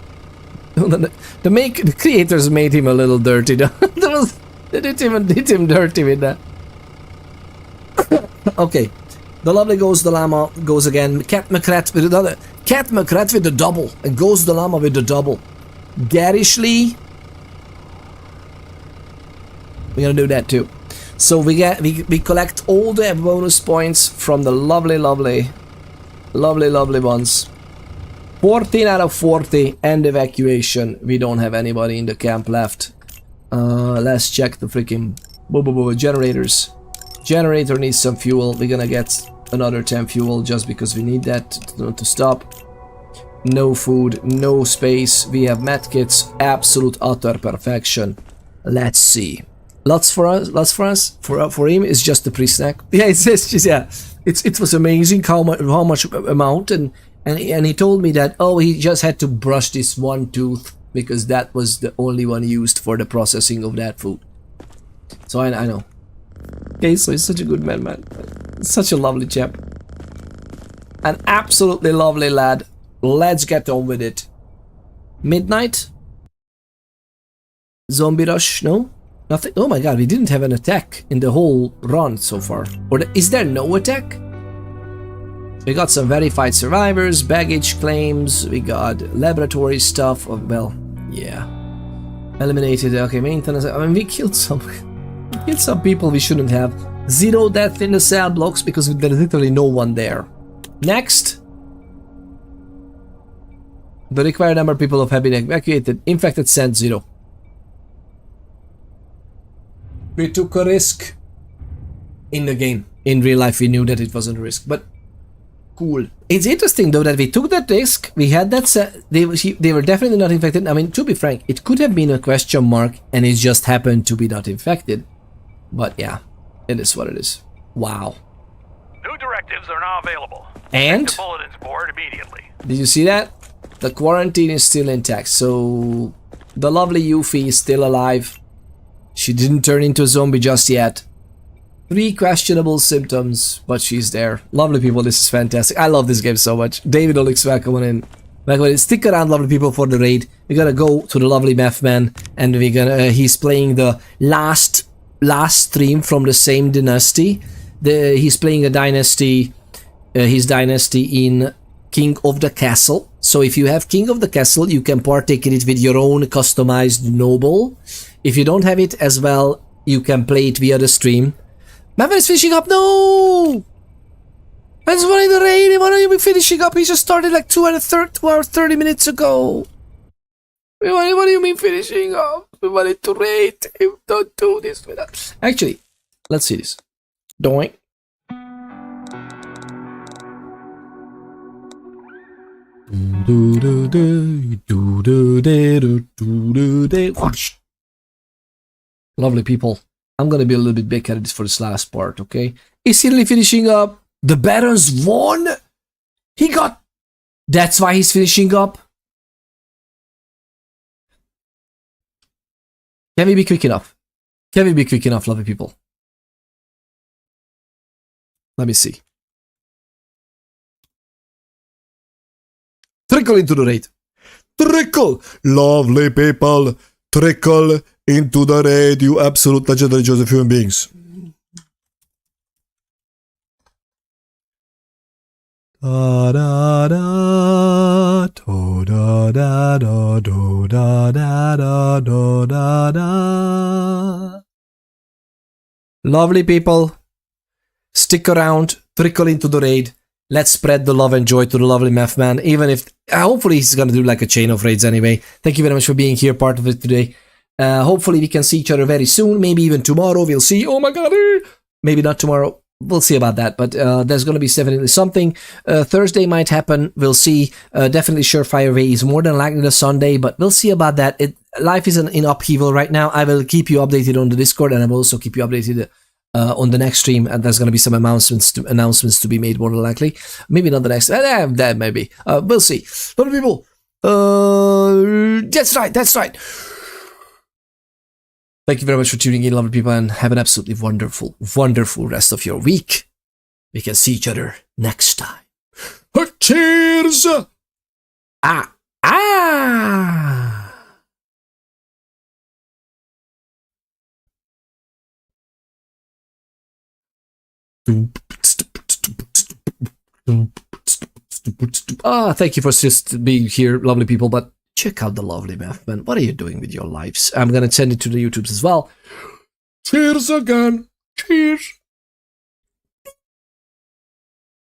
The creators made him a little dirty. They did him dirty with that. Okay, the lovely Goes the Llama goes again. Cat McCrat with another. Cat McCrat with the double, and Goes the Llama with the double. Garishly. We're gonna do that too. So we collect all the bonus points from the lovely ones. 14 out of 40 and evacuation. We don't have anybody in the camp left. Let's check the freaking generators. Generator needs some fuel. We're gonna get another 10 fuel just because we need that to stop. No food, no space. We have medkits. Absolute utter perfection. Let's see. Lots for us. For him, it's just the pre-snack. Yeah, it says, yeah. It was amazing how much amount, and he told me that, oh, he just had to brush this one tooth because that was the only one used for the processing of that food. So I know. Okay, so he's such a good man. Such a lovely chap. An absolutely lovely lad. Let's get on with it. Midnight? Zombie rush? No? Nothing? Oh my god, we didn't have an attack in the whole run so far. Or is there no attack? We got some verified survivors, baggage claims, we got laboratory stuff. Oh, well, yeah. Eliminated, okay, maintenance. I mean, we killed some people we shouldn't have. 0 death in the cell blocks because there's literally no one there. Next. The required number of people have been evacuated. Infected sent 0. We took a risk in the game. In real life, we knew that it wasn't a risk, but cool. It's interesting though that we took that risk. We had that set. They were definitely not infected. I mean, to be frank, it could have been a question mark, and it just happened to be not infected. But yeah, it is what it is. Wow. New directives are now available. And check the bulletins board immediately. Did you see that? The quarantine is still intact. So the lovely Yuffie is still alive. She didn't turn into a zombie just yet. 3 questionable symptoms, but she's there. Lovely people, this is fantastic. I love this game so much. David Olix, welcome in. Stick around, lovely people, for the raid. We're gonna go to the lovely Meth Man, and we're gonna. He's playing the last stream from the same dynasty. He's playing a dynasty. His dynasty in King of the Castle. So if you have King of the Castle, you can partake in it with your own customized noble. If you don't have it as well, you can play it via the stream. Maverick is finishing up. No! Man's running the raid. Why don't you be finishing up? He just started like 2 hours 30 minutes ago. What do you mean finishing up? We wanted to raid. Don't do this with us. Actually, let's see this. Doink. Lovely people. I'm gonna be a little bit back at this for this last part, okay? Is he really finishing up? The Barons won? He got... That's why he's finishing up? Can we be quick enough? Can we be quick enough, lovely people? Let me see. Trickle into the raid. Trickle! Lovely people. Trickle into the raid, you absolute legendary Joseph human beings. Da da da do da da da do da da da do da da. Lovely people, stick around, trickle into the raid. Let's spread the love and joy to the lovely Meth Man, even if hopefully he's gonna do like a chain of raids anyway. Thank you very much for being here, part of it today. Hopefully we can see each other very soon, maybe even tomorrow. We'll see. Oh my god, maybe not tomorrow. We'll see about that, but there's going to be definitely something. Thursday might happen. We'll see. Definitely Surefire Way is more than likely the Sunday, but we'll see about that. Life is in upheaval right now. I will keep you updated on the Discord, and I will also keep you updated on the next stream. And there's going to be some announcements to be made more than likely. Maybe not the next. That maybe. We'll see. A lot of people. That's right. That's right. Thank you very much for tuning in, lovely people, and have an absolutely wonderful, wonderful rest of your week. We can see each other next time. Cheers! Ah! Thank you for just being here, lovely people, but check out the lovely Meth Man. What are you doing with your lives? I'm gonna send it to the YouTubes as well. Cheers again. Cheers.